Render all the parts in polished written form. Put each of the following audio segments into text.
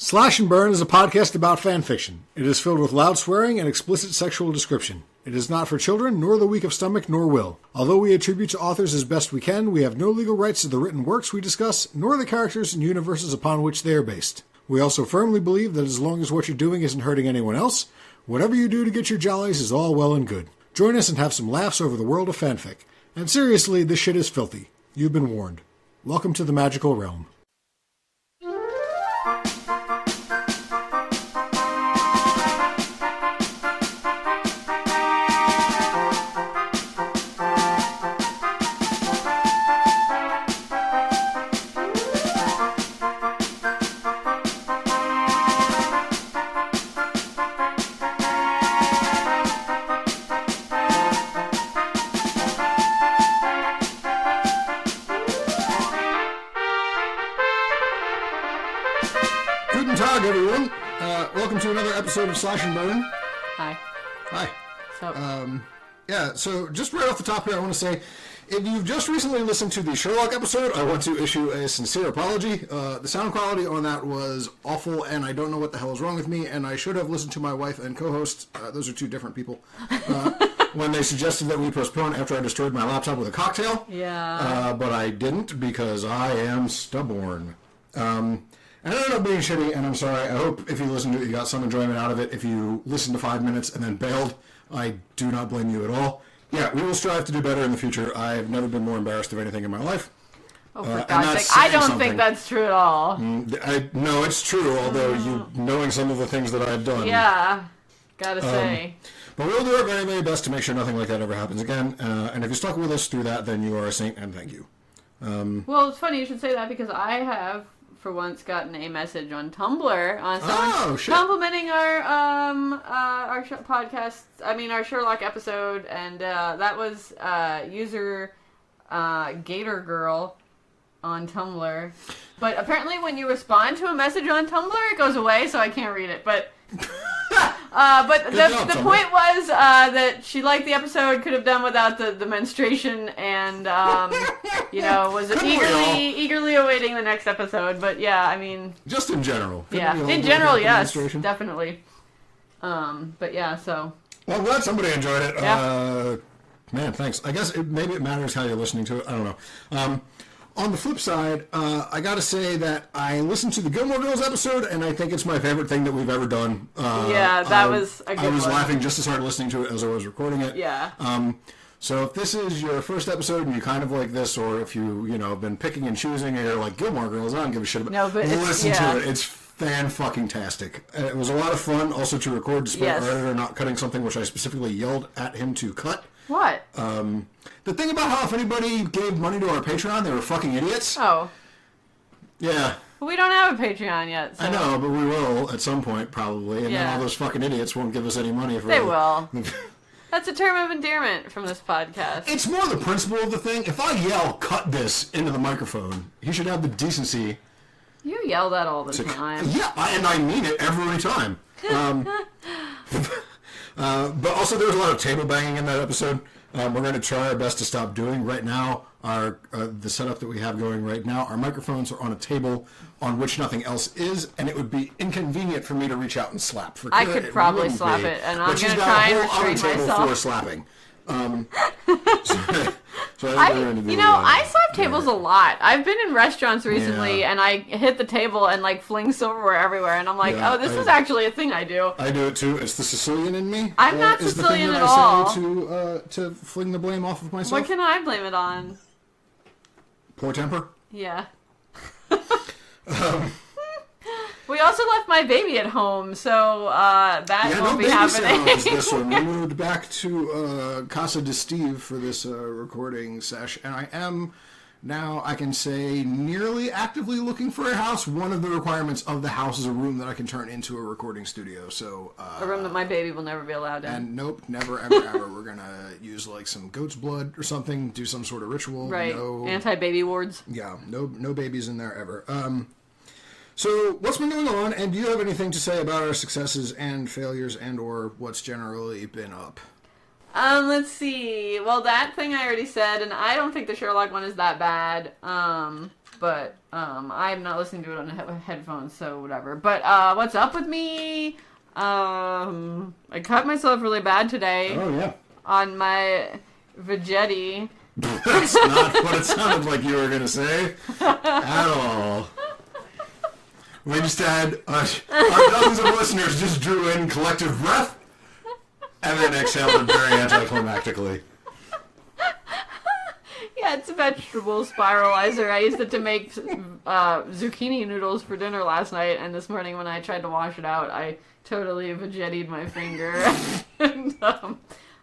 Slash and Burn is a podcast about fanfiction. It is filled with loud swearing and explicit sexual description. It is not for children, nor the weak of stomach, nor will. Although we attribute to authors as best we can, we have no legal rights to the written works we discuss, nor the characters and universes upon which they are based. We also firmly believe that as long as what you're doing isn't hurting anyone else, whatever you do to get your jollies is all well and good. Join us and have some laughs over the world of fanfic. And seriously, this shit is filthy. You've been warned. Welcome to the magical realm. Episode of Slash and Burn. Hi. So just right off the top here, I want to say, if you've just recently listened to the Sherlock episode, I want to issue a sincere apology. The sound quality on that was awful, and I don't know what the hell is wrong with me, and I should have listened to my wife and co-host, those are two different people, when they suggested that we postpone after I destroyed my laptop with a cocktail. Yeah. But I didn't, because I am stubborn. And it ended up being shitty, and I'm sorry. I hope if you listened to it, you got some enjoyment out of it. If you listened to 5 minutes and then bailed, I do not blame you at all. Yeah, we will strive to do better in the future. I've never been more embarrassed of anything in my life. Oh, for God's sake. I don't think that's true at all. No, it's true, although you knowing some of the things that I've done. Yeah, gotta say. But we'll do our very, very best to make sure nothing like that ever happens again. And if you stuck with us through that, then you are a saint, and thank you. Well, it's funny you should say that, because I have... for once gotten a message on Tumblr on someone complimenting our podcast, our Sherlock episode, and that was user Gator Girl on Tumblr. But apparently when you respond to a message on Tumblr, it goes away, so I can't read it. But the point was that she liked the episode, could have done without the menstruation, and was eagerly awaiting the next episode. But yeah, I mean, just in general. In general, yes, definitely. But yeah, so. Well, I'm glad somebody enjoyed it. Yeah. Man, thanks. I guess maybe it matters how you're listening to it. I don't know. On the flip side, I got to say that I listened to the Gilmore Girls episode, and I think it's my favorite thing that we've ever done. That was a good one. I was laughing just as hard listening to it as I was recording it. Yeah. So if this is your first episode and you kind of like this, or if you have been picking and choosing, and you're like, Gilmore Girls, I don't give a shit about it. No, but listen to it. It's fan-fucking-tastic. It was a lot of fun also to record, despite our editor not cutting something which I specifically yelled at him to cut. What? The thing about how if anybody gave money to our Patreon, they were fucking idiots. Oh. Yeah. Well, we don't have a Patreon yet. So. I know, but we will at some point, probably. And then all those fucking idiots won't give us any money. They will. That's a term of endearment from this podcast. It's more the principle of the thing. If I yell, cut this into the microphone, he should have the decency. You yell that all the time. Yeah, and I mean it every time. But also there was a lot of table banging in that episode. We're going to try our best to stop doing. Right now, the setup that we have going right now, our microphones are on a table on which nothing else is, and it would be inconvenient for me to reach out and slap. For I could probably slap it, and I'm going to try and restrain myself. For slapping. I slap tables a lot. I've been in restaurants recently, and I hit the table and fling silverware everywhere, and I'm like, this is actually a thing I do. I do it too. It's the Sicilian in me. I'm not Sicilian at all. To fling the blame off of myself. What can I blame it on? Poor temper. Yeah. We also left my baby at home, so that won't be happening. This one. We moved back to Casa de Steve for this recording session, and I am now, I can say, nearly actively looking for a house. One of the requirements of the house is a room that I can turn into a recording studio. So a room that my baby will never be allowed in. And nope, never, ever, ever. We're going to use some goat's blood or something, do some sort of ritual. Right, anti-baby wards. Yeah, no babies in there ever. So, what's been going on, and do you have anything to say about our successes and failures and or what's generally been up? Let's see. Well, that thing I already said, and I don't think the Sherlock one is that bad. But I'm not listening to it on headphones, so whatever. But what's up with me? I cut myself really bad today. Oh, yeah. On my Vegetti. That's not what it sounded like you were going to say at all. We just had our dozens of listeners just drew in collective breath and then exhaled very anticlimactically. Yeah, it's a vegetable spiralizer. I used it to make zucchini noodles for dinner last night, and this morning when I tried to wash it out, I totally vegettied my finger. And,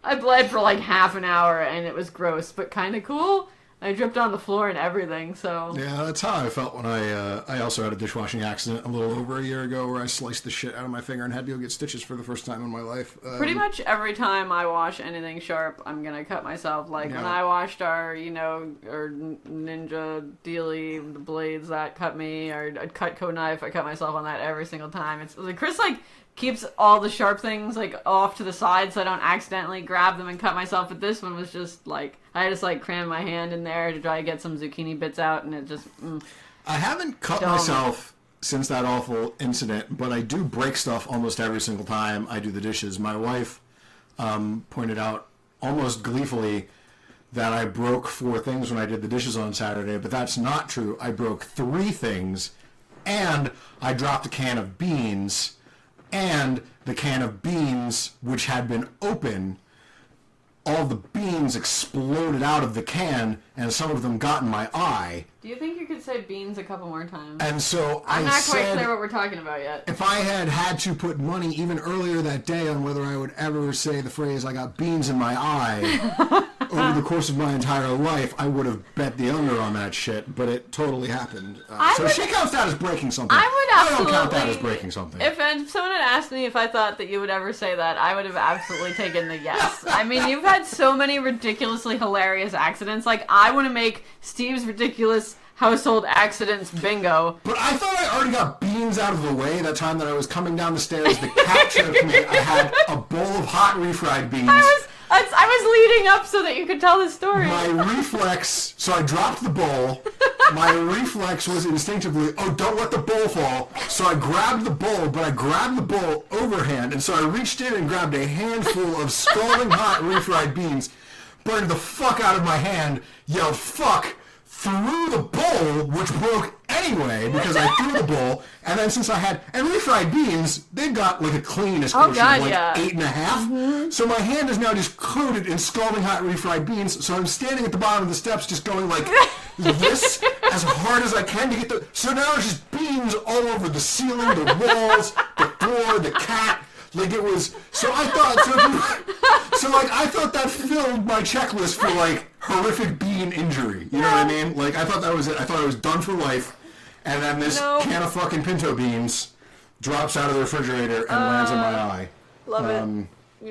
I bled for like half an hour, and it was gross, but kind of cool. I dripped on the floor and everything, so... Yeah, that's how I felt when I also had a dishwashing accident a little over a year ago where I sliced the shit out of my finger and had to go get stitches for the first time in my life. Pretty much every time I wash anything sharp, I'm gonna cut myself. Like, when I washed our, our Ninja Dealy, the blades that cut me, or a Cutco knife, I cut myself on that every single time. It's like, Chris, keeps all the sharp things, off to the side so I don't accidentally grab them and cut myself, but this one was just, I just, crammed my hand in there to try to get some zucchini bits out, and it just, I haven't cut myself since that awful incident, but I do break stuff almost every single time I do the dishes. My wife pointed out almost gleefully that I broke 4 things when I did the dishes on Saturday, but that's not true. I broke 3 things, and I dropped a can of beans, and the can of beans, which had been open, all the beans exploded out of the can, and some of them got in my eye. Do you think you could say beans a couple more times? And so I'm not quite clear what we're talking about yet. If I had to put money even earlier that day on whether I would ever say the phrase, I got beans in my eye, over the course of my entire life, I would have bet the under on that shit, but it totally happened. She counts that as breaking something. I don't count that as breaking something. If someone had asked me if I thought that you would ever say that, I would have absolutely taken the yes. I mean, you've had so many ridiculously hilarious accidents. I want to make Steve's ridiculous household accidents bingo. But I thought I already got beans out of the way that time that I was coming down the stairs. The cat tripped me. I had a bowl of hot refried beans. I was leading up so that you could tell the story. My reflex, so I dropped the bowl. My reflex was instinctively, don't let the bowl fall. So I grabbed the bowl, but I grabbed the bowl overhand, and so I reached in and grabbed a handful of scalding hot refried beans, burned the fuck out of my hand, yelled fuck, threw the bowl, which broke anyway because I threw the bowl, and then since I had, and refried beans, they've got a cleanest portion of 8.5. Mm-hmm. So my hand is now just coated in scalding hot refried beans, so I'm standing at the bottom of the steps just going this as hard as I can to get so now it's just beans all over the ceiling, the walls, the floor, the cat. It was, so I thought, I thought that filled my checklist for, horrific bean injury. You know what I mean? I thought that was it. I thought I was done for life, and then this can of fucking pinto beans drops out of the refrigerator and lands in my eye. Love it.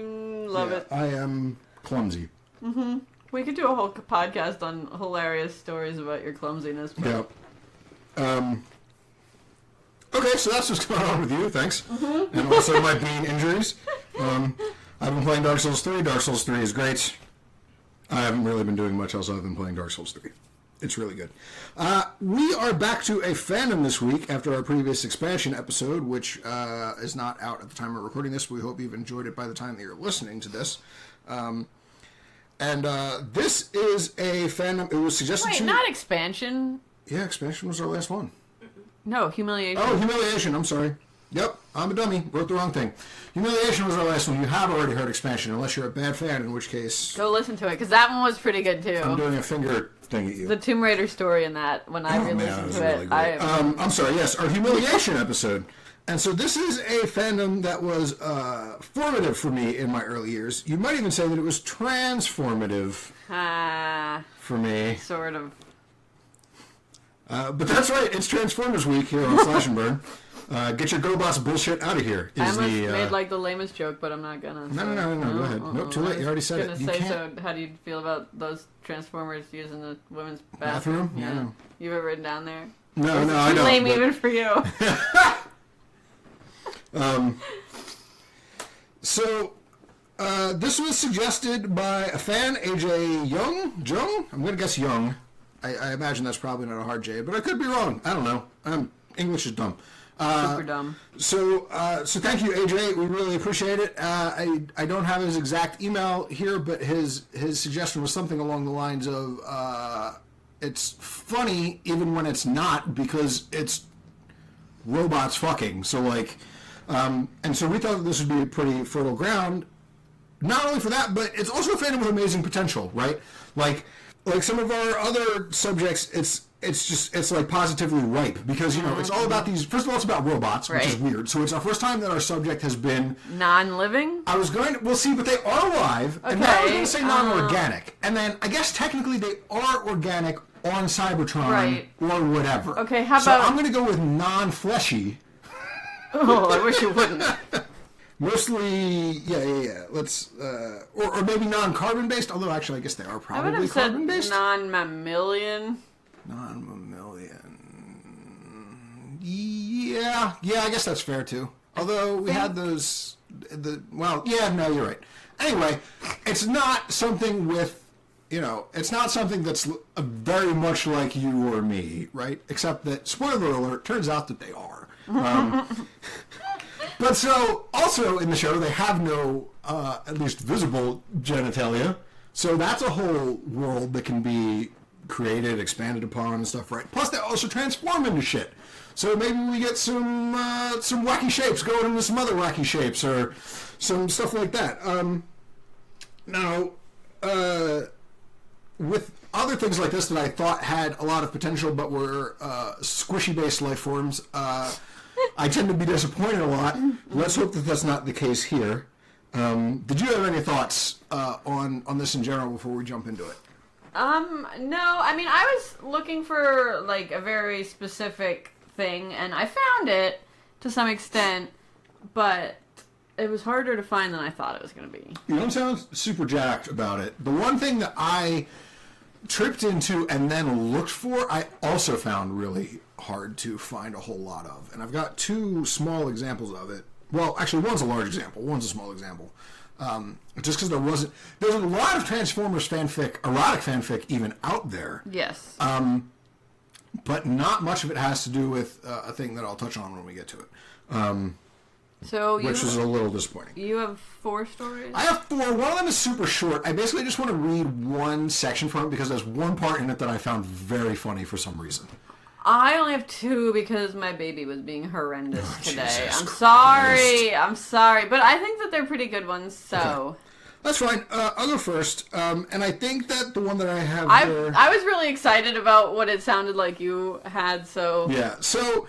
Love it. I am clumsy. Mm-hmm. We could do a whole podcast on hilarious stories about your clumsiness. But... Yeah. Okay, so that's what's going on with you, thanks. Mm-hmm. And also my bean injuries. I've been playing Dark Souls 3. Dark Souls 3 is great. I haven't really been doing much else other than playing Dark Souls 3. It's really good. We are back to a fandom this week after our previous expansion episode, which is not out at the time we're recording this. We hope you've enjoyed it by the time that you're listening to this. This is a fandom. It was suggested to me. Not expansion. Yeah, expansion was our last one. No, Humiliation. Oh, Humiliation. I'm sorry. Yep, I'm a dummy. Wrote the wrong thing. Humiliation was our last one. You have already heard Expansion, unless you're a bad fan, in which case... Go listen to it, because that one was pretty good, too. I'm doing a finger thing at you. The Tomb Raider story in that, when I re-listened to really it. I'm sorry, yes, our Humiliation episode. And so this is a fandom that was formative for me in my early years. You might even say that it was transformative for me. Sort of. But that's right, it's Transformers Week here on Slash and Burn. Get your GoBots bullshit out of here. I almost made the lamest joke, but I'm not gonna. No, go ahead. Nope, too late. You already said it. So how do you feel about those Transformers using the women's bathroom? Yeah. You have it written down there? No, I don't. Lame even for you. So, this was suggested by a fan, AJ Young? I'm going to guess Young. I imagine that's probably not a hard J, but I could be wrong. I don't know. English is dumb. Super dumb. So thank you, AJ. We really appreciate it. I don't have his exact email here, but his suggestion was something along the lines of it's funny even when it's not because it's robots fucking. So like, and so we thought that this would be a pretty fertile ground. Not only for that, but it's also a fandom with amazing potential, right? Like some of our other subjects, it's like positively ripe because, you know, it's all about these, first of all, it's about robots, which is weird. So it's our first time that our subject has been non-living? We'll see, but they are alive. Okay. And now I was going to say non-organic. And then I guess technically they are organic on Cybertron or whatever. Okay, how about... So I'm going to go with non-fleshy. Oh, I wish you wouldn't. Mostly, yeah. Let's, or maybe non-carbon based. Although actually, I guess they are probably carbon based. Non-mammalian. Yeah. I guess that's fair too. Although we had those, you're right. Anyway, it's not something with, you know, it's not something that's very much like you or me, right? Except that, spoiler alert, turns out that they are. But so, also in the show, they have no, at least visible genitalia. So that's a whole world that can be created, expanded upon, and stuff, right? Plus, they also transform into shit. So maybe we get some wacky shapes going into some other wacky shapes, or some stuff like that. Now, with other things like this that I thought had a lot of potential, but were squishy-based life forms, I tend to be disappointed a lot. Let's hope that that's not the case here. Did you have any thoughts on this in general before we jump into it? No. I mean, I was looking for, like, a very specific thing, and I found it to some extent, but it was harder to find than I thought it was going to be. You don't sound super jacked about it. The one thing that I tripped into and then looked for, I also found really hard to find a whole lot of. And I've got two small examples of it. Well, actually, one's a large example. One's a small example. Just because there's a lot of Transformers fanfic, erotic fanfic even out there. Yes. But not much of it has to do with a thing that I'll touch on when we get to it. Which is a little disappointing. You have 4 stories? I have 4. One of them is super short. I basically just want to read one section from it because there's one part in it that I found very funny for some reason. I only have 2 because my baby was being horrendous today. Jesus I'm sorry. But I think that they're pretty good ones, so... Okay. That's fine. I'll go first. And I think that the one that I have there... I was really excited about what it sounded like you had, so... Yeah, so...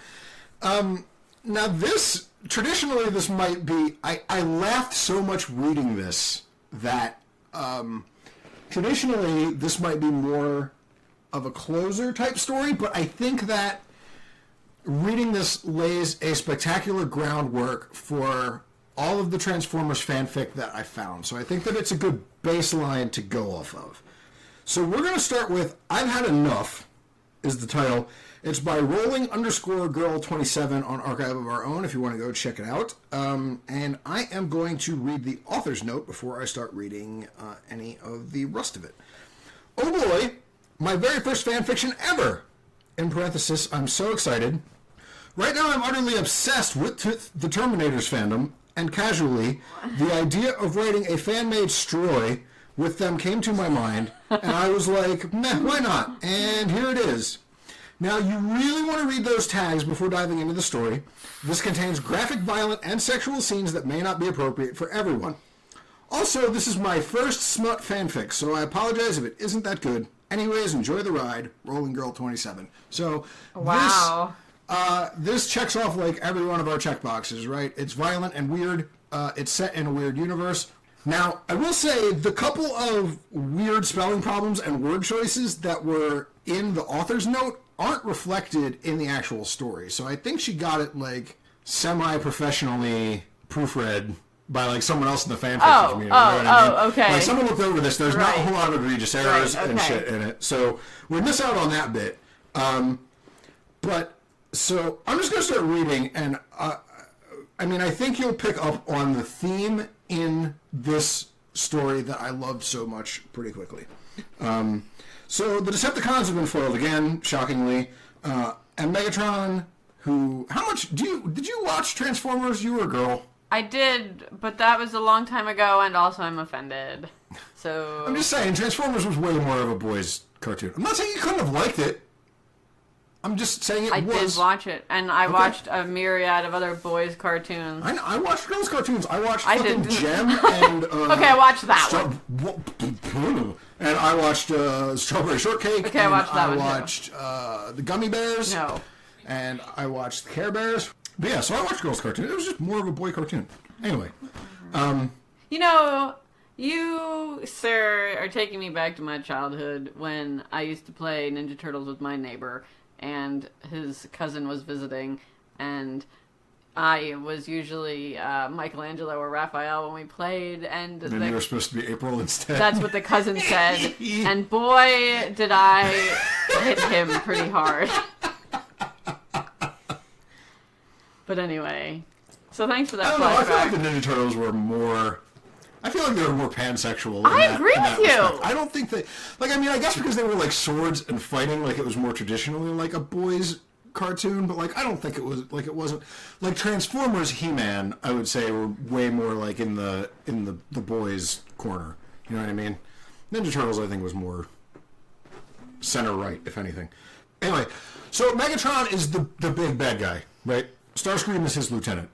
now this... Traditionally, this might be... I laughed so much reading this that... traditionally, this might be more of a closer type story, but I think that reading this lays a spectacular groundwork for all of the Transformers fanfic that I found. So I think that it's a good baseline to go off of. So we're going to start with I've Had Enough is the title. It's by Rolling_Girl27 on Archive of Our Own if you want to go check it out. And I am going to read the author's note before I start reading any of the rest of it. Oh boy, my very first fanfiction ever! In parenthesis, I'm so excited. Right now I'm utterly obsessed with the Terminators fandom, and casually, the idea of writing a fan-made Stroy with them came to my mind, and I was like, meh, why not? And here it is. Now, you really want to read those tags before diving into the story. This contains graphic, violent, and sexual scenes that may not be appropriate for everyone. Also, this is my first smut fanfic, so I apologize if it isn't that good. Anyways, enjoy the ride, Rolling Girl 27. So, wow. This checks off like every one of our checkboxes, right? It's violent and weird. It's set in a weird universe. Now, I will say the couple of weird spelling problems and word choices that were in the author's note aren't reflected in the actual story. So I think she got it like semi-professionally proofread by like someone else in the fanfiction community. You know what I mean? Okay. Like someone looked over this. There's not a whole lot of egregious errors and shit in it. So we miss out on that bit. But so I'm just going to start reading, and I mean, I think you'll pick up on the theme in this story that I loved so much pretty quickly. So the Decepticons have been foiled again, shockingly. And Megatron, did you watch Transformers? You were a girl. I did, but that was a long time ago, and also I'm offended. So I'm just saying, Transformers was way more of a boys' cartoon. I'm not saying you couldn't have liked it. I'm just saying it was. I did watch it, and I watched a myriad of other boys' cartoons. I watched girls' cartoons. I watched fucking Gem and... okay, I watched that one. And I watched Strawberry Shortcake. Okay, I watched that one, I watched the Gummy Bears. No. And I watched the Care Bears. But yeah, so I watched girls' cartoons. It was just more of a boy cartoon. Anyway. You, sir, are taking me back to my childhood when I used to play Ninja Turtles with my neighbor, and his cousin was visiting, and I was usually Michelangelo or Raphael when we played, and then you were supposed to be April instead. That's what the cousin said, and boy, did I hit him pretty hard. But anyway, so thanks for that flashback. I feel like the Ninja Turtles were more... I feel like they were more pansexual. I agree with you. Respect. I don't think they... I guess because they were, swords and fighting, it was more traditionally, a boys' cartoon, but, I don't think it was, it wasn't... Transformers, He-Man, I would say, were way more, in the boys' corner. You know what I mean? Ninja Turtles, I think, was more center-right, if anything. Anyway, so Megatron is the big bad guy, right? Starscream is his lieutenant.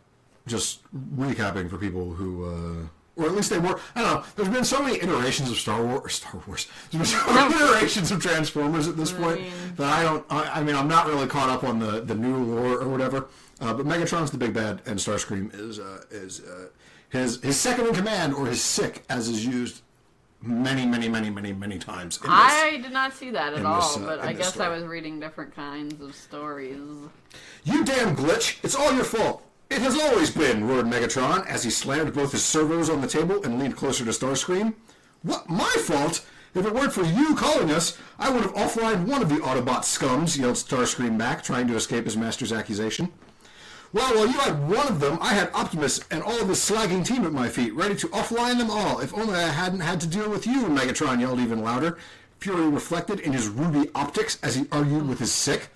Just recapping for people who... or at least they were. I don't know. There's been so many iterations of Star Wars. There's been so many iterations of Transformers at this point that I'm not really caught up on the new lore or whatever. But Megatron's the big bad, and Starscream is his second in command, or his sick, as is used many times. I did not see that at all, but I guess I was reading different kinds of stories. You damn glitch! It's all your fault. It has always been, roared Megatron as he slammed both his servos on the table and leaned closer to Starscream. What, my fault? If it weren't for you calling us, I would have offlined one of the Autobot scums, yelled Starscream back, trying to escape his master's accusation. Well, while you had one of them, I had Optimus and all of his slagging team at my feet, ready to offline them all. If only I hadn't had to deal with you, Megatron yelled even louder, fury reflected in his ruby optics as he argued with his sick.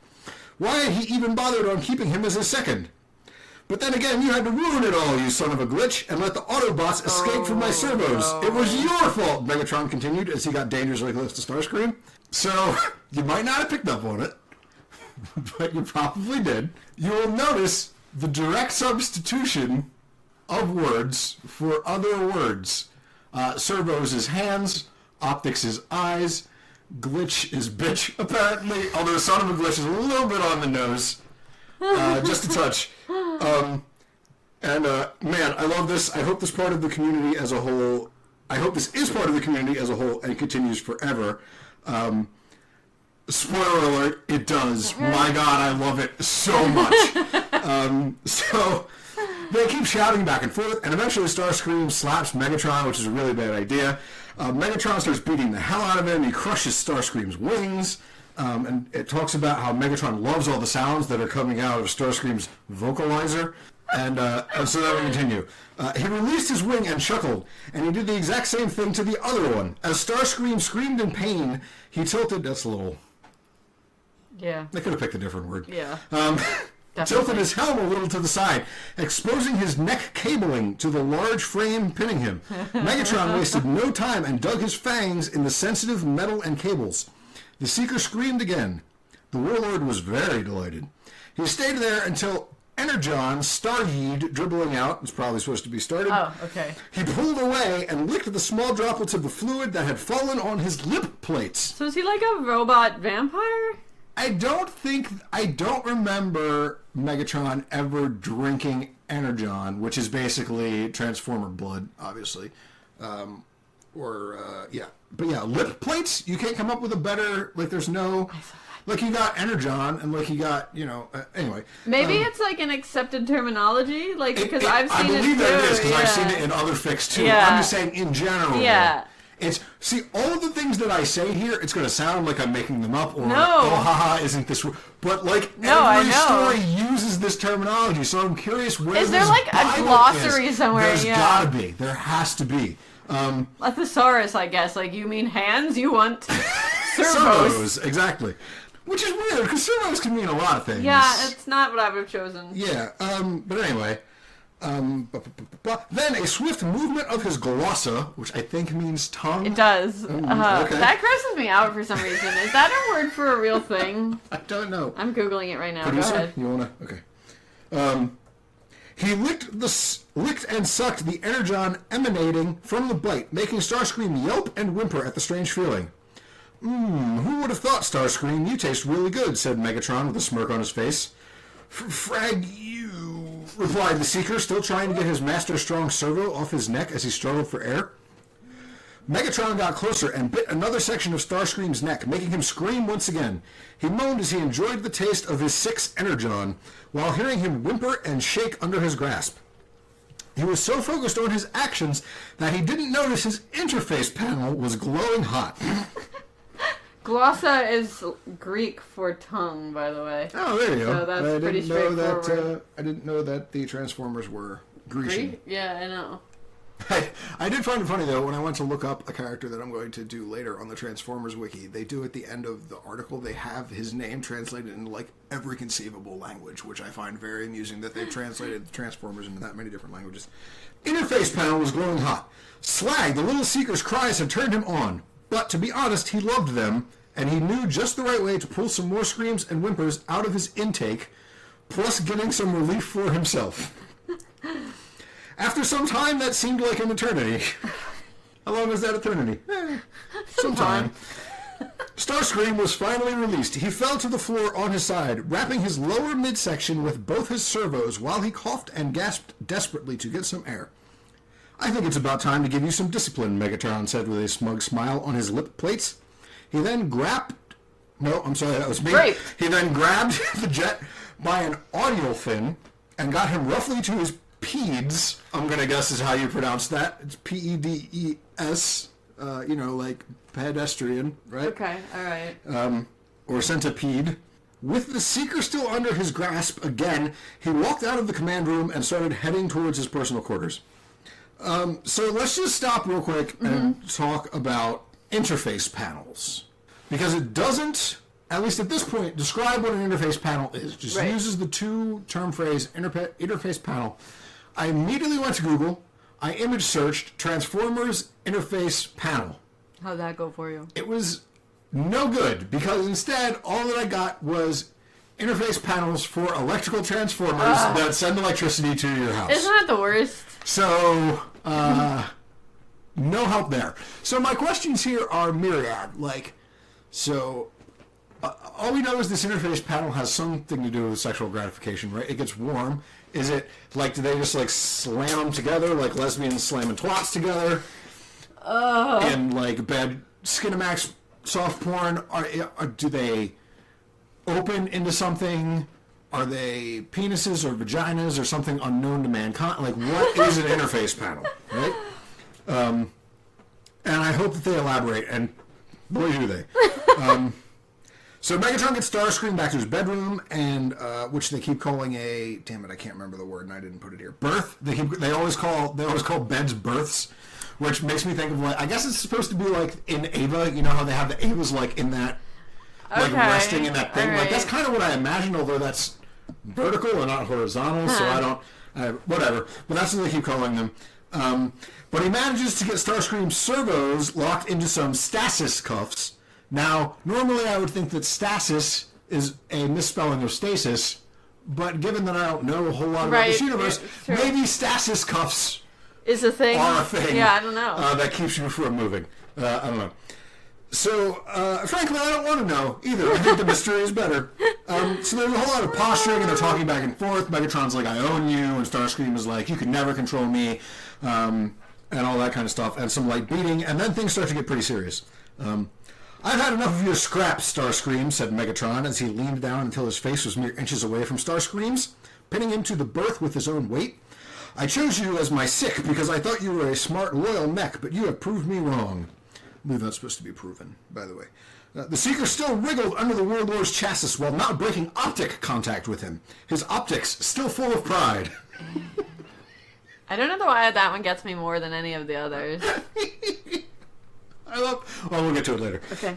Why had he even bothered on keeping him as his second? But then again, you had to ruin it all, you son of a glitch, and let the Autobots escape from my servos. It was your fault, Megatron continued as he got dangerously close to Starscream. So, you might not have picked up on it, but you probably did. You will notice the direct substitution of words for other words. Servos is hands, optics is eyes, glitch is bitch, apparently, although son of a glitch is a little bit on the nose. Just a touch. Man, I love this. I hope this part of the community as a whole... I hope this is part of the community as a whole and continues forever. Spoiler alert, it does. My God, I love it so much. So they keep shouting back and forth, and eventually Starscream slaps Megatron, which is a really bad idea. Megatron starts beating the hell out of him. He crushes Starscream's wings. And it talks about how Megatron loves all the sounds that are coming out of Starscream's vocalizer. And so then we continue. He released his wing and chuckled, and he did the exact same thing to the other one. As Starscream screamed in pain, he tilted... That's a little... Yeah. They could have picked a different word. Yeah. Tilted his helm a little to the side, exposing his neck cabling to the large frame pinning him. Megatron wasted no time and dug his fangs in the sensitive metal and cables. The Seeker screamed again. The Warlord was very delighted. He stayed there until Energon, Staryeed, dribbling out, it's probably supposed to be started. Oh, okay. He pulled away and licked the small droplets of the fluid that had fallen on his lip plates. So is he like a robot vampire? I don't remember Megatron ever drinking Energon, which is basically Transformer blood, obviously. Yeah. But yeah, lip plates, you can't come up with a better, there's no, you got Energon, and you got, anyway. Maybe it's an accepted terminology, because I've seen it too. I believe that it is, because I've seen it in other fics too. Yeah. I'm just saying in general. Yeah. See, all of the things that I say here, it's going to sound like I'm making them up, or, no. Oh, haha, isn't this... But, every story uses this terminology, so I'm curious where is there, a glossary somewhere? There's gotta be. There has to be. A thesaurus, I guess. You mean hands? You want Servos. Exactly. Which is weird, because servos can mean a lot of things. Yeah, it's not what I would have chosen. Yeah, but anyway. Then a swift movement of his glossa, which I think means tongue. It does. Okay. That grosses me out for some reason. Is that a word for a real thing? I don't know. I'm Googling it right now. Producer, go ahead. You wanna? Okay. He licked and sucked the energon emanating from the bite, making Starscream yelp and whimper at the strange feeling. Who would have thought, Starscream? You taste really good, said Megatron with a smirk on his face. Frag you, replied the Seeker, still trying to get his Master Strong servo off his neck as he struggled for air. Megatron got closer and bit another section of Starscream's neck, making him scream once again. He moaned as he enjoyed the taste of his 6th energon, while hearing him whimper and shake under his grasp. He was so focused on his actions that he didn't notice his interface panel was glowing hot. Glossa is Greek for tongue, by the way. Oh, there you go. So that's pretty straightforward. I didn't know that the Transformers were Grecian. Greek? Yeah, I know. I did find it funny, though, when I went to look up a character that I'm going to do later on the Transformers wiki. They do at the end of the article, they have his name translated in, like, every conceivable language, which I find very amusing that they've translated the Transformers into that many different languages. Interface panel was glowing hot. Slag, the little Seeker's cries had turned him on. But, to be honest, he loved them, and he knew just the right way to pull some more screams and whimpers out of his intake, plus getting some relief for himself. After some time, that seemed like an eternity. How long is that eternity? Some time. Starscream was finally released. He fell to the floor on his side, wrapping his lower midsection with both his servos while he coughed and gasped desperately to get some air. I think it's about time to give you some discipline, Megatron said with a smug smile on his lip plates. He then grabbed... No, I'm sorry, that was me. Great. He then grabbed the jet by an audial fin and got him roughly to his peds. I'm going to guess is how you pronounce that. It's P-E-D-E-S. Like pedestrian, right? Okay, all right. Or centipede. With the Seeker still under his grasp again, he walked out of the command room and started heading towards his personal quarters. So let's just stop real quick and talk about interface panels. Because it doesn't, at least at this point, describe what an interface panel is. Just uses the two-term phrase, interface panel. I immediately went to Google. I image searched Transformers interface panel. How'd that go for you? It was no good, because instead, all that I got was interface panels for electrical transformers that send electricity to your house. Isn't that the worst? So, no help there. So my questions here are myriad. All we know is this interface panel has something to do with sexual gratification, right? It gets warm. Is it, like, do they just, like, slam them together, like lesbians slamming twats together? And, like, bad Skinamax soft porn? Do they open into something? Are they penises or vaginas or something unknown to mankind? Like, what is an interface panel, right? And I hope that they elaborate, and boy, do they. So Megatron gets Starscream back to his bedroom, and which they keep calling a, damn it, I can't remember the word, and I didn't put it here. Berth. They always call beds berths, which makes me think of, like, I guess it's supposed to be like in Ava. You know how they have the Avas like in that, like resting in that thing. Right. Like that's kind of what I imagined, although that's vertical and not horizontal. So I don't, whatever. But that's what they keep calling them. But he manages to get Starscream's servos locked into some stasis cuffs. Now, normally I would think that stasis is a misspelling of stasis, but given that I don't know a whole lot about this universe, maybe stasis cuffs is a thing. Are a thing. Yeah, I don't know. That keeps you from moving. I don't know. So, frankly, I don't want to know either. I think the mystery is better. So there's a whole lot of posturing, and they're talking back and forth. Megatron's like, I own you, and Starscream is like, you can never control me, and all that kind of stuff, and some light beating, and then things start to get pretty serious. I've had enough of your scraps, Starscream, said Megatron as he leaned down until his face was mere inches away from Starscream's, pinning him to the berth with his own weight. I chose you as my sick because I thought you were a smart, loyal mech, but you have proved me wrong. I believe that's supposed to be proven, by the way. The Seeker still wriggled under the Warlord's chassis while not breaking optic contact with him, his optics still full of pride. I don't know why that one gets me more than any of the others. Well, we'll get to it later. Okay.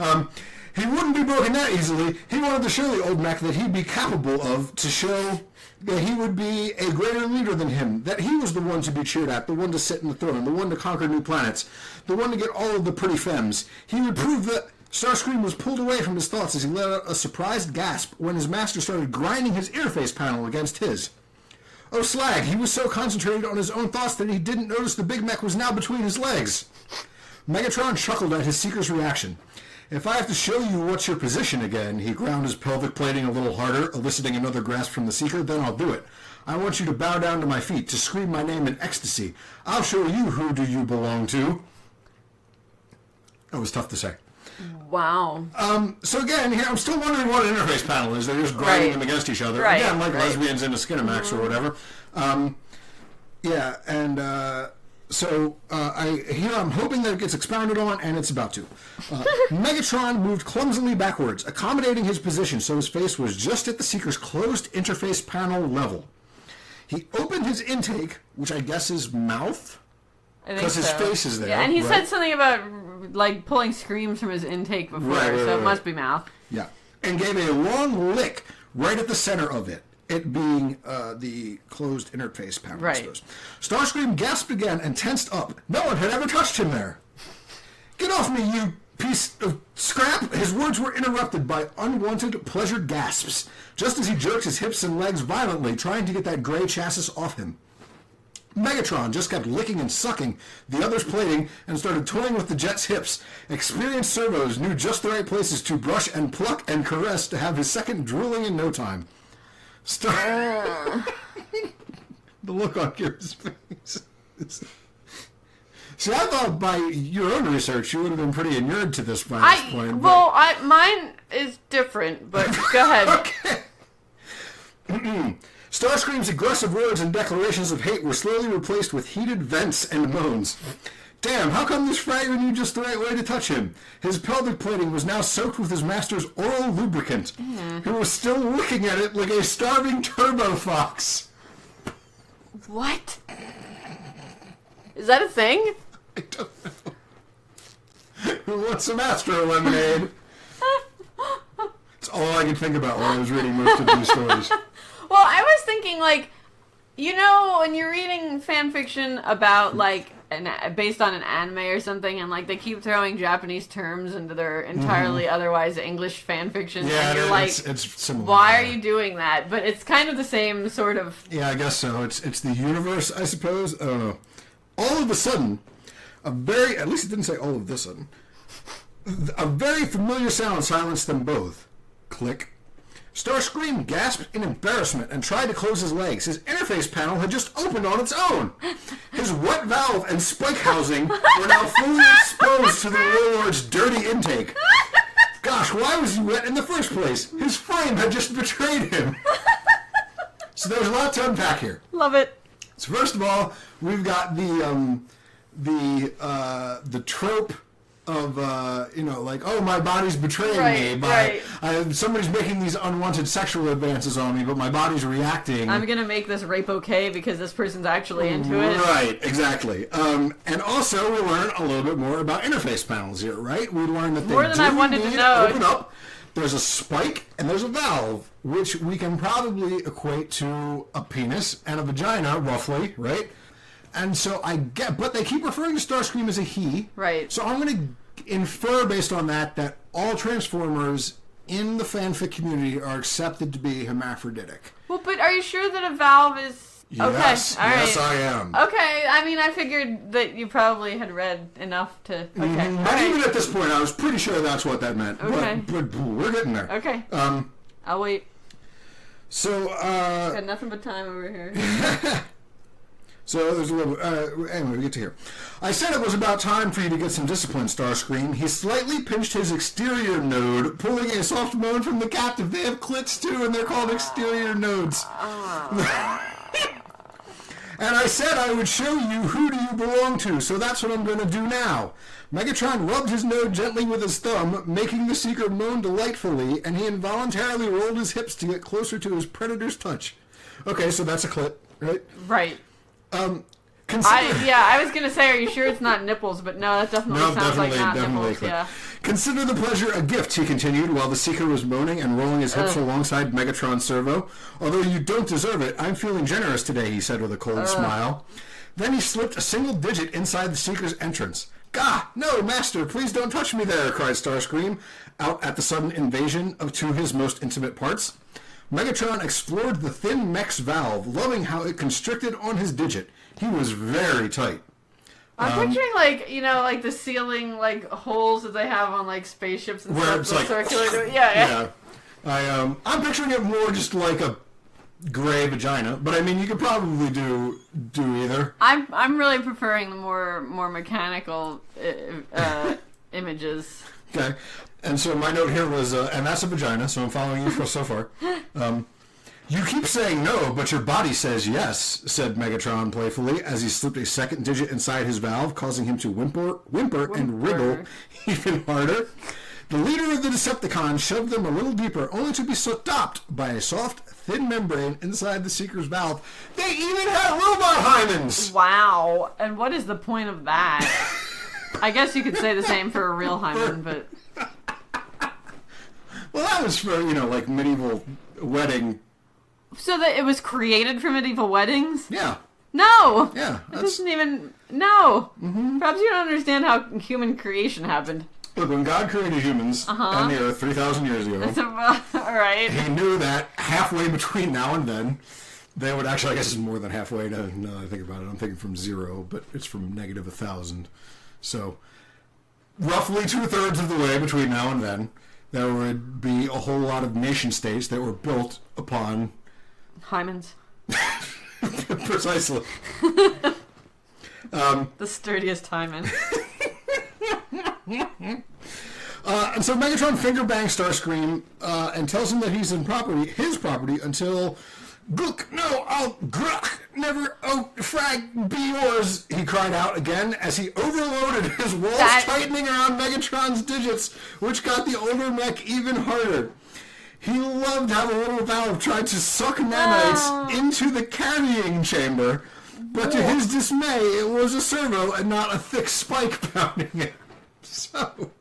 He wouldn't be broken that easily. He wanted to show the old mech that he'd be capable of, to show that he would be a greater leader than him, that he was the one to be cheered at, the one to sit in the throne, the one to conquer new planets, the one to get all of the pretty femmes. He would prove that Starscream was pulled away from his thoughts as he let out a surprised gasp when his master started grinding his interface panel against his. Oh, slag, he was so concentrated on his own thoughts that he didn't notice the big mech was now between his legs. Megatron chuckled at his seeker's reaction. If I have to show you what's your position again, he ground his pelvic plating a little harder, eliciting another grasp from the seeker, then I'll do it. I want you to bow down to my feet, to scream my name in ecstasy. I'll show you who do you belong to. That was tough to say. Wow. So again, here I'm still wondering what an interface panel is. They're just grinding them against each other. Right. Again, like lesbians into Skinamax or whatever. So I'm hoping that it gets expounded on, and it's about to. Megatron moved clumsily backwards, accommodating his position so his face was just at the Seeker's closed interface panel level. He opened his intake, which I guess is mouth, because his face is there. Yeah, and he said something about like pulling screams from his intake before, so it must be mouth. Yeah, and gave a long lick right at the center of it. It being the closed interface panel. Right. Starscream gasped again and tensed up. No one had ever touched him there. Get off me, you piece of scrap! His words were interrupted by unwanted, pleasured gasps, just as he jerked his hips and legs violently, trying to get that gray chassis off him. Megatron just kept licking and sucking the other's plating and started toying with the jet's hips. Experienced servos knew just the right places to brush and pluck and caress to have his second drooling in no time. The look on Kira's face. See, I thought by your own research you would have been pretty inured to this by this point. Mine is different, but go ahead. Okay. Starscream's aggressive words and declarations of hate were slowly replaced with heated vents and moans. Damn, how come this fragment knew just the right way to touch him? His pelvic plating was now soaked with his master's oral lubricant, who was still looking at it like a starving turbo fox. What? Is that a thing? I don't know. Who wants some Astro lemonade? It's all I could think about while I was reading most of these stories. Well, I was thinking, like, you know, when you're reading fan fiction about, like, based on an anime or something, and, like, they keep throwing Japanese terms into their entirely otherwise English fan fiction, and you're like, it's similar, why are you doing that? But it's kind of the same sort of... Yeah, I guess so. It's the universe, I suppose. I don't know. All of a sudden, at least it didn't say all of a sudden, a very familiar sound silenced them both. Click. Starscream gasped in embarrassment and tried to close his legs. His interface panel had just opened on its own. His wet valve and spike housing were now fully exposed to the Warlord's dirty intake. Gosh, why was he wet in the first place? His frame had just betrayed him. So there's a lot to unpack here. Love it. So first of all, we've got the trope of like, oh, my body's betraying me somebody's making these unwanted sexual advances on me, but my body's reacting. I'm gonna make this rape okay because this person's actually into it. Right, exactly. And also we learn a little bit more about interface panels here, right? We learn that more than I wanted to know. Open up. There's a spike and there's a valve, which we can probably equate to a penis and a vagina, roughly, right? And so but they keep referring to Starscream as a he. Right. So I'm going to infer based on that all Transformers in the fanfic community are accepted to be hermaphroditic. Well, but are you sure that a valve is... Yes, okay, all right. Yes, I am. Okay, I mean, I figured that you probably had read enough to... Okay, But even at this point, I was pretty sure that's what that meant. Okay. But we're getting there. Okay. I'll wait. So, got nothing but time over here. So there's a little... anyway, we get to here. I said it was about time for you to get some discipline, Starscream. He slightly pinched his exterior node, pulling a soft moan from the captive. They have clits, too, and they're called exterior nodes. And I said I would show you who do you belong to, so that's what I'm going to do now. Megatron rubbed his node gently with his thumb, making the Seeker moan delightfully, and he involuntarily rolled his hips to get closer to his predator's touch. Okay, so that's a clit, right? Right. I was gonna say, are you sure it's not nipples? But no, that definitely sounds like not nipples. Yeah. Consider the pleasure a gift, he continued, while the Seeker was moaning and rolling his hips alongside Megatron's servo. Although you don't deserve it, I'm feeling generous today, he said with a cold smile. Then he slipped a single digit inside the Seeker's entrance. Gah! No, master, please don't touch me there, cried Starscream, out at the sudden invasion of two of his most intimate parts. Megatron explored the thin mech's valve, loving how it constricted on his digit. He was very tight. I'm picturing, like the ceiling, holes that they have on, spaceships and where stuff. It's like... circular. Yeah. I'm picturing it more just like a gray vagina, but I mean, you could probably do either. I'm really preferring the more mechanical images. Okay. And so my note here was, and that's a vagina, so I'm following you so far. You keep saying no, but your body says yes, said Megatron playfully as he slipped a second digit inside his valve, causing him to whimper and wriggle even harder. The leader of the Decepticons shoved them a little deeper, only to be stopped by a soft, thin membrane inside the Seeker's valve. They even had robot hymens! Wow. And what is the point of that? I guess you could say the same for a real hymen, but... Well, that was for, medieval wedding. So that it was created for medieval weddings? Yeah. No! Yeah. It doesn't even... No! Mm-hmm. Perhaps you don't understand how human creation happened. Look, when God created humans and the Earth 3,000 years ago, all right. He knew that halfway between now and then, they would actually, I guess it's more than halfway now that I think about it. I'm thinking from 0, but it's from negative 1,000. So, roughly 2/3 of the way between now and then, there would be a whole lot of nation states that were built upon... hymens. Precisely. The sturdiest hymen. And so Megatron finger bangs Starscream and tells him that he's in his property until Gook, no, I'll gruck, never, oh, frag, be yours, he cried out again as he overloaded his walls tightening around Megatron's digits, which got the older mech even harder. He loved how the little valve tried to suck nanites into the carrying chamber, but to his dismay, it was a servo and not a thick spike pounding it. So,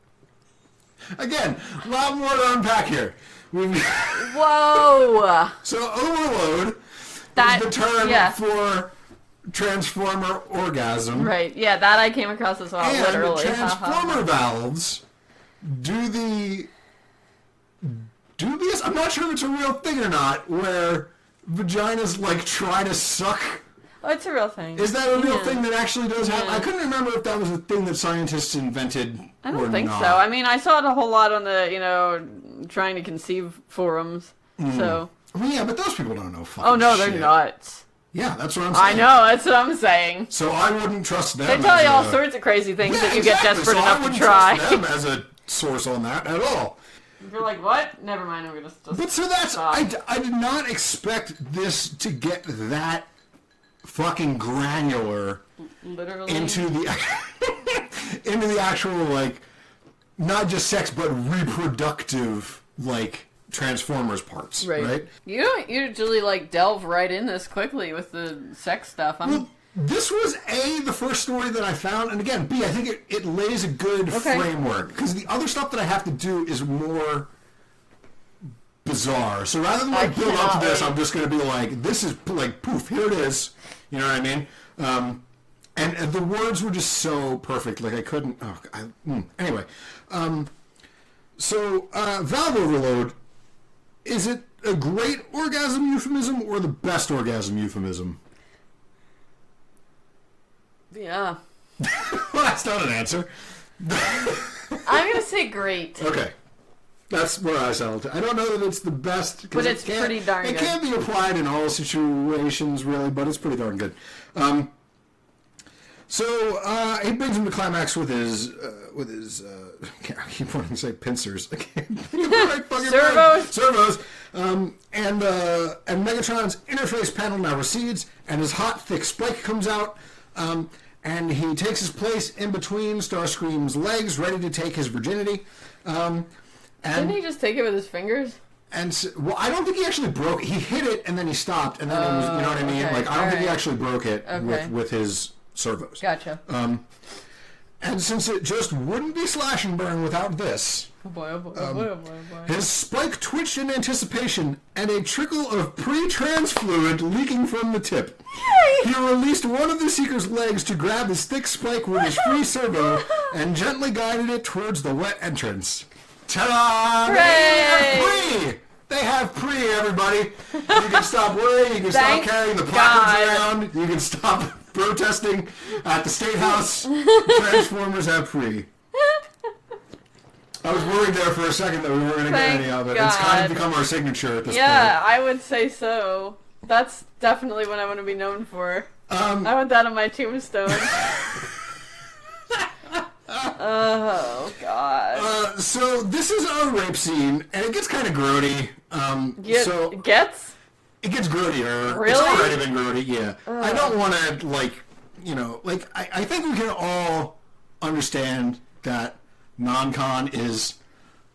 again, a lot more to unpack here. Whoa! So, overload is the term for transformer orgasm. Right, yeah, that I came across as well, and literally. Transformer valves do this, I'm not sure if it's a real thing or not, where vaginas, try to suck. Oh, it's a real thing. Is that a real thing that actually does happen? I couldn't remember if that was a thing that scientists invented or not. I don't think so. I mean, I saw it a whole lot on the, trying to conceive forums, so... Well, yeah, but those people don't know fucking Oh, no, shit. they're nuts. Yeah, that's what I'm saying. I know, that's what I'm saying. So I wouldn't trust them. They tell you all sorts of crazy things that you get desperate enough to try. I wouldn't trust them as a source on that at all. You're like, what? Never mind, we're just But so that's... I did not expect this to get that fucking granular literally into the actual, not just sex, but reproductive, Transformers parts, right? You don't usually, delve right in this quickly with the sex stuff. Well, this was, A, the first story that I found, and again, B, I think it lays a good framework, because the other stuff that I have to do is more bizarre. So rather than build up to this, I'm just going to be this is poof, here it is. You know what I mean? And the words were just so perfect. I couldn't. Anyway, so valve overload, is it a great orgasm euphemism or the best orgasm euphemism? Yeah. Well, that's not an answer. I'm gonna say great. Okay. That's where I settled. I don't know that it's the best. But it's pretty darn good. It can't be applied in all situations, really, but it's pretty darn good. So he brings him to climax with his I keep wanting to say pincers. I can't think of servos. And Megatron's interface panel now recedes, and his hot, thick spike comes out. And he takes his place in between Starscream's legs, ready to take his virginity. Didn't he just take it with his fingers? And so, well, I don't think he actually broke it. He hit it and then he stopped, and then it was, you know what I mean? Okay. I don't think he actually broke it with his servos. Gotcha. And since it just wouldn't be slash and burn without this... Oh boy, oh boy, oh boy, oh boy, oh boy. His spike twitched in anticipation, and a trickle of pre-trans fluid leaking from the tip. Yay! He released one of the Seeker's legs to grab his thick spike with his free servo, and gently guided it towards the wet entrance. Ta-da! Hooray! They have pre, everybody. You can stop worrying, you can stop carrying the placards around, you can stop protesting at the State House. Transformers have pre. I was worried there for a second that we weren't going to get any of it. It's kind of become our signature at this point. Yeah, I would say so. That's definitely what I want to be known for. I want that on my tombstone. Oh, God. So, this is our rape scene, and it gets kind of grody. It gets? It gets grodier. Really? It's already been grody, yeah. I don't want to, I think we can all understand that non-con is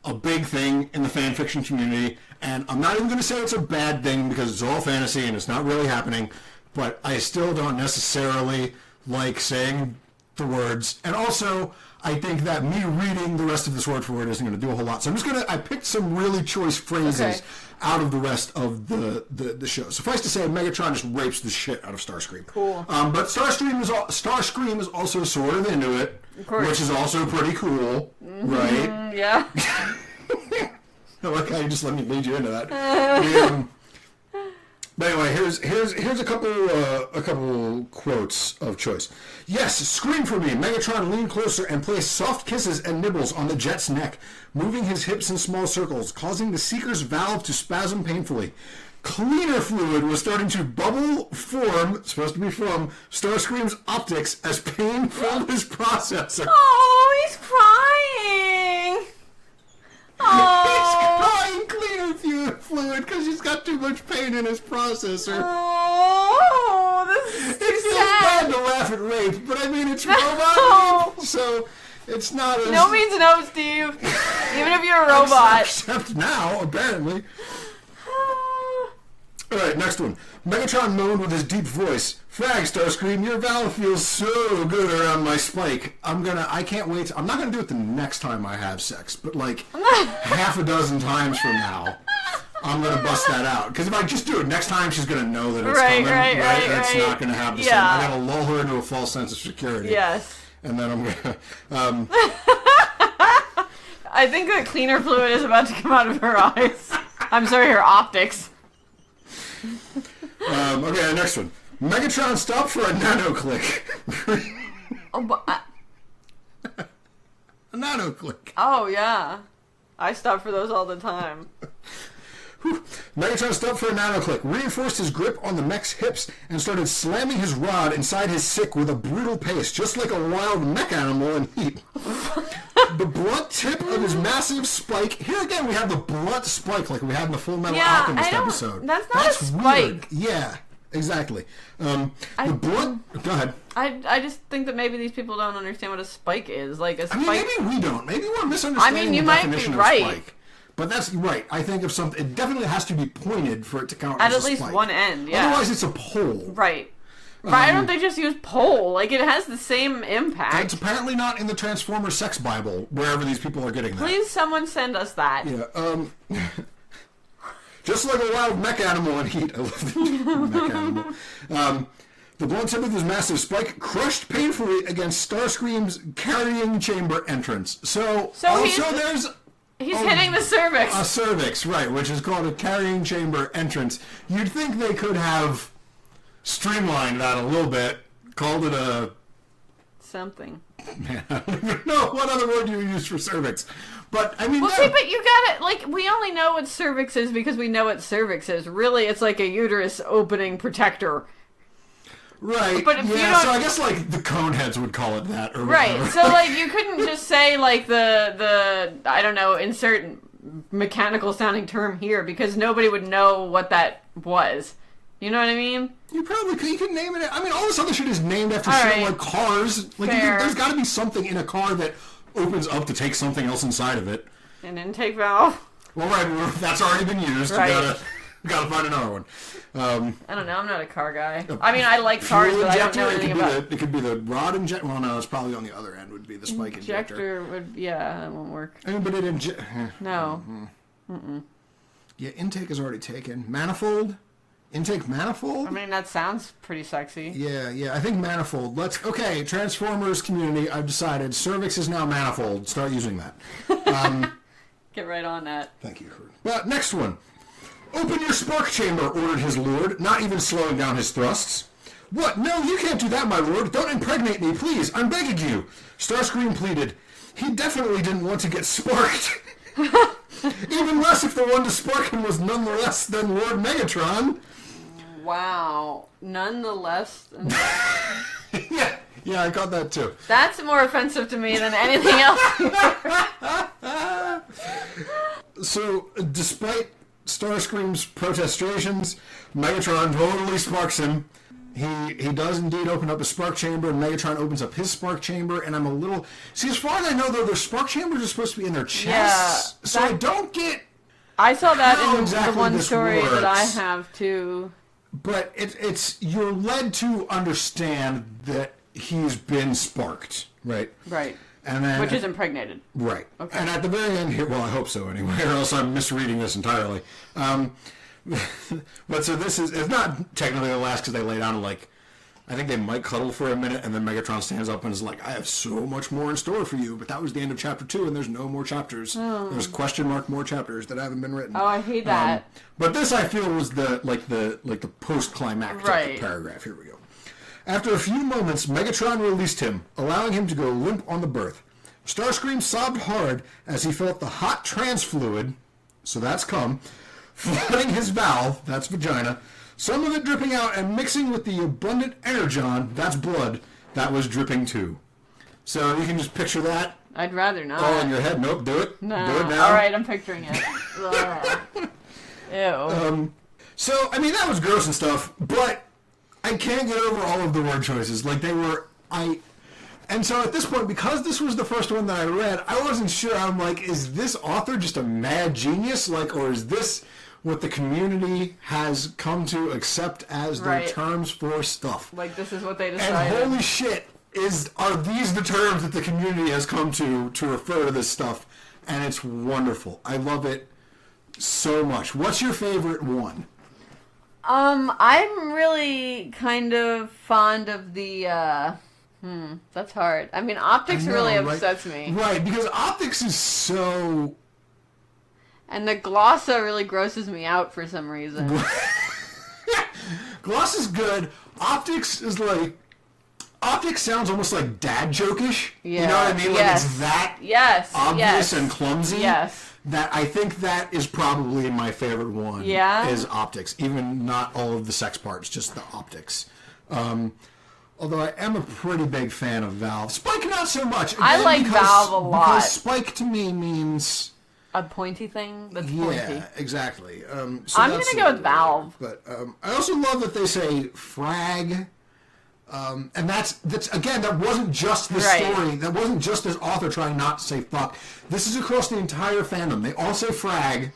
a big thing in the fanfiction community, and I'm not even going to say it's a bad thing because it's all fantasy and it's not really happening, but I still don't necessarily like saying the words. And also, I think that me reading the rest of this word for word isn't going to do a whole lot. So I picked some really choice phrases out of the rest of the show. Suffice to say, Megatron just rapes the shit out of Starscream. Cool. But Starscream is also sort of into it, which is also pretty cool, right? Yeah. I like how you just let me lead you into that. But anyway, here's a couple quotes of choice. Yes, scream for me. Megatron leaned closer and placed soft kisses and nibbles on the Jet's neck, moving his hips in small circles, causing the Seeker's valve to spasm painfully. Cleaner fluid was starting to bubble form, supposed to be from Starscream's optics, as pain filled his processor. Oh, he's crying. Oh. He's crying cleaner fluid because he's got too much pain in his processor. Oh, this is too sad. It's bad to laugh at rape, but I mean, it's robot rape, so it's not as... No means no, Steve. Even if you're a robot. Except now, apparently. Alright, next one. Megatron moaned with his deep voice. Frag, Starscream, your valve feels so good around my spike. I can't wait. I'm not going to do it the next time I have sex, but like half a dozen times from now, I'm going to bust that out. Because if I just do it next time, she's going to know that it's coming. Right. It's not going to have the same. I got to lull her into a false sense of security. Yes. And then I'm going to... I think that cleaner fluid is about to come out of her eyes. I'm sorry, her optics. Okay, next one. Megatron stopped for a nano-click. A nano-click. Oh, yeah. I stop for those all the time. Megatron stopped for a nano-click, reinforced his grip on the mech's hips, and started slamming his rod inside his sick with a brutal pace, just like a wild mech animal in heat. The blunt tip of his massive spike. Here again, we have the blunt spike like we had in the Full Metal Alchemist episode. That's not a spike. Weird. Yeah, exactly. The blunt... Go ahead. I just think that maybe these people don't understand what a spike is. Like a spike... I mean, maybe we don't. Maybe we're misunderstanding the definition of spike. But that's right. I think of something... It definitely has to be pointed for it to count as a spike. At least one end, yeah. Otherwise, it's a pole. Right. Why don't they just use pole? Like, it has the same impact. It's apparently not in the Transformer sex Bible, wherever these people are getting that. Please, someone send us that. Yeah, just like a wild mech animal in heat. I love the mech animal. The blunt tip of his massive spike crushed painfully against Starscream's carrying chamber entrance. So there's... He's hitting the cervix. A cervix, right, which is called a carrying chamber entrance. You'd think they could have... streamlined that a little bit, called it a... something. Man, I don't even know what other word you use for cervix. But, I mean... Well, see, but you got it, like, we only know what cervix is because we know what cervix is. Really, it's like a uterus opening protector. Right, but if so I guess, like, the coneheads would call it that, or right, whatever. So, like, you couldn't just say, like, the I don't know, insert mechanical-sounding term here, because nobody would know what that was. You know what I mean? You probably could. You could name it. I mean, all this other shit is named after shit like cars. Like, there's got to be something in a car that opens up to take something else inside of it. An intake valve. Well, right, that's already been used. Right. Gotta find another one. I don't know. I'm not a car guy. I mean, I like cars, but I don't know anything about. It could be the rod injector. Well, no, it's probably on the other end. Would be the spike injector. That won't work. I mean, but it No. Yeah, intake is already taken. Manifold. Intake manifold? I mean, that sounds pretty sexy. Yeah. I think manifold. Okay, Transformers community, I've decided cervix is now manifold. Start using that. Get right on that. Thank you. But next one. Open your spark chamber, ordered his lord, not even slowing down his thrusts. What? No, you can't do that, my lord. Don't impregnate me, please. I'm begging you. Starscream pleaded. He definitely didn't want to get sparked. Even less if the one to spark him was none less than Lord Megatron. Wow. Nonetheless. Yeah, I got that too. That's more offensive to me than anything else. So, despite Starscream's protestations, Megatron totally sparks him. He does indeed open up a spark chamber, and Megatron opens up his spark chamber, and I'm a little... See, as far as I know, though, their spark chambers are supposed to be in their chests, so I don't get... I saw that in exactly the one story works. that I have, too. But it's you're led to understand that he's been sparked, right? Right. And then, which is impregnated. Right. Okay. And at the very end here, well, I hope so anyway, or else I'm misreading this entirely. But so it's not technically the last because they lay down like, I think they might cuddle for a minute, and then Megatron stands up and is like, I have so much more in store for you, but that was the end of chapter 2, and there's no more chapters. Oh. There's question mark more chapters that haven't been written. Oh, I hate that. But this, I feel, was the post-climactic paragraph. Here we go. After a few moments, Megatron released him, allowing him to go limp on the berth. Starscream sobbed hard as he felt the hot trans fluid, so that's cum, flooding his valve, that's vagina, some of it dripping out and mixing with the abundant energon, that's blood, that was dripping too. So you can just picture that. I'd rather not. All in your head. Nope, do it. No. Do it now. All right, I'm picturing it. Ew. So, I mean, that was gross and stuff, but I can't get over all of the word choices. Like, they were... And so at this point, because this was the first one that I read, I wasn't sure. I'm like, is this author just a mad genius? Like, or is this what the community has come to accept as their terms for stuff? Like, this is what they decided. And holy shit, are these the terms that the community has come to refer to this stuff? And it's wonderful. I love it so much. What's your favorite one? I'm really kind of fond of the, that's hard. I mean, optics really upsets me. Right, because optics is so... And the glossa really grosses me out for some reason. Gloss is good. Optics is like... Optics sounds almost like dad joke-ish. Yeah. You know what I mean? Like it's that obvious and clumsy. Yes. That I think that is probably my favorite one. Yeah. Is optics. Even not all of the sex parts, just the optics. Although I am a pretty big fan of Valve. Spike not so much. Again, I like Valve a lot. Because Spike to me means... A pointy thing that's pointy. Yeah, exactly. So I'm going to go with Valve. But I also love that they say frag... and that's again, that wasn't just this story. That wasn't just this author trying not to say fuck. This is across the entire fandom. They all say frag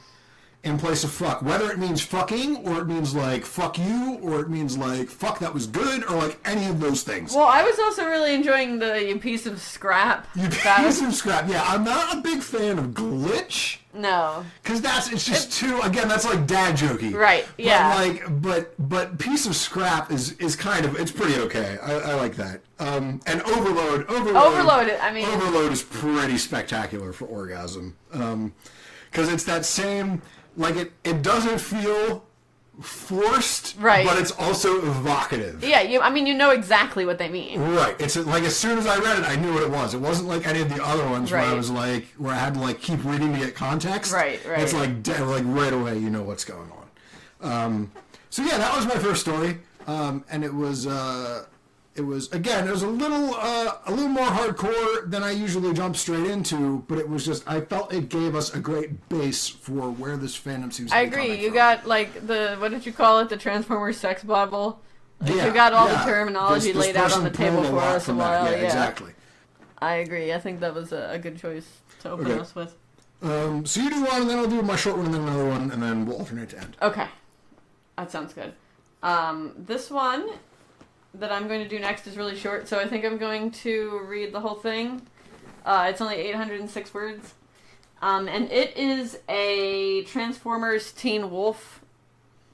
in place of fuck. Whether it means fucking, or it means like fuck you, or it means like fuck that was good, or like any of those things. Well, I was also really enjoying the piece of scrap. Piece of scrap. Yeah, I'm not a big fan of glitch. No. Because it's just too, again, that's like dad jokey. Right, yeah. But piece of scrap is kind of, it's pretty okay. I like that. And Overload, I mean. Overload is pretty spectacular for orgasm. Because it's that same, like it doesn't feel forced, right? But it's also evocative. Yeah, you know exactly what they mean. Right. It's like as soon as I read it, I knew what it was. It wasn't like any of the other ones where I was like, where I had to like keep reading to get context. Right. It's like right away, you know what's going on. So yeah, that was my first story, and it was a little more hardcore than I usually jump straight into, but it was just, I felt it gave us a great base for where this fandom seems to be I agree. You got, like, what did you call it? The Transformers sex Bible? Like, you got all the terminology laid out on the table for us a while. Yeah, exactly. I agree. I think that was a good choice to open us with. So you do one, and then I'll do my short one, and then another one, and then we'll alternate to end. Okay. That sounds good. This one that I'm going to do next is really short, so I think I'm going to read the whole thing. It's only 806 words. And it is a Transformers Teen Wolf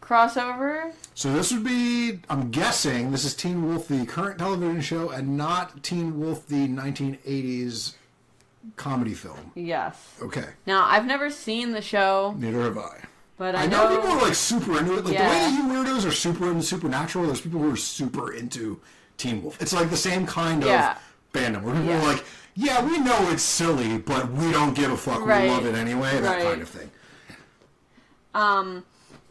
crossover. So this would be, I'm guessing, this is Teen Wolf, the current television show, and not Teen Wolf, the 1980s comedy film. Yes. Okay. Now, I've never seen the show. Neither have I. But I know people are like super into it. Like the way that you weirdos are super into Supernatural, there's people who are super into Teen Wolf. It's like the same kind of fandom where people are like, yeah, we know it's silly, but we don't give a fuck. We love it anyway. That kind of thing.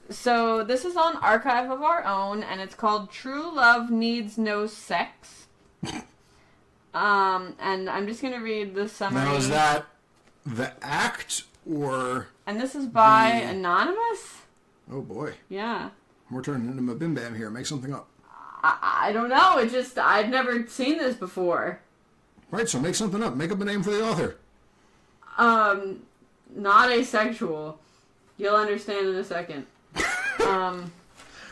So this is on Archive of Our Own, and it's called True Love Needs No Sex. And I'm just going to read the summary. Now, is that the act or... And this is by Anonymous? Oh, boy. Yeah. We're turning into a bim bam here. Make something up. I don't know. It just... I've never seen this before. Right, so make something up. Make up a name for the author. Not asexual. You'll understand in a second.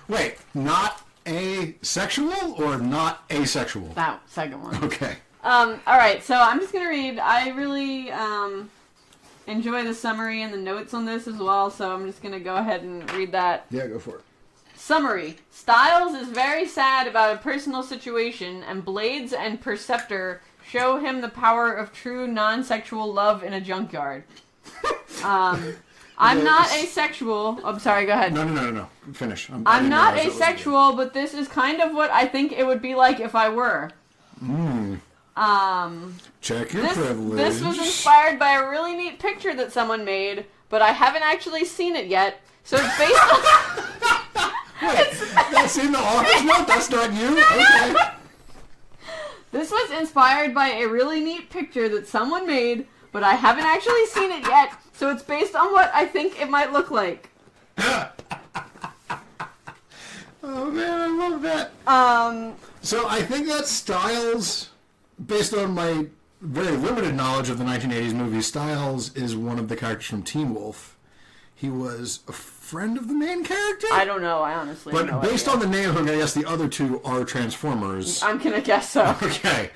Wait, not asexual or not asexual? That second one. Okay. Alright, so I'm just gonna read. I really, enjoy the summary and the notes on this as well, so I'm just gonna go ahead and read that. Yeah, go for it. Summary. Styles is very sad about a personal situation, and Blades and Perceptor show him the power of true non-sexual love in a junkyard. I'm not asexual. I'm sorry, go ahead. No. Finish. I'm not asexual, but this is kind of what I think it would be like if I were. Check your privilege. This was inspired by a really neat picture that someone made, but I haven't actually seen it yet. So it's based on... That's in the author's note? That's not you? Okay. This was inspired by a really neat picture that someone made, but I haven't actually seen it yet. So it's based on what I think it might look like. Oh man, I love that. So I think that Styles, based on my very limited knowledge of the 1980s movie, Styles is one of the characters from Teen Wolf. He was a friend of the main character? I don't know, I honestly have no idea. But based on the name, I'm going to guess the other two are Transformers. I'm going to guess so. Okay.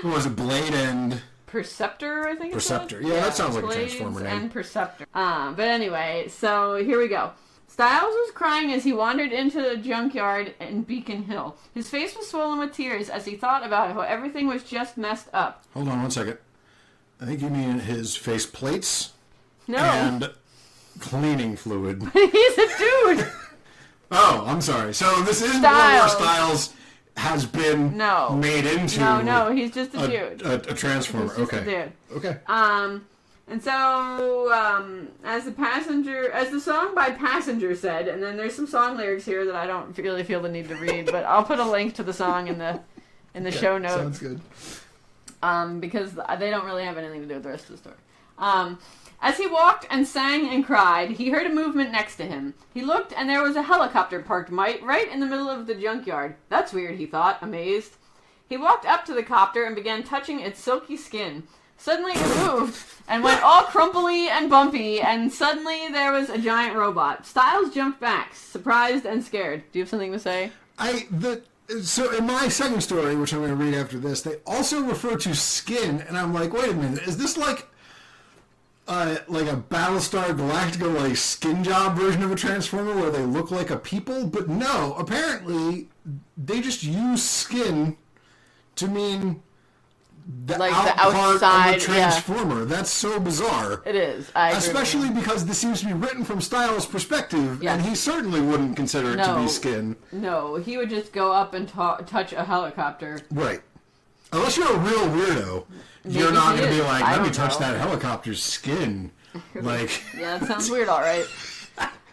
Who was it? Blade and... Perceptor, I think it's Perceptor. Yeah, that sounds like a Blades Transformer name. and Perceptor. But anyway, so here we go. Styles was crying as he wandered into the junkyard in Beacon Hill. His face was swollen with tears as he thought about how everything was just messed up. Hold on one second. I think you mean his face plates. No. And cleaning fluid. He's a dude! Oh, I'm sorry. So this is Styles. more where Styles has been made into... No, he's just a dude. A Transformer. He's just a dude. Okay. And so, as the song by Passenger said, and then there's some song lyrics here that I don't really feel the need to read, but I'll put a link to the song in the show notes. Sounds good. Because they don't really have anything to do with the rest of the story. As he walked and sang and cried, he heard a movement next to him. He looked, and there was a helicopter parked right in the middle of the junkyard. That's weird, he thought, amazed. He walked up to the copter and began touching its silky skin. Suddenly it moved and went all crumply and bumpy, and suddenly there was a giant robot. Styles jumped back, surprised and scared. Do you have something to say? So in my second story, which I'm going to read after this, they also refer to skin, and I'm like, wait a minute, is this like a Battlestar Galactica like skin job version of a Transformer where they look like a people? But no, apparently they just use skin to mean the outside of a Transformer. Yeah. That's so bizarre. It is. I agree. Especially because this seems to be written from Styles' perspective, and he certainly wouldn't consider it to be skin. No, he would just go up and touch a helicopter. Right. Unless you're a real weirdo, you're not going to be like, let me touch that helicopter's skin. Like, yeah, that sounds weird, all right.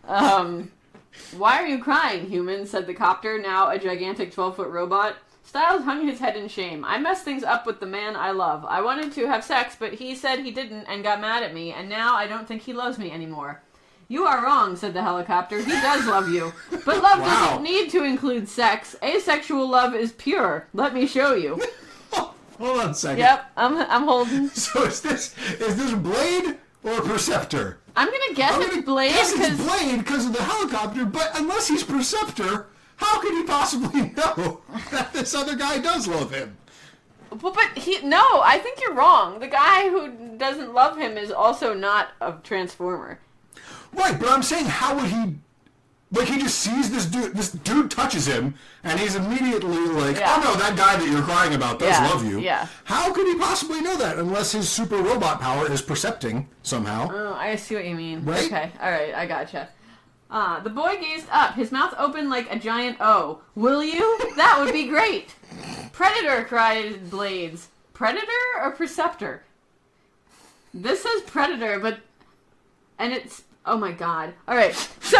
Why are you crying, human? Said the copter, now a gigantic 12-foot robot. Styles hung his head in shame. I messed things up with the man I love. I wanted to have sex, but he said he didn't and got mad at me, and now I don't think he loves me anymore. You are wrong, said the helicopter. He does love you. But love doesn't need to include sex. Asexual love is pure. Let me show you. Hold on a second. Yep, I'm holding. So is this Blade or Perceptor? I'm gonna guess it's Blade because of the helicopter, but unless he's Perceptor, how could he possibly know that this other guy does love him? But I think you're wrong. The guy who doesn't love him is also not a Transformer. Right, but I'm saying, how would he... Like, he just sees this dude touches him, and he's immediately like, oh no, that guy that you're crying about does love you. Yeah. How could he possibly know that unless his super robot power is percepting somehow? Oh, I see what you mean. Right? Okay, alright, I gotcha. The boy gazed up, his mouth open like a giant O. Will you? That would be great! Predator, cried Blades. Predator or Perceptor? This says Predator, but... And it's... Oh my god. Alright, so...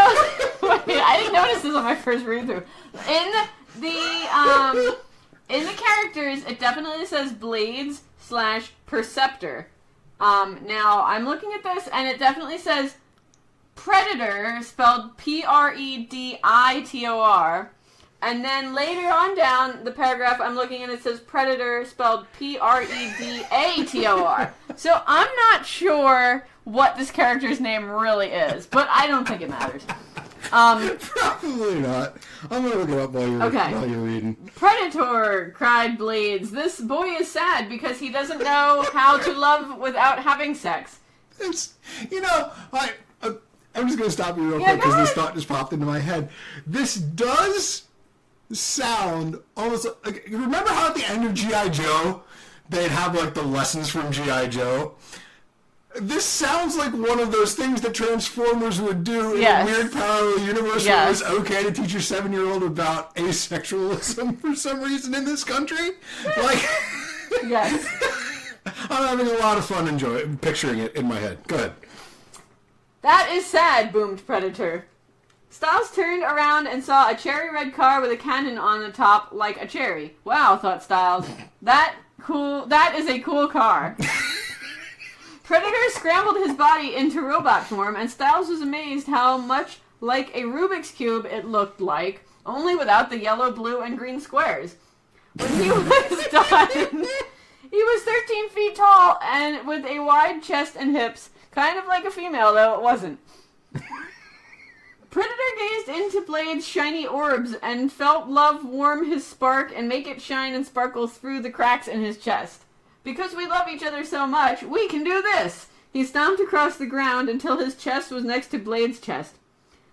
Wait, I didn't notice this on my first read-through. In the characters, it definitely says Blades/Perceptor. Now, I'm looking at this, and it definitely says Predator, spelled Preditor, and then later on down the paragraph I'm looking at, it says Predator, spelled Predator. So I'm not sure what this character's name really is, but I don't think it matters. Probably not. I'm gonna look it up while you're reading. Predator, cried Blades. This boy is sad because he doesn't know how to love without having sex. It's, I'm just gonna stop you real quick because this thought just popped into my head. This does sound almost like, remember how at the end of G.I. Joe they'd have like the lessons from G.I. Joe? This sounds like one of those things that Transformers would do in a weird parallel universe where it's okay to teach your 7-year-old about asexualism for some reason in this country. Like, yes. I'm having a lot of fun picturing it in my head. Go ahead. That is sad, boomed Predator. Styles turned around and saw a cherry red car with a cannon on the top like a cherry. Wow, thought Styles. That is a cool car. Predator scrambled his body into robot form, and Styles was amazed how much like a Rubik's Cube it looked like, only without the yellow, blue, and green squares. When he was done, he was 13 feet tall and with a wide chest and hips, kind of like a female, though it wasn't. Predator gazed into Blade's shiny orbs and felt love warm his spark and make it shine and sparkle through the cracks in his chest. Because we love each other so much, we can do this! He stomped across the ground until his chest was next to Blade's chest.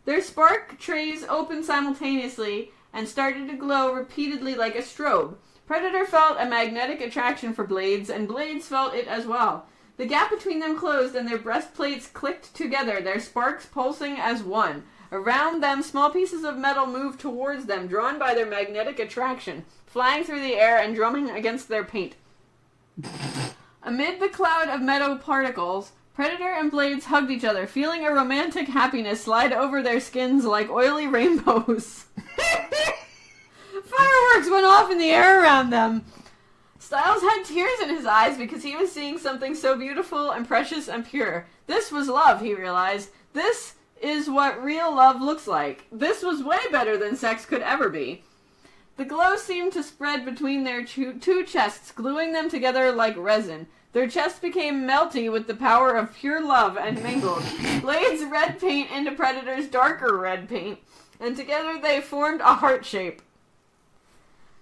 Their spark trays opened simultaneously and started to glow repeatedly like a strobe. Predator felt a magnetic attraction for Blades, and Blades felt it as well. The gap between them closed and their breastplates clicked together, their sparks pulsing as one. Around them, small pieces of metal moved towards them, drawn by their magnetic attraction, flying through the air and drumming against their paint. Amid the cloud of metal particles, Predator and Blades hugged each other, feeling a romantic happiness slide over their skins like oily rainbows. Fireworks went off in the air around them. Styles had tears in his eyes because he was seeing something so beautiful and precious and pure. This was love, he realized. This is what real love looks like. This was way better than sex could ever be. The glow seemed to spread between their two chests, gluing them together like resin. Their chests became melty with the power of pure love and mingled. Blades red paint into Predator's darker red paint, and together they formed a heart shape.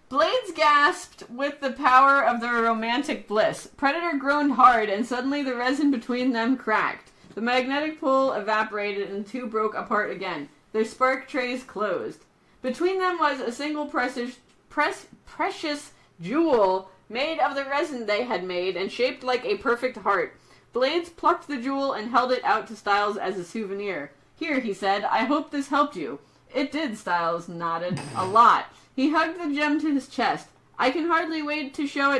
Blades gasped with the power of their romantic bliss. Predator groaned hard, and suddenly the resin between them cracked. The magnetic pull evaporated, and the two broke apart again. Their spark trays closed. Between them was a single precious jewel made of the resin they had made and shaped like a perfect heart. Blades plucked the jewel and held it out to Styles as a souvenir. Here, he said, I hope this helped you. It did, Styles nodded. A lot. He hugged the gem to his chest. I can hardly wait to show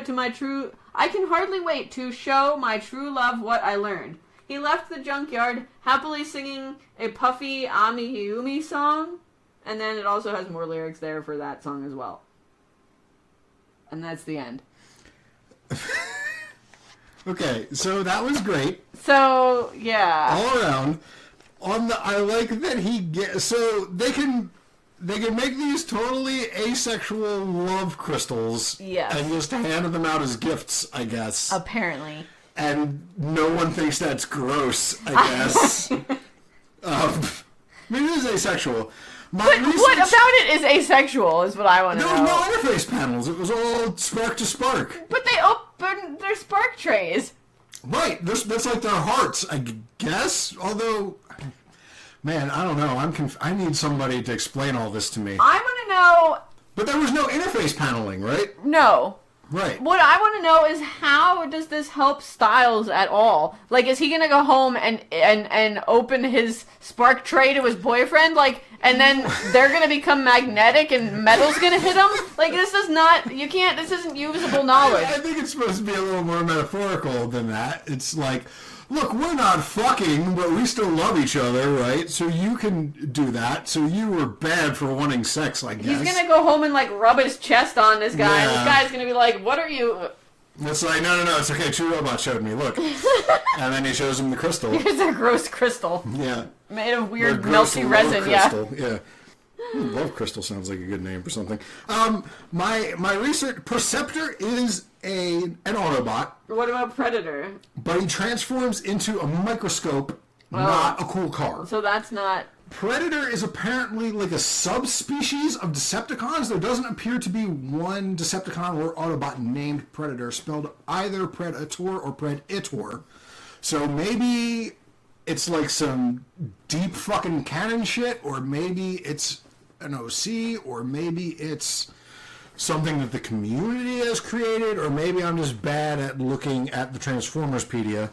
my true love what I learned. He left the junkyard, happily singing a puffy Ami-Yumi song. And then it also has more lyrics there for that song as well. And that's the end. Okay, so that was great. So, yeah. All around. I like that so they can make these totally asexual love crystals. Yes. And just hand them out as gifts, I guess. Apparently. and no one thinks that's gross, I guess. Maybe it's asexual. What about it is asexual, is what I want to know. There was no interface panels. It was all spark to spark. But they open their spark trays. Right. That's like their hearts, I guess. Although, man, I don't know. I need somebody to explain all this to me. I want to know... But there was no interface paneling, right? No. Right. What I want to know is, how does this help Styles at all? Like, is he gonna go home and open his spark tray to his boyfriend? Like, and then they're gonna become magnetic and metal's gonna hit him? Like, this isn't usable knowledge. I think it's supposed to be a little more metaphorical than that. It's like, look, we're not fucking, but we still love each other, right? So you can do that. So you were bad for wanting sex, I guess. He's gonna go home and, like, rub his chest on this guy, and this guy's gonna be like, what are you... It's like, no, it's okay, True Robot showed me, look. And then he shows him the crystal. Here's a gross crystal. Yeah. Made of weird melty resin, crystal. Yeah. Love Crystal sounds like a good name for something. My research, Perceptor is an Autobot. What about Predator? But he transforms into a microscope, not a cool car. So that's not... Predator is apparently like a subspecies of Decepticons. There doesn't appear to be one Decepticon or Autobot named Predator, spelled either Predator or Preditor. So maybe it's like some deep fucking canon shit, or maybe it's an OC, or maybe it's something that the community has created, or maybe I'm just bad at looking at the Transformerspedia.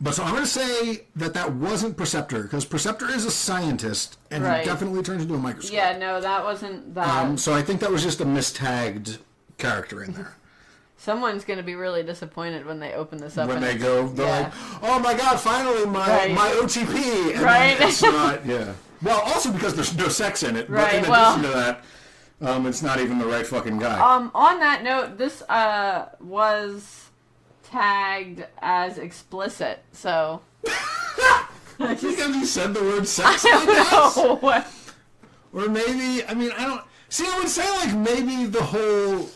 But so I'm going to say that wasn't Perceptor, because Perceptor is a scientist, and he definitely turns into a microscope. Yeah, no, that wasn't that. So I think that was just a mistagged character in there. Someone's going to be really disappointed when they open this up. When they go, they're like, oh my god, finally my OTP! And right. It's not, yeah. Well, also because there's no sex in it, but in addition to that, it's not even the right fucking guy. On that note, this was tagged as explicit, so... Because you said the word sex, I don't know. Or maybe, I mean, I don't... See, I would say, like, maybe the whole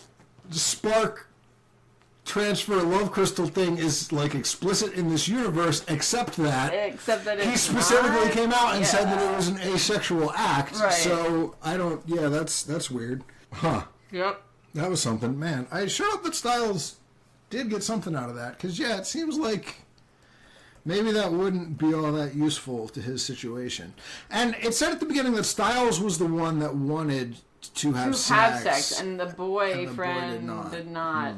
spark transfer love crystal thing is, like, explicit in this universe, except that he specifically came out and said that it was an asexual act, so I don't... Yeah, that's weird. Huh. Yep. That was something. Man, I sure hope that Styles did get something out of that, because, yeah, it seems like maybe that wouldn't be all that useful to his situation. And it said at the beginning that Styles was the one that wanted to have sex. And the boyfriend did not.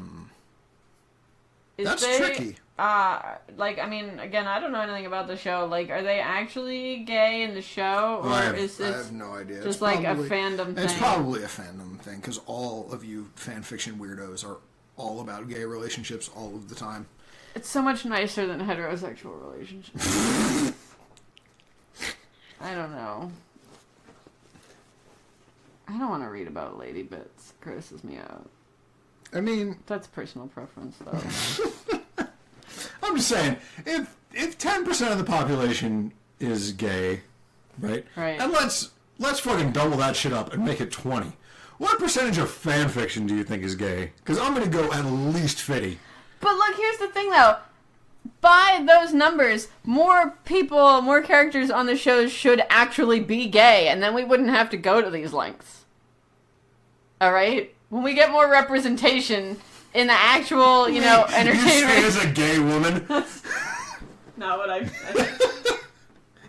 That's tricky. Like, I mean, again, I don't know anything about the show. Like, are they actually gay in the show? Or I is this have no idea. Just like a fandom thing? It's probably a fandom thing, because all of you fanfiction weirdos are all about gay relationships all of the time. It's so much nicer than heterosexual relationships. I don't know. I don't want to read about lady bits. Grosses me out. I mean... That's personal preference, though. I'm just saying, if 10% of the population is gay, right? Right. And let's fucking double that shit up and make it 20. What percentage of fan fiction do you think is gay? Because I'm going to go at least 50. But look, here's the thing, though. By those numbers, more people, more characters on the shows should actually be gay, and then we wouldn't have to go to these lengths. Alright? When we get more representation in the actual, entertainment... You say as a gay woman? Not what I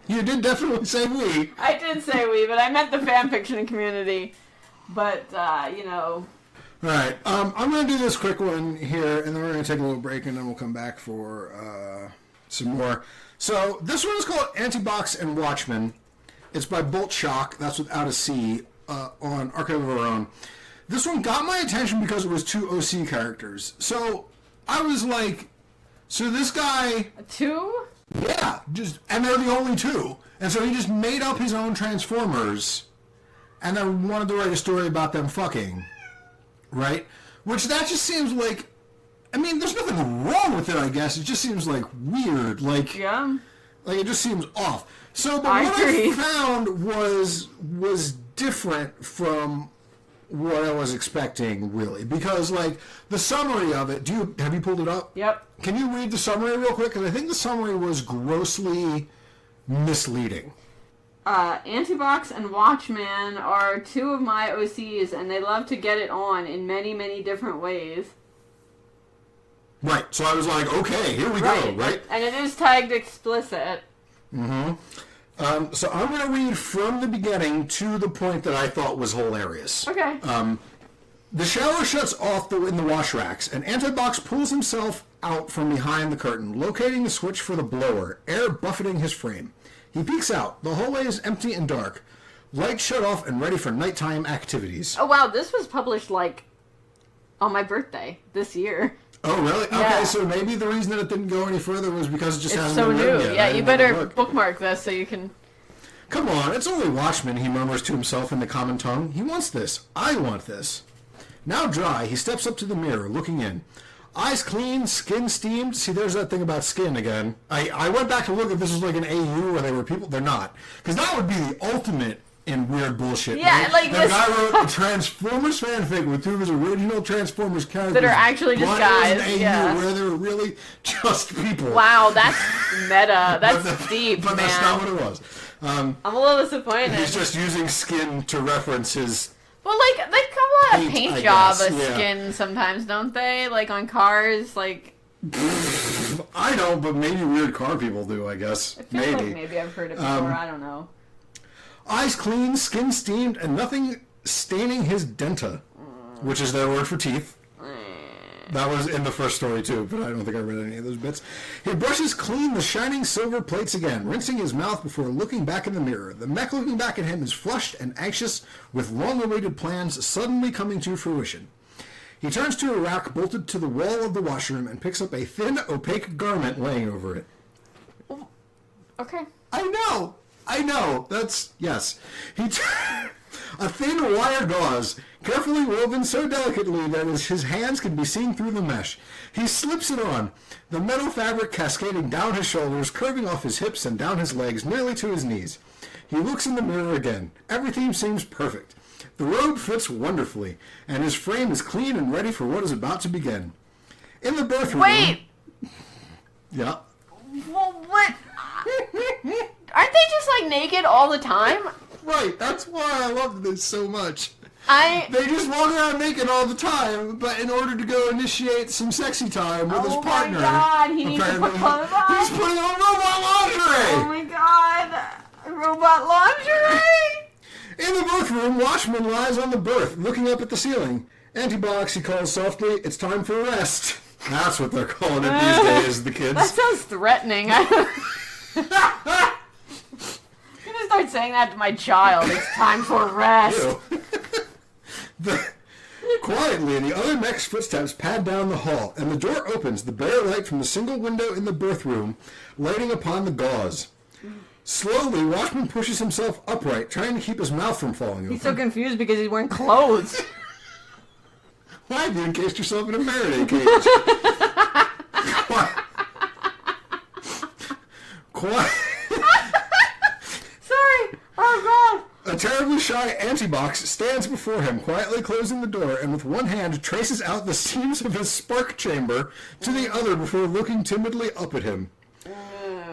You did definitely say we. I did say we, but I meant the fanfiction community. But, Alright, I'm going to do this quick one here, and then we're going to take a little break, and then we'll come back for some more. So, this one is called Antibox and Watchmen. It's by Bolt Shock, that's without a C, on Archive of Our Own. This one got my attention because it was 2 OC characters. So, I was like, so this guy... 2? Yeah, and they're the only 2. And so he just made up his own Transformers, and then wanted to write a story about them fucking. Right? Which that just seems like... I mean, there's nothing wrong with it, I guess. It just seems, like, weird. Like, yeah. Like, it just seems off. So, but what I found was different from what I was expecting, really. Because, like, the summary of it, have you pulled it up? Yep. Can you read the summary real quick? Because I think the summary was grossly misleading. Antibox and Watchmen are two of my OCs, and they love to get it on in many, many different ways. Right, so I was like, okay, here we go, right? And it is tagged explicit. Mm-hmm. So I'm going to read from the beginning to the point that I thought was hilarious. Okay. The shower shuts off in the wash racks, and Antibox pulls himself out from behind the curtain, locating the switch for the blower, air buffeting his frame. He peeks out. The hallway is empty and dark. Lights shut off and ready for nighttime activities. Oh, wow. This was published, like, on my birthday this year. Oh, really? Yeah. Okay, so maybe the reason that it didn't go any further was because it just hasn't so been new. written yet. Yeah, you better bookmark this so you can... Come on, it's only Watchmen, he murmurs to himself in the common tongue. He wants this. I want this. Now dry, he steps up to the mirror, looking in. Eyes clean, skin steamed. See, there's that thing about skin again. I went back to look if this was like an AU where they were people. They're not. Because that would be the ultimate in weird bullshit. Yeah, right? like the this... guy wrote a Transformers fanfic with two of his original Transformers characters. That are actually just guys, an AU where they're really just people. Wow, that's meta. That's deep, but man. That's not what it was. I'm a little disappointed. He's just using skin to reference his... Well, like, they come a lot of paint job of yeah. skin sometimes, don't they? Like, on cars, like... I don't, but maybe weird car people do, I guess. It feels like maybe I've heard it before, I don't know. Eyes clean, skin steamed, and nothing staining his denta, which is their word for teeth. That was in the first story, too, but I don't think I read any of those bits. He brushes clean the shining silver plates again, rinsing his mouth before looking back in the mirror. The mech looking back at him is flushed and anxious, with long-awaited plans suddenly coming to fruition. He turns to a rack bolted to the wall of the washroom and picks up a thin, opaque garment laying over it. Okay. I know. That's... Yes. A thin wire gauze, carefully woven so delicately that his hands can be seen through the mesh. He slips it on, the metal fabric cascading down his shoulders, curving off his hips and down his legs, nearly to his knees. He looks in the mirror again. Everything seems perfect. The robe fits wonderfully, and his frame is clean and ready for what is about to begin. In the birth room... Wait! Yeah? Well, what? Aren't they just, like, naked all the time? Right, that's why I love this so much. They just walk around naked all the time, but in order to go initiate some sexy time with his partner... Oh my god, he needs to put clothes on! He's putting on robot lingerie! Oh my god! Robot lingerie! In the birth room, Watchman lies on the berth, looking up at the ceiling. Antibox, he calls softly, it's time for rest. That's what they're calling it these days, the kids. That sounds threatening. I'm gonna start saying that to my child. It's time for rest. Quietly, the other mech's footsteps pad down the hall, and the door opens, the bare light from the single window in the birth room, lighting upon the gauze. Slowly, Watchman pushes himself upright, trying to keep his mouth from falling open. He's so confused because he's wearing clothes. Why have you encased yourself in a Faraday cage? Quiet. Sorry. Oh, God. A terribly shy Antibox stands before him, quietly closing the door, and with one hand traces out the seams of his spark chamber to the other before looking timidly up at him.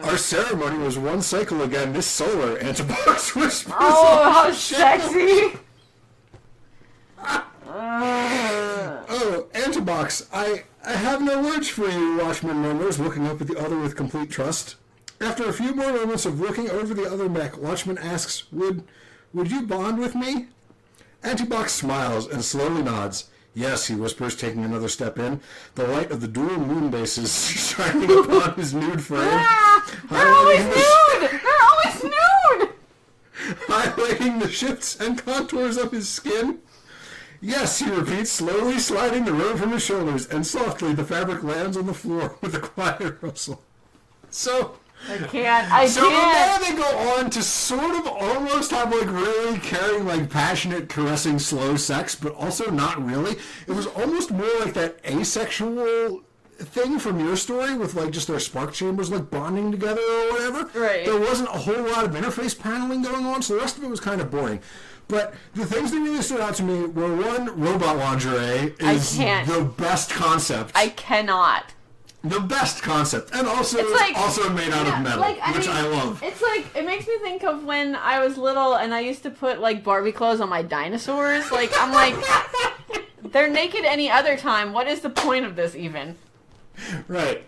Our ceremony was one cycle again this solar, Antibox whispers. Oh, how sexy! Oh, Antibox, I have no words for you, Watchman murmurs, looking up at the other with complete trust. After a few more moments of looking over the other mech, Watchman asks, Would you bond with me? Antibox smiles and slowly nods. Yes, he whispers, taking another step in. The light of the dual moon bases shining upon his nude frame. They're always nude! They're always nude! Highlighting the shifts and contours of his skin. Yes, he repeats, slowly sliding the robe from his shoulders, and softly the fabric lands on the floor with a quiet rustle. So... I can't. So now they go on to sort of almost have like really caring, like passionate, caressing, slow sex, but also not really. It was almost more like that asexual thing from your story with like just their spark chambers like bonding together or whatever. Right. There wasn't a whole lot of interface paneling going on, so the rest of it was kind of boring. But the things that really stood out to me were, one, robot lingerie is the best concept. I cannot. The best concept. And also, it's also made out of metal, which I love. It's like, it makes me think of when I was little and I used to put, like, Barbie clothes on my dinosaurs. Like, I'm like, they're naked any other time. What is the point of this, even? Right.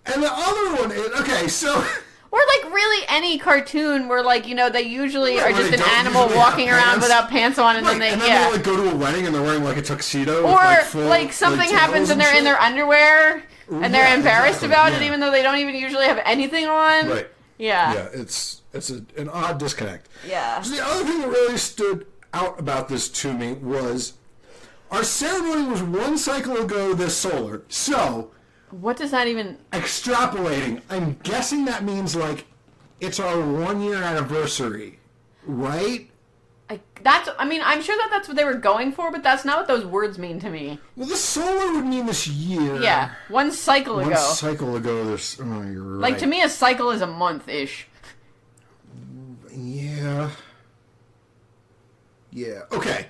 And the other one is, okay, so... Or, like, really any cartoon where, like, you know, they usually are just an animal walking around without pants on, and then they, they, like, go to a wedding and they're wearing, like, a tuxedo. Or, like, something happens and they're in their underwear, and they're embarrassed about it, even though they don't even usually have anything on. Right. Yeah. Yeah, it's an odd disconnect. Yeah. So the other thing that really stood out about this to me was, our ceremony was one cycle ago this solar, so... What does that even... Extrapolating. I'm guessing that means, like, it's our 1-year anniversary, right? I'm sure that's what they were going for, but that's not what those words mean to me. Well, the solar would mean this year. Yeah, one cycle ago. One cycle ago this... Oh, you're right. Like, to me, a cycle is a month-ish. Yeah. Yeah, okay.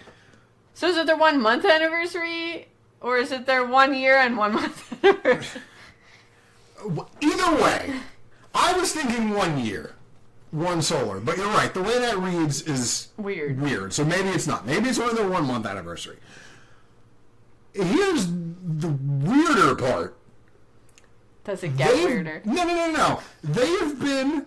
So is it their 1 month anniversary... Or is it their 1 year and 1 month anniversary? Either way, I was thinking 1 year, one solar. But you're right, the way that reads is weird. So maybe it's not. Maybe it's only their 1 month anniversary. Here's the weirder part. Does it get weirder? No. They've been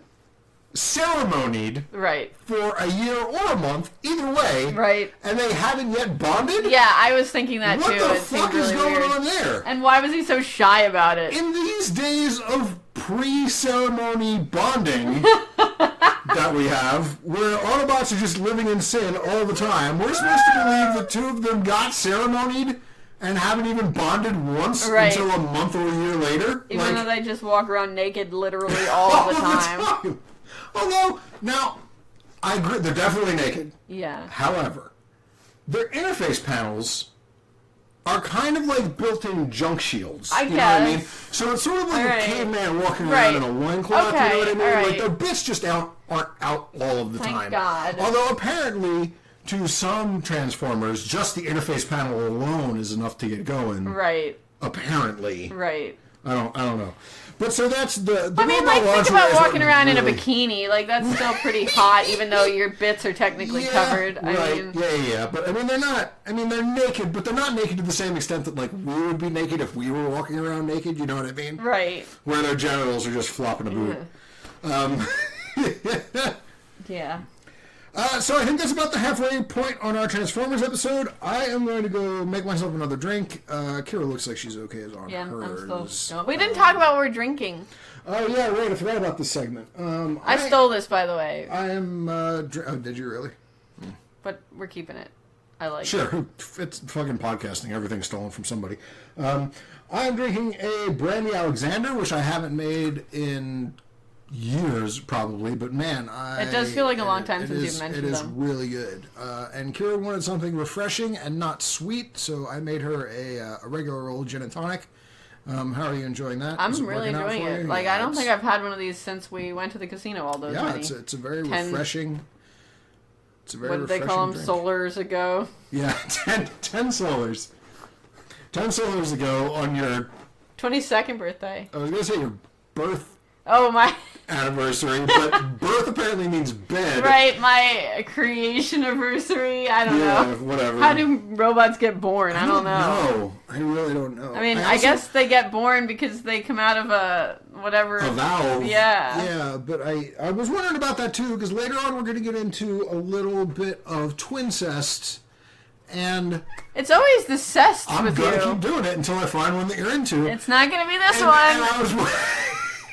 ceremonied for a year or a month, either way, and they haven't yet bonded? Yeah, I was thinking that too. What the fuck is going on there? And why was he so shy about it? In these days of pre-ceremony bonding that we have, where Autobots are just living in sin all the time, we're supposed to believe the two of them got ceremonied and haven't even bonded once until a month or a year later? Even though they just walk around naked literally all the time. Although, now, I agree, they're definitely naked. Yeah. However, their interface panels are kind of like built-in junk shields. I guess. Know what I mean? So it's sort of like a caveman walking around in a loincloth, you know what I mean? Like, their bits just aren't out all of the time. Thank God. Although, apparently, to some Transformers, just the interface panel alone is enough to get going. Right. Apparently. Right. I don't know. But so that's the I mean, like, think about walking around in a bikini. Like, that's still pretty hot, even though your bits are technically covered. I mean... Yeah. But, I mean, they're naked, but they're not naked to the same extent that, like, we would be naked if we were walking around naked, you know what I mean? Right. Where their genitals are just flopping a boot. Yeah. So I think that's about the halfway point on our Transformers episode. I am going to go make myself another drink. Kira looks like she's okay as on hers. I'm still... We didn't talk about what we're drinking. Oh, yeah, right. I forgot about this segment. I stole this, by the way. I am... oh, did you really? But we're keeping it. I like it. Sure. It's fucking podcasting. Everything's stolen from somebody. I'm drinking a Brandy Alexander, which I haven't made in... years probably, but man, it does feel like a long time since you've mentioned them. It is really good. And Kira wanted something refreshing and not sweet, so I made her a regular old gin and tonic. How are you enjoying that? I'm really enjoying it. Like, I don't think I've had one of these since we went to the casino all those many. Yeah, it's a very refreshing. It's a very what did they call them? Drink. Solars ago. Yeah, 10 solars. 10 solars ago on your 22nd birthday. I was gonna say your birth. Oh my. Anniversary, but birth apparently means bed. Right, my creation anniversary. I don't know. Yeah, whatever. How do robots get born? I don't know. No, I really don't know. I mean, I guess they get born because they come out of a whatever. A valve. Yeah. Yeah, but I was wondering about that too, because later on we're going to get into a little bit of twincest. And it's always the cest with you. I'm going to keep doing it until I find one that you're into. It's not going to be this one. And I was...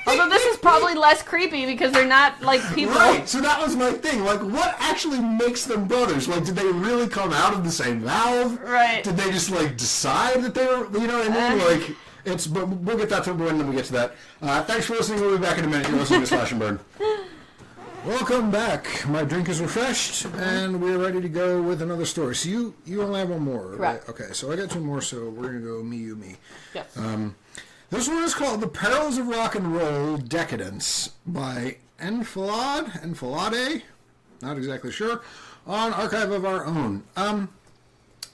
Although this is probably less creepy because they're not, like, people... Right, so that was my thing. Like, what actually makes them brothers? Like, did they really come out of the same valve? Right. Did they just, like, decide that they were... You know what I mean? Like, it's... But we'll get that to when we get to that. Thanks for listening. We'll be back in a minute. You're listening to Slash and Burn. Welcome back. My drink is refreshed, and we're ready to go with another story. So you only have one more, right? Okay, so I got two more, so we're going to go me, you, me. Yes. This one is called The Perils of Rock and Roll Decadence by Enfilade, not exactly sure. on Archive of Our Own.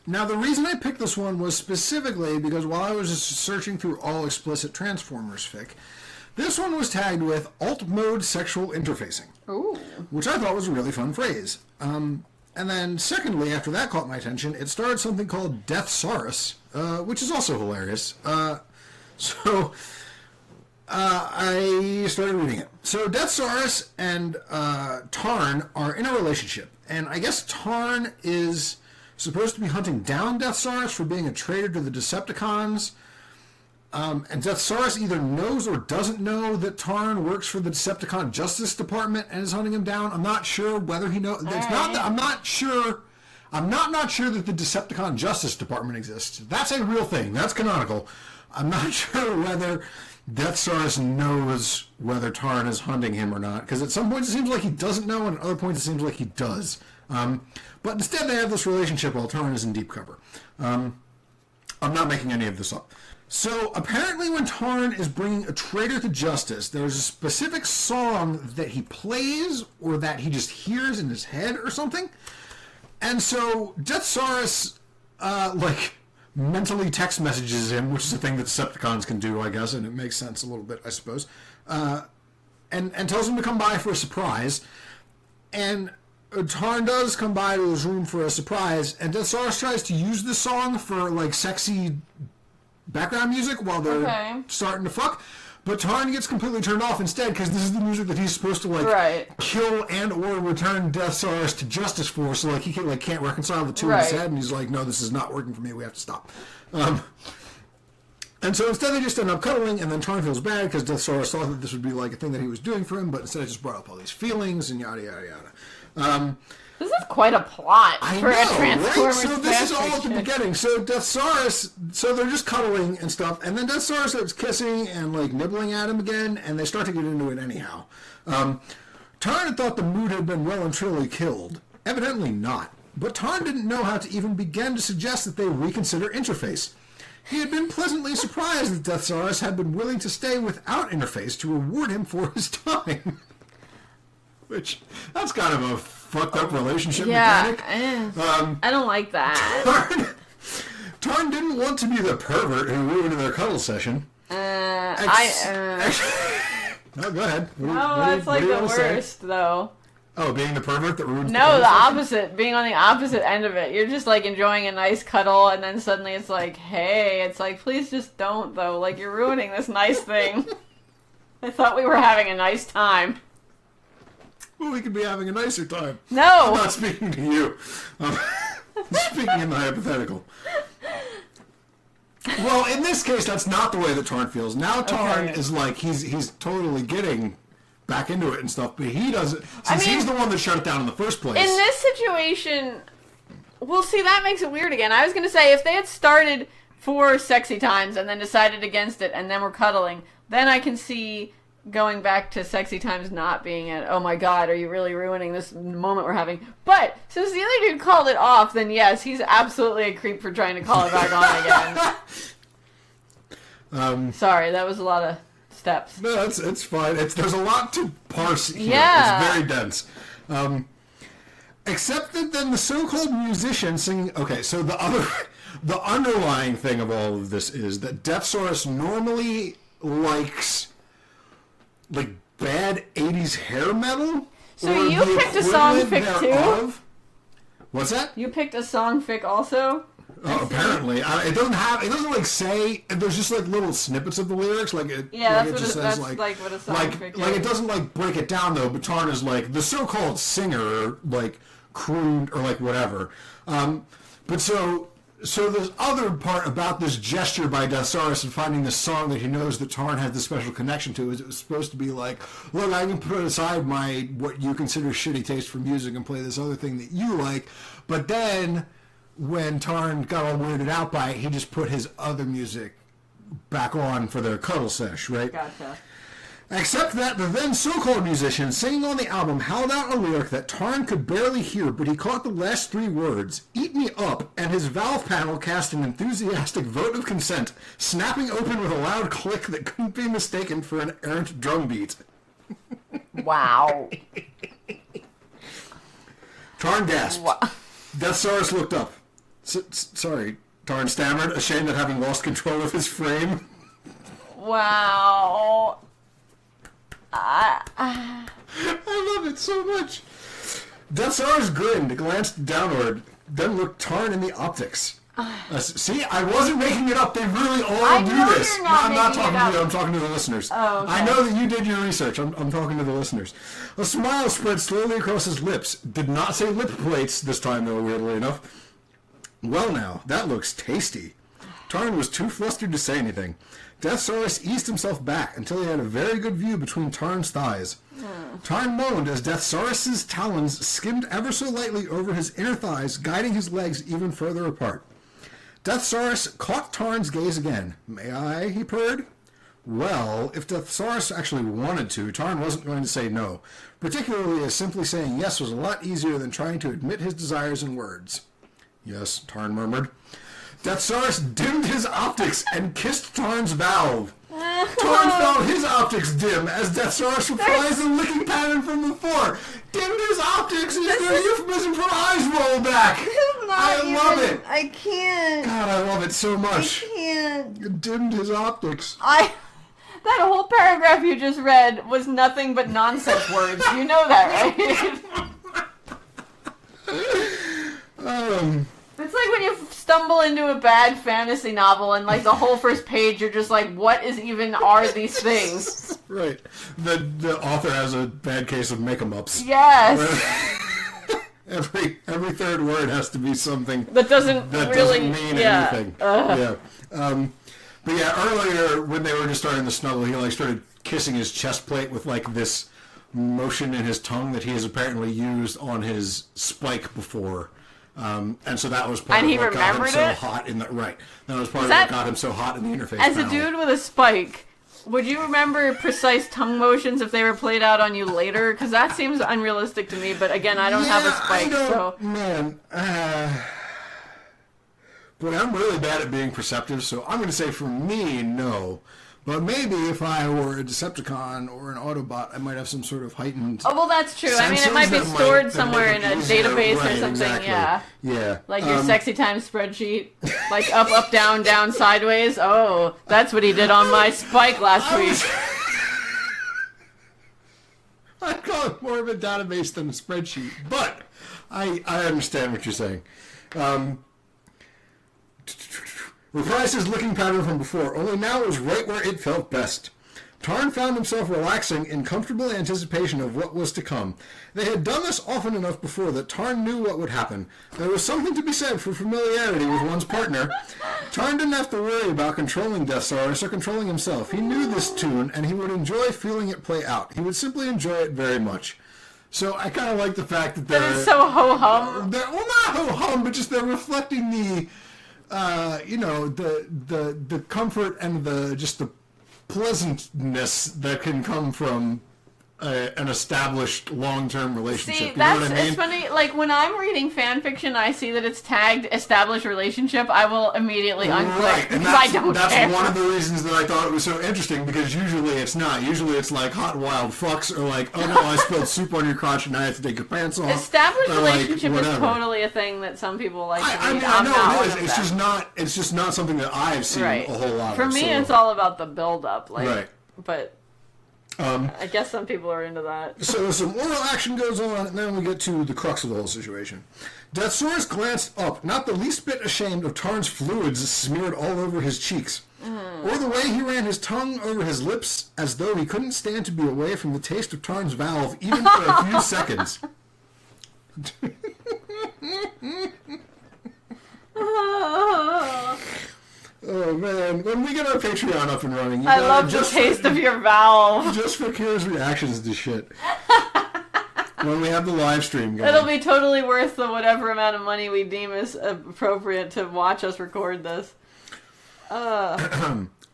Now, the reason I picked this one was specifically because while I was just searching through all explicit Transformers fic, this one was tagged with alt mode sexual interfacing. Ooh. Which I thought was a really fun phrase. And then, secondly, after that caught my attention, it started something called Deathsaurus, which is also hilarious. So I started reading it. So Deathsaurus and Tarn are in a relationship, and I guess Tarn is supposed to be hunting down Deathsaurus for being a traitor to the Decepticons. And Deathsaurus either knows or doesn't know that Tarn works for the Decepticon Justice Department and is hunting him down. I'm not sure whether he knows. It's not that I'm not sure. I'm not sure that the Decepticon Justice Department exists. That's a real thing. That's canonical. I'm not sure whether Deathsaurus knows whether Tarn is hunting him or not, because at some points it seems like he doesn't know, and at other points it seems like he does. But instead they have this relationship while Tarn is in deep cover. I'm not making any of this up. So apparently when Tarn is bringing a traitor to justice, there's a specific song that he plays or that he just hears in his head or something. And so Deathsaurus, mentally text messages him, which is a thing that Decepticons can do, I guess, and it makes sense a little bit, I suppose, and tells him to come by for a surprise. And Tarn does come by to his room for a surprise, and Deathsaurus tries to use this song for, sexy background music while they're starting to fuck. But Tarn gets completely turned off instead because this is the music that he's supposed to kill and or return Deathsaurus to justice for. So he can't reconcile the two in his head, and he's like, no, this is not working for me. We have to stop. And so instead they just end up cuddling, and then Tarn feels bad because Deathsaurus thought that this would be a thing that he was doing for him, but instead it just brought up all these feelings and yada yada yada. This is quite a plot for a Transformers right? So this is all at the beginning. So Deathsaurus, they're just cuddling and stuff, and then Deathsaurus starts kissing and nibbling at him again, and they start to get into it anyhow. Tarn had thought the mood had been well and truly killed. Evidently not. But Tarn didn't know how to even begin to suggest that they reconsider interface. He had been pleasantly surprised that Deathsaurus had been willing to stay without interface to reward him for his time. Which, that's kind of a fucked up relationship mechanic. I don't like that. Tarn didn't want to be the pervert who ruined their cuddle session. No, go ahead. That's the worst, though. Oh, being the pervert that ruins No, the opposite. Being on the opposite end of it. You're just, enjoying a nice cuddle, and then suddenly it's hey, it's please just don't, though. You're ruining this nice thing. I thought we were having a nice time. Well, we could be having a nicer time. No! I'm not speaking to you. I'm speaking in the hypothetical. Well, in this case, that's not the way that Tarn feels. Now Tarn is he's totally getting back into it and stuff, but he doesn't, since he's the one that shut it down in the first place. In this situation, well, see, that makes it weird again. I was going to say, if they had started for sexy times and then decided against it and then were cuddling, then I can see going back to sexy times not being oh my god, are you really ruining this moment we're having? But since the other dude called it off, then yes, he's absolutely a creep for trying to call it back on again. Sorry, that was a lot of steps. No, it's fine. There's a lot to parse here. Yeah. It's very dense. Except that then the so-called musician singing... Okay, so the underlying thing of all of this is that Deathsaurus normally likes bad 80s hair metal. So you picked a song fic too? What's that? You picked a song fic also? Oh, apparently. It doesn't say, there's just little snippets of the lyrics. That's what a song fic is. It doesn't break it down though, but Tarn is the so-called singer, crooned or whatever. But so this other part about this gesture by Deathsaurus and finding this song that he knows that Tarn has this special connection to is it was supposed to be look, I can put aside what you consider shitty taste for music and play this other thing that you like. But then when Tarn got all weirded out by it, he just put his other music back on for their cuddle sesh, right? Gotcha. Except that the then so-called musician singing on the album held out a lyric that Tarn could barely hear, but he caught the last three words, "Eat me up," and his valve panel cast an enthusiastic vote of consent, snapping open with a loud click that couldn't be mistaken for an errant drum beat. Wow. Tarn gasped. Deathsaurus looked up. Sorry, Tarn stammered, ashamed at having lost control of his frame. Wow. I love it so much. Deathsaurus grinned, glanced downward, then looked Tarn in the optics. See, I wasn't making it up. They really all do this. I'm not talking to you. I'm talking to the listeners. Oh, okay. I know that you did your research. I'm talking to the listeners. A smile spread slowly across his lips. Did not say lip plates this time, though, weirdly enough. Well, now, that looks tasty. Tarn was too flustered to say anything. Deathsaurus eased himself back until he had a very good view between Tarn's thighs. Tarn moaned as Deathsaurus's talons skimmed ever so lightly over his inner thighs, guiding his legs even further apart. Deathsaurus caught Tarn's gaze again. May I? He purred. Well, if Deathsaurus actually wanted to, Tarn wasn't going to say no, particularly as simply saying yes was a lot easier than trying to admit his desires in words. Yes, Tarn murmured. Deathsaurus dimmed his optics and kissed Tarn's valve. Tarn felt his optics dim as Deathsaurus reprised the licking pattern from before. Dimmed his optics is the euphemism for eyes roll back. I love it. I can't. God, I love it so much. I can't. Dimmed his optics. That whole paragraph you just read was nothing but nonsense words. You know that, right? It's like when you stumble into a bad fantasy novel and like the whole first page you're just like, what is even are these things? Right. The author has a bad case of make-em-ups. Yes. Every third word has to be something that doesn't mean anything. Yeah. But yeah, earlier when they were just starting to snuggle, he like started kissing his chest plate with like this motion in his tongue that he has apparently used on his spike before. And so that was part of what got him so hot in the right. That was part of what got him so hot in the interface. As a dude with a spike, would you remember precise tongue motions if they were played out on you later? Because that seems unrealistic to me. But again, I don't have a spike, so man. But I'm really bad at being perceptive, so I'm going to say for me, no. But maybe if I were a Decepticon or an Autobot, I might have some sort of heightened. Oh, well, that's true. I mean, it might be stored somewhere in a database or something. Exactly. Yeah. Yeah. Like your sexy time spreadsheet, like up, down, down, sideways. Oh, that's what he did on my spike last week. I'd call it more of a database than a spreadsheet, but I understand what you're saying. Reprised his looking pattern from before, only now it was right where it felt best. Tarn found himself relaxing in comfortable anticipation of what was to come. They had done this often enough before that Tarn knew what would happen. There was something to be said for familiarity with one's partner. Tarn didn't have to worry about controlling Deathsaurus or controlling himself. He knew this tune, and he would enjoy feeling it play out. He would simply enjoy it very much. So I kind of like the fact that they're... it's so ho-hum. Well, not ho-hum, but just they're reflecting the... the comfort and the pleasantness that can come from an established long-term relationship. See, you know what I mean? It's funny. Like when I'm reading fan fiction, I see that it's tagged established relationship. I will immediately unclick because I don't care. That's one of the reasons that I thought it was so interesting, because usually it's not. Usually it's like hot wild fucks or like, oh no, I spilled soup on your crotch and now I have to take your pants off. Established relationship is totally a thing that some people like to read. I mean, I know it is. It's just not something that I've seen a whole lot of. For me, it's all about the build-up. Right. But... I guess some people are into that. So some oral action goes on, and then we get to the crux of the whole situation. Deathsaurus glanced up, not the least bit ashamed of Tarn's fluids smeared all over his cheeks, or the way he ran his tongue over his lips, as though he couldn't stand to be away from the taste of Tarn's valve, even for a few seconds. Oh man, when we get our Patreon up and running, I love the taste of your valve. Just for Kira's reactions to shit. When we have the live stream going. It'll be totally worth the whatever amount of money we deem is appropriate to watch us record this.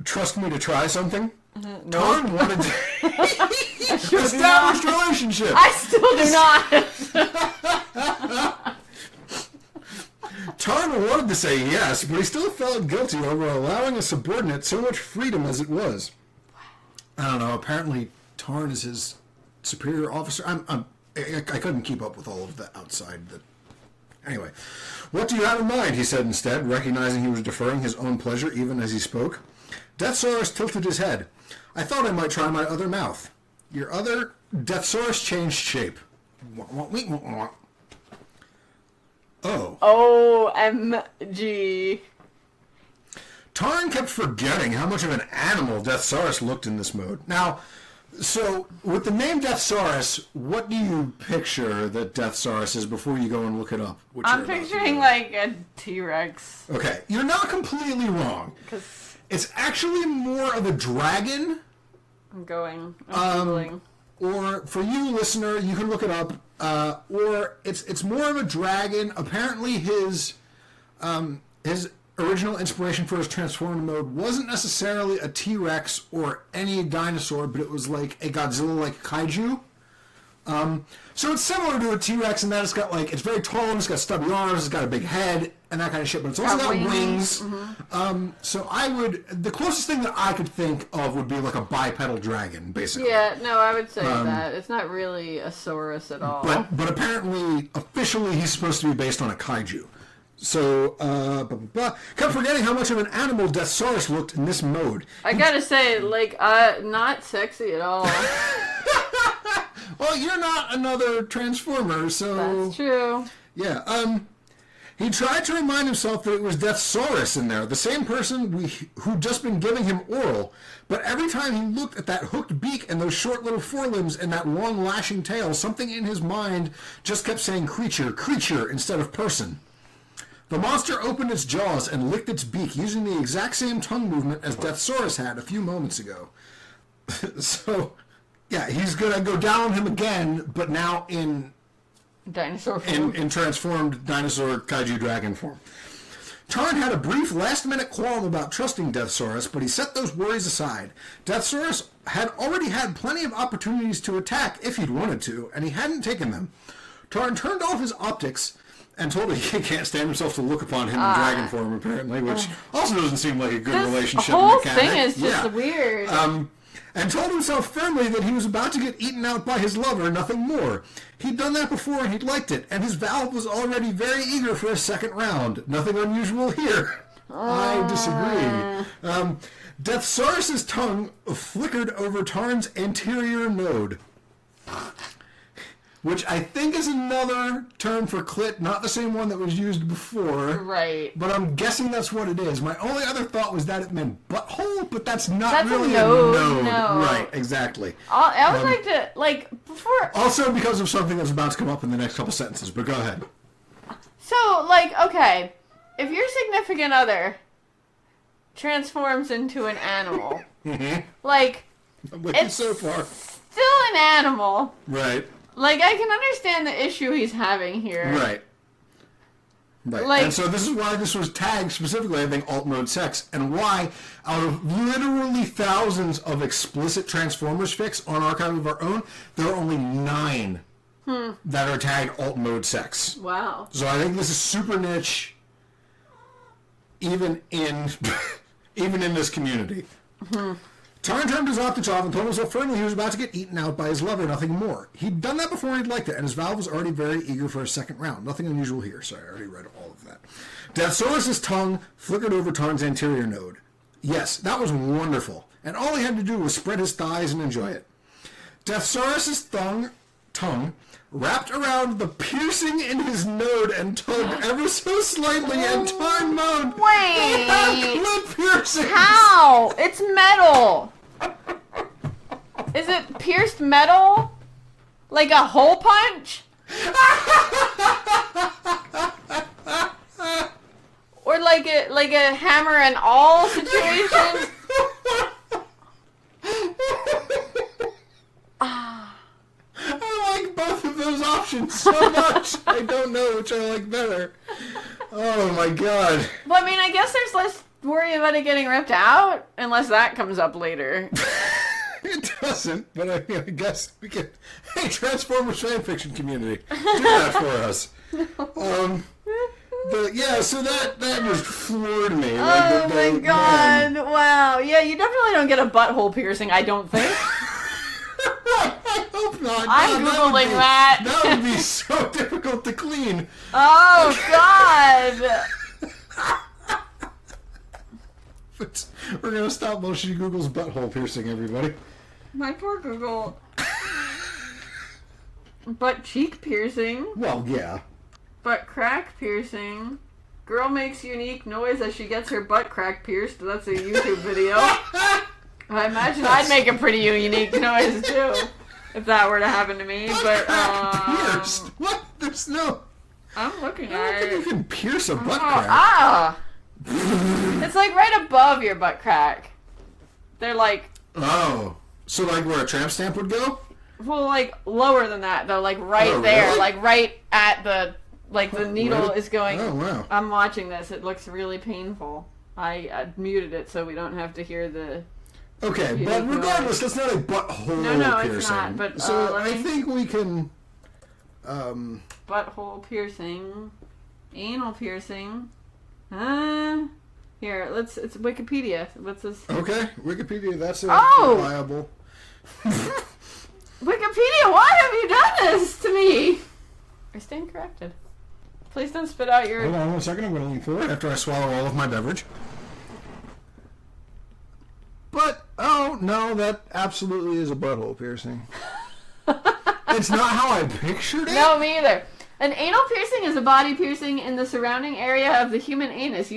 Trust me to try something? No. Tarn wanted to establish relationship. I still do not. Tarn wanted to say yes, but he still felt guilty over allowing a subordinate so much freedom as it was. I don't know. Apparently, Tarn is his superior officer. I couldn't keep up with all of the outside. Anyway, what do you have in mind, he said instead, recognizing he was deferring his own pleasure even as he spoke. Deathsaurus tilted his head. I thought I might try my other mouth. Your other? Deathsaurus changed shape. Oh. OMG. Tarn kept forgetting how much of an animal Deathsaurus looked in this mode. Now, so with the name Deathsaurus, what do you picture that Deathsaurus is before you go and look it up? I'm picturing like a T-Rex. Okay, you're not completely wrong. It's actually more of a dragon. I'm Googling. Or for you, listener, you can look it up. Or it's more of a dragon. Apparently, his original inspiration for his transformed mode wasn't necessarily a T-Rex or any dinosaur, but it was like a Godzilla-like kaiju. So it's similar to a T-Rex in that it's very tall and it's got stubby arms, it's got a big head and that kind of shit, but it's also got wings. Mm-hmm. So the closest thing that I could think of would be like a bipedal dragon, basically. Yeah, no, I would say that. It's not really a saurus at all. But apparently, officially, he's supposed to be based on a kaiju. So, kept forgetting how much of an animal Deathsaurus looked in this mode. I gotta say, not sexy at all. Well, you're not another Transformer, so... That's true. Yeah, he tried to remind himself that it was Deathsaurus in there, the same person who'd just been giving him oral, but every time he looked at that hooked beak and those short little forelimbs and that long lashing tail, something in his mind just kept saying creature, instead of person. The monster opened its jaws and licked its beak, using the exact same tongue movement as Deathsaurus had a few moments ago. So... yeah, he's going to go down on him again, but now in dinosaur form. In transformed dinosaur kaiju dragon form. Tarn had a brief last-minute qualm about trusting Deathsaurus, but he set those worries aside. Deathsaurus had already had plenty of opportunities to attack if he'd wanted to, and he hadn't taken them. Tarn turned off his optics and told him he can't stand himself to look upon him in dragon form, apparently, which also doesn't seem like a good relationship mechanic. The whole thing is just weird. And told himself firmly that he was about to get eaten out by his lover, nothing more. He'd done that before and he'd liked it, and his valve was already very eager for a second round. Nothing unusual here. I disagree. Deathsaurus's tongue flickered over Tarn's anterior node, which I think is another term for clit, not the same one that was used before. Right. But I'm guessing that's what it is. My only other thought was that it meant butthole, but that's really a node. No. Right, exactly. I would like to, before... Also because of something that's about to come up in the next couple sentences, but go ahead. So, okay, if your significant other transforms into an animal, I'm with you so far. Still an animal. Right. I can understand the issue he's having here. Right. And so this is why this was tagged specifically, I think, alt mode sex, and why, out of literally thousands of explicit Transformers fics on Archive of Our Own, there are only 9 that are tagged alt mode sex. Wow. So I think this is super niche, even in this community. Tarn turned his optics off and told himself firmly he was about to get eaten out by his lover, nothing more. He'd done that before and he'd liked it, and his valve was already very eager for a second round. Nothing unusual here. Sorry, I already read all of that. Deathsaurus' tongue flickered over Tarn's anterior node. Yes, that was wonderful, and all he had to do was spread his thighs and enjoy it. Deathsaurus' tongue wrapped around the piercing in his node and tugged ever so slightly, and Tarn moaned, "Wait! Clit piercing! How? It's metal! Is it pierced metal? Like a hole punch? Or like a hammer and awl situation?" I like both of those options so much. I don't know which I like better. Oh my god. Well, I guess there's less worry about it getting ripped out, unless that comes up later. It doesn't, but I guess we can... Hey, Transformers fanfiction community, do that for us. But yeah, so that just floored me. Oh my god, wow. Yeah, you definitely don't get a butthole piercing, I don't think. hope not. I'm Googling that. That would be so difficult to clean. Oh, God. But we're going to stop while she Googles butthole piercing, everybody. My poor Google. Butt cheek piercing. Well, yeah. Butt crack piercing. Girl makes unique noise as she gets her butt crack pierced. That's a YouTube video. I imagine I'd make a pretty unique noise, too. If that were to happen to me. But, pierced? What? There's no... I'm looking I don't at think it. you can pierce a butt crack. Ah! It's like right above your butt crack. They're like... Oh. So like where a tramp stamp would go? Well, like lower than that, though. Like right there. Really? Like right at the... Like the needle is going... Oh, wow. I'm watching this. It looks really painful. I muted it so we don't have to hear the... Okay, but regardless, that's not a butthole piercing. No, it's not. But, so I think we can... Butthole piercing. Anal piercing. Here, it's Wikipedia. What's this? Okay, Wikipedia, that's reliable. Wikipedia, why have you done this to me? I stand corrected. Please don't spit out your... Hold on 1 second, I'm going to lean forward after I swallow all of my beverage. But, oh, no, that absolutely is a butthole piercing. It's not how I pictured it? No, me either. An anal piercing is a body piercing in the surrounding area of the human anus.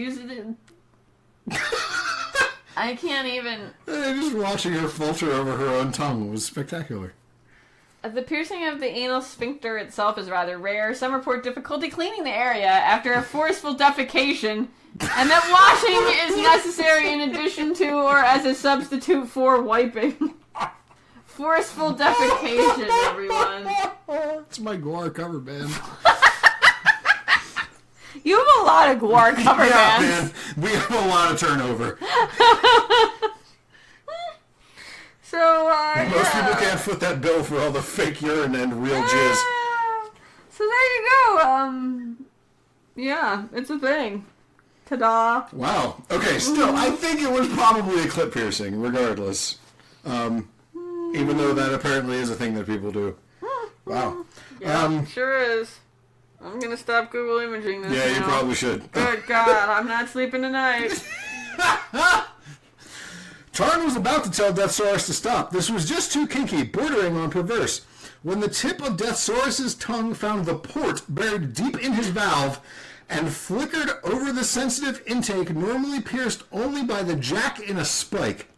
I can't even... Just watching her falter over her own tongue was spectacular. The piercing of the anal sphincter itself is rather rare. Some report difficulty cleaning the area after a forceful defecation, and that washing is necessary in addition to or as a substitute for wiping. Forceful defecation, everyone. It's my Guar cover band. You have a lot of Guar cover bands. Man, we have a lot of turnover. So, Most people can't foot that bill for all the fake urine and real jizz. So there you go. Yeah, it's a thing. Ta-da. Wow. Okay, still, I think it was probably a clip piercing, regardless. Even though that apparently is a thing that people do. Wow. Yeah, sure is. I'm gonna stop Google imaging this Yeah, now. you probably should. Good God, I'm not sleeping tonight. Tarn was about to tell Deathsaurus to stop. This was just too kinky, bordering on perverse. When the tip of Deathsaurus's tongue found the port buried deep in his valve and flickered over the sensitive intake normally pierced only by the jack in a spike.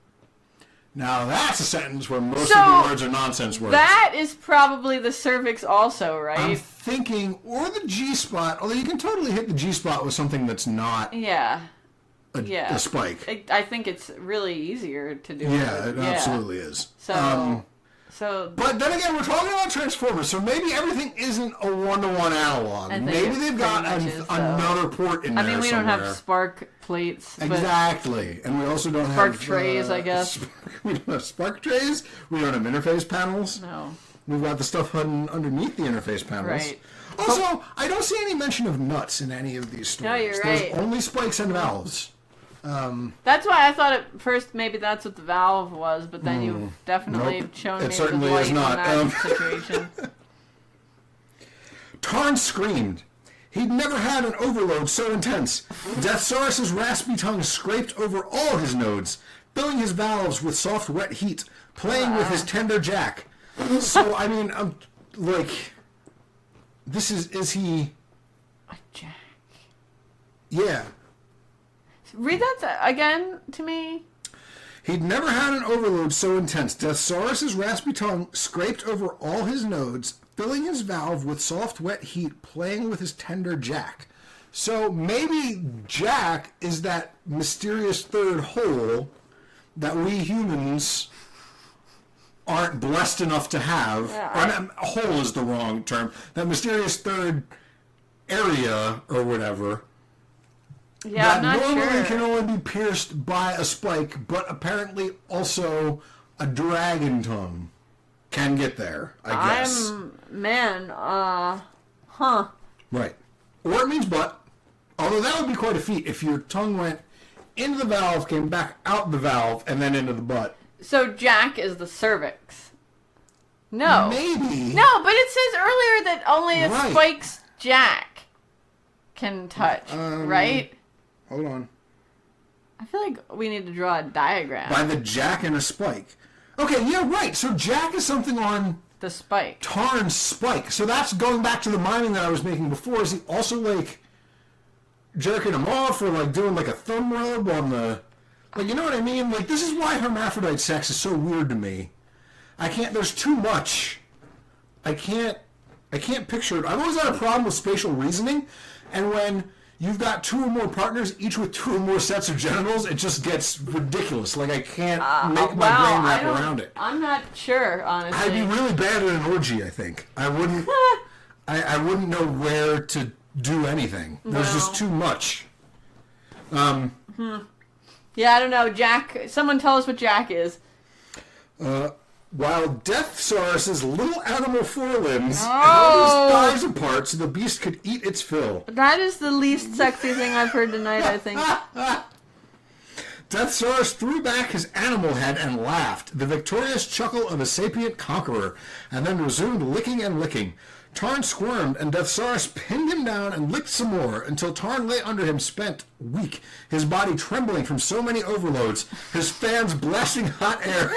Now that's a sentence where most of the words are nonsense words. That is probably the cervix also, right? I'm thinking, or the G-spot, although you can totally hit the G-spot with something that's not a spike. I think it's really easier to do. Yeah, it absolutely is. So, but then again, we're talking about Transformers, so maybe everything isn't a one-to-one analog. Maybe they've got another port in there somewhere. I mean, we don't have spark plates. Exactly. And we also don't spark have... trays, I guess. We don't have spark trays. We don't have interface panels. No. We've got the stuff underneath the interface panels. Right. Also, I don't see any mention of nuts in any of these stories. No, you're right. There's only spikes and valves. That's why I thought at first maybe that's what the valve was, but then you've definitely shown me the light on that situation. Tarn screamed. He'd never had an overload so intense. Deathsaurus's raspy tongue scraped over all his nodes, filling his valves with soft, wet heat, playing with his tender jack. So, I mean, this is he... A jack. Yeah. Read that again to me. He'd never had an overload so intense. Deathsaurus's raspy tongue scraped over all his nodes, filling his valve with soft, wet heat, playing with his tender jack. So maybe jack is that mysterious third hole that we humans aren't blessed enough to have. Hole is the wrong term. That mysterious third area or whatever. Yeah, I'm not normally sure. Can only be pierced by a spike, but apparently also a dragon tongue can get there, I guess. Right. Or it means butt. Although that would be quite a feat if your tongue went into the valve, came back out the valve, and then into the butt. So Jack is the cervix. No. Maybe. No, but it says earlier that only a Spike's Jack can touch, right? Hold on. I feel like we need to draw a diagram. By the Jack and a Spike. Okay, yeah, right. So Jack is something on... the Spike. Tarn's Spike. So that's going back to the miming that I was making before. Is he also, like, jerking him off or, like, doing, like, a thumb rub on the... Like, you know what I mean? Like, this is why hermaphrodite sex is so weird to me. I can't... There's too much. I can't picture it. I've always had a problem with spatial reasoning, and when you've got 2 or more partners, each with 2 or more sets of genitals, it just gets ridiculous. Like, I can't make my brain wrap around it. I'm not sure, honestly. I'd be really bad at an orgy, I think. I wouldn't... I wouldn't know where to do anything. There's just too much. Yeah, I don't know. Jack... Someone tell us what Jack is. While Deathsaurus's little animal forelimbs held his thighs apart so the beast could eat its fill. That is the least sexy thing I've heard tonight, I think. Deathsaurus threw back his animal head and laughed, the victorious chuckle of a sapient conqueror, and then resumed licking and licking. Tarn squirmed, and Deathsaurus pinned him down and licked some more, until Tarn lay under him spent, weak, his body trembling from so many overloads, his fans blasting hot air,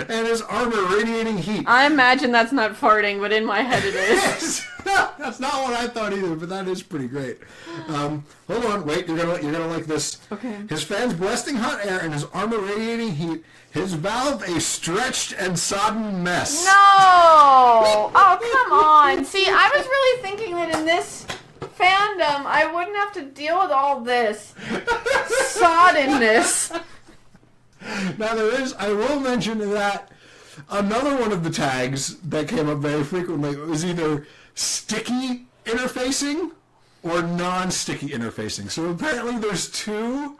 and his armor radiating heat. I imagine that's not farting, but in my head it is. That's not what I thought either, but that is pretty great. Hold on, wait, you're gonna like this. Okay. His fans blasting hot air and his armor radiating heat, his valve a stretched and sodden mess. No! Oh, come on. See, I was really thinking that in this fandom, I wouldn't have to deal with all this soddenness. Now I will mention that another one of the tags that came up very frequently was either sticky interfacing or non-sticky interfacing. So apparently there's 2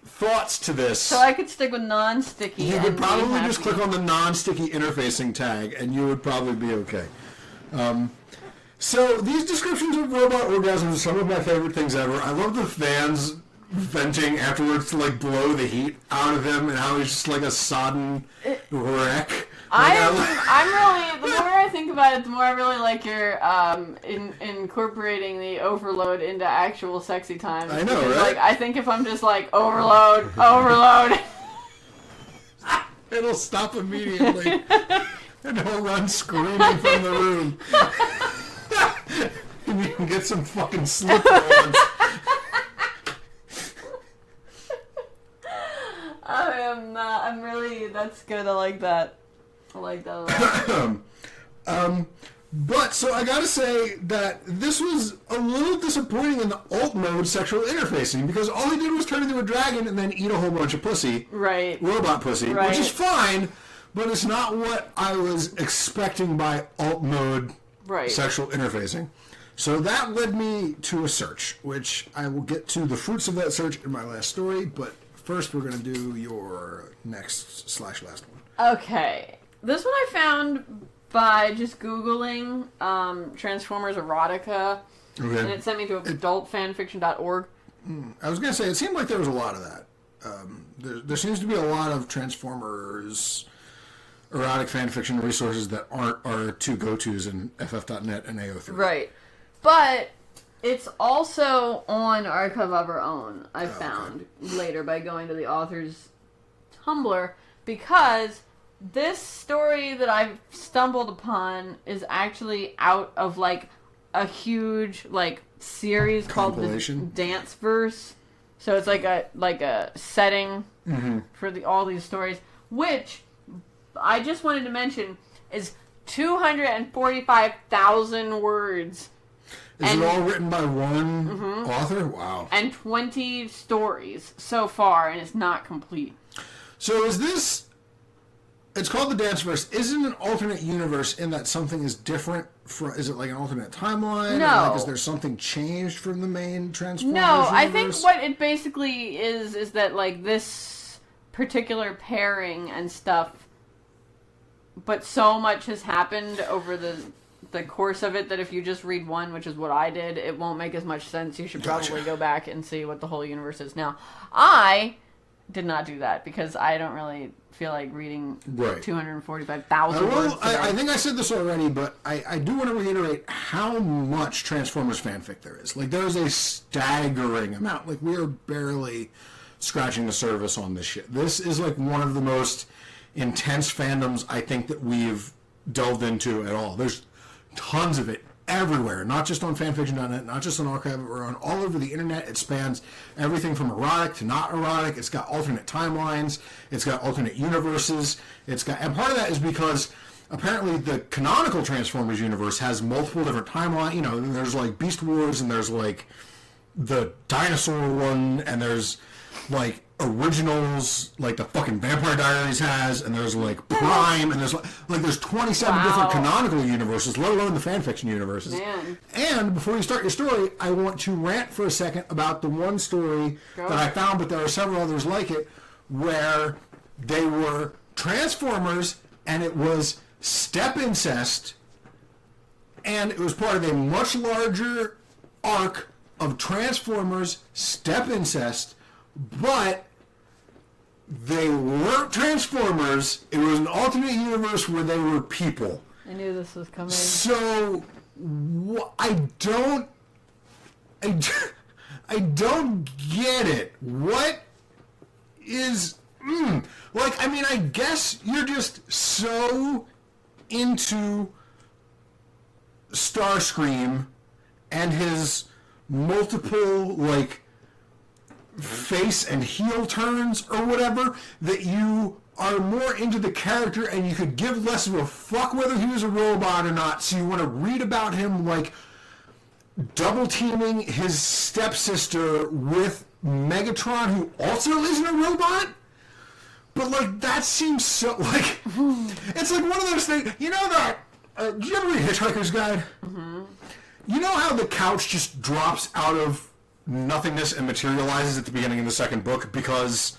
thoughts to this. So I could stick with non-sticky. You could probably just click on the non-sticky interfacing tag and you would probably be okay. So these descriptions of robot orgasms are some of my favorite things ever. I love the fans venting afterwards to like blow the heat out of him and how he's just like a sodden wreck. I'm really, the more I think about it, the more I really like your incorporating the overload into actual sexy times. I know, because, right? Like, I think if I'm just like, overload. It'll stop immediately. And he'll run screaming from the room. And you can get some fucking slip-ons. I'm really, that's good. I like that. I like that a lot. But, so I gotta say that this was a little disappointing in the alt mode sexual interfacing, because all he did was turn into a dragon and then eat a whole bunch of pussy. Right. Robot pussy. Right. Which is fine, but it's not what I was expecting by alt mode sexual interfacing. So that led me to a search, which I will get to the fruits of that search in my last story, but first we're going to do your next/last one. Okay. This one I found by just Googling Transformers erotica, and it sent me to adultfanfiction.org. I was going to say, it seemed like there was a lot of that. There seems to be a lot of Transformers erotic fanfiction resources that aren't our 2 go-tos in FF.net and AO3. Right. But it's also on Archive of Our Own, I found later by going to the author's Tumblr, because this story that I've stumbled upon is actually out of like a huge like series called the Dance Verse. So it's like a setting for all these stories, which I just wanted to mention is 245,000 words. Is it all written by one author? Wow. And 20 stories so far, and it's not complete. So is this... It's called the Danceverse. Is it an alternate universe in that something is different? Is it like an alternate timeline? No. Or like, is there something changed from the main Transformers universe? I think what it basically is that like this particular pairing and stuff, but so much has happened over the course of it that if you just read one, which is what I did, it won't make as much sense. You should probably go back and see what the whole universe is now. I did not do that because I don't really feel like reading 245,000 words today. I think I said this already, but I do want to reiterate how much Transformers fanfic there is. Like, there's a staggering amount. Like, we are barely scratching the surface on this shit. This is, like, one of the most intense fandoms I think that we've delved into at all. There's tons of it everywhere, not just on fanfiction.net, not just on Archive, or on all over the internet. It spans everything from erotic to not erotic. It's got alternate timelines. It's got alternate universes. And part of that is because apparently the canonical Transformers universe has multiple different timelines. You know, there's like Beast Wars, and there's like the dinosaur one, and there's like originals, like the fucking Vampire Diaries has, and there's like Prime, and there's there's 27 different canonical universes, let alone the fanfiction universes. Man. And before you start your story, I want to rant for a second about the one story that I found, but there are several others like it, where they were Transformers, and it was step incest, and it was part of a much larger arc of Transformers step incest, but they weren't Transformers. It was an alternate universe where they were people. I knew this was coming. So I don't get it. What is like? I mean, I guess you're just so into Starscream and his multiple like face and heel turns or whatever, that you are more into the character and you could give less of a fuck whether he was a robot or not, so you want to read about him like double teaming his stepsister with Megatron, who also isn't a robot. But like, that seems so like it's like one of those things, you know, that did you ever read Hitchhiker's Guide? Mm-hmm. You know how the couch just drops out of nothingness and materializes at the beginning of the second book because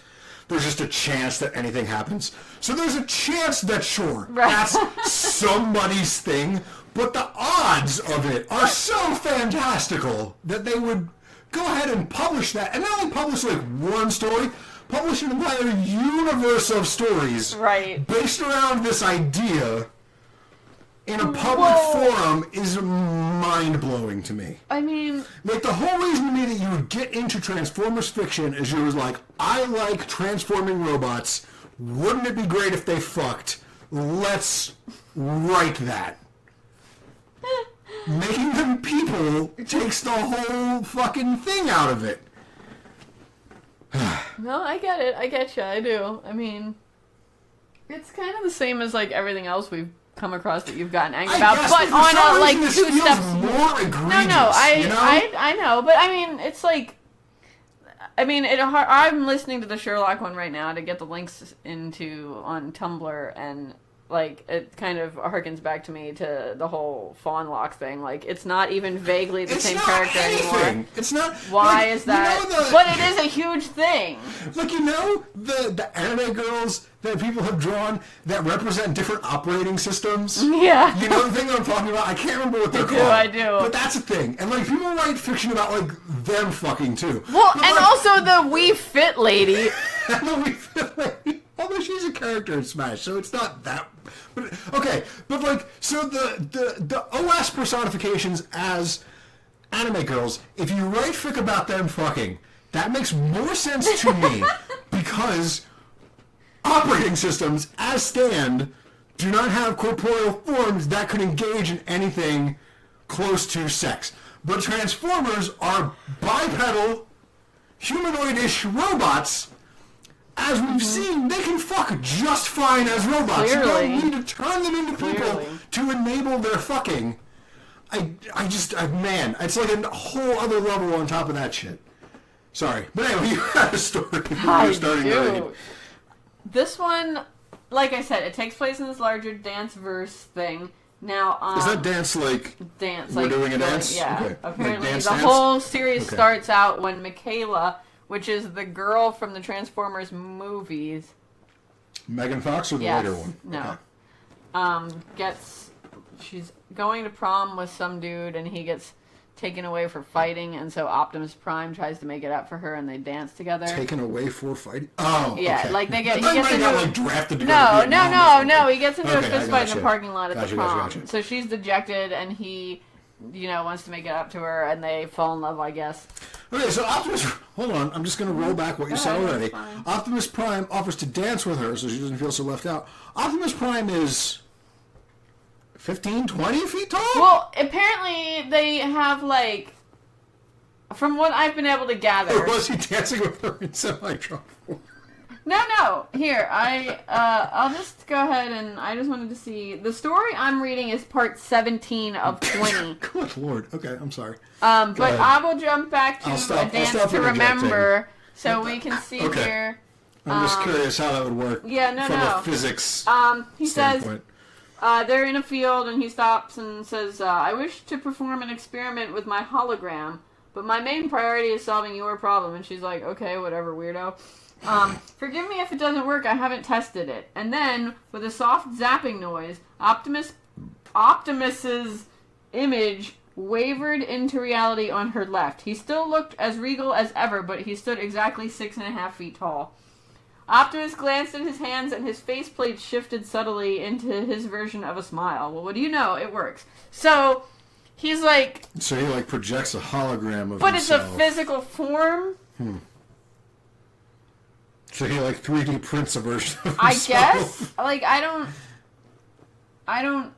there's just a chance that anything happens. So there's a chance that, sure, that's somebody's thing, but the odds of it are so fantastical that they would go ahead and publish that, and not only publish like one story, publish an entire universe of stories based around this idea in a public forum is mind-blowing to me. I mean, like, the whole reason to me that you would get into Transformers fiction is you was like, I like transforming robots. Wouldn't it be great if they fucked? Let's write that. Making them people takes the whole fucking thing out of it. No, I get it. I get you. I do. I mean, it's kind of the same as like everything else we've come across that you've gotten angry about, guess, but on a like 2 steps more egregious. No, you know? I know, but I mean, it's like, I mean, I'm listening to the Sherlock one right now to get the links into on Tumblr, and like it kind of harkens back to me to the whole Fawnlock thing. Like, it's not even vaguely the same character anymore. It's not. Why like, is that? But it is a huge thing. Like, you know, the anime girls that people have drawn that represent different operating systems. Yeah. You know the thing that I'm talking about? I can't remember what they're called. I do. But that's a thing. And like, people write fiction about like them fucking too. Well, but, and like, also the We Fit lady. the We Fit lady. Although she's a character in Smash, so it's not that. But okay, but like, so the OS personifications as anime girls, if you write fic about them fucking, that makes more sense to me because operating systems, as stand, do not have corporeal forms that could engage in anything close to sex. But Transformers are bipedal, humanoid-ish robots. As we've seen, they can fuck just fine as robots. Clearly. You don't need to turn them into people to enable their fucking. Man, it's like a whole other level on top of that shit. Sorry. But anyway, you had a story. I do. This one, like I said, it takes place in this larger dance-verse thing. Now, is that dance like dance? We're like, doing a dance? Yeah. Okay. Apparently, like the whole series starts out when Michaela, which is the girl from the Transformers movies. Megan Fox or the later one? No. Okay. She's going to prom with some dude, and he gets taken away for fighting, and so Optimus Prime tries to make it up for her, and they dance together. Taken away for fighting? Oh, yeah, okay. like they get. He gets into like drafted to no. He gets into a fist fight in the parking lot at the prom. Gotcha. So she's dejected, and he, wants to make it up to her, and they fall in love, I guess. Okay, so Optimus... Hold on, I'm just going to roll back what you said already. Optimus Prime offers to dance with her so she doesn't feel so left out. Optimus Prime is 15, 20 feet tall? Well, apparently they have, like... From what I've been able to gather... Or was he dancing with her in semi-truck? No. Here, I'll just go ahead and I just wanted to see... The story I'm reading is part 17 of 20. Good Lord. Okay, I'm sorry. But I will jump back to a dance to remember so we can see here. I'm just curious how that would work from a physics he standpoint. Says, they're in a field and he stops and says, I wish to perform an experiment with my hologram, but my main priority is solving your problem. And she's like, okay, whatever, weirdo. Forgive me if it doesn't work, I haven't tested it. And then, with a soft zapping noise, Optimus's image wavered into reality on her left. He still looked as regal as ever, but he stood exactly 6.5 feet tall. Optimus glanced at his hands, and his faceplate shifted subtly into his version of a smile. Well, what do you know? It works. So, he's like... So he, like, projects a hologram of but himself. It's a physical form? So he, like, 3D prints a version of himself? I guess? Like, I don't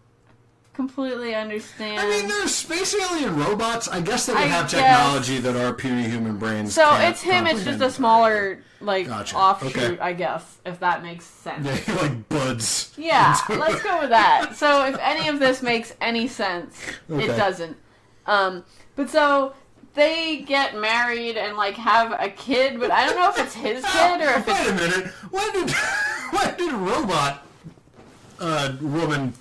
completely understand. I mean, there's space alien robots. I guess they would have technology that our puny human brains So it's him, it's just a smaller, like, offshoot, okay. I guess, if that makes sense. Yeah, like buds. Yeah, let's go with that. So if any of this makes any sense, it doesn't. But so... They get married and, like, have a kid, but I don't know if it's his kid or if it's... Wait a minute. When did robot woman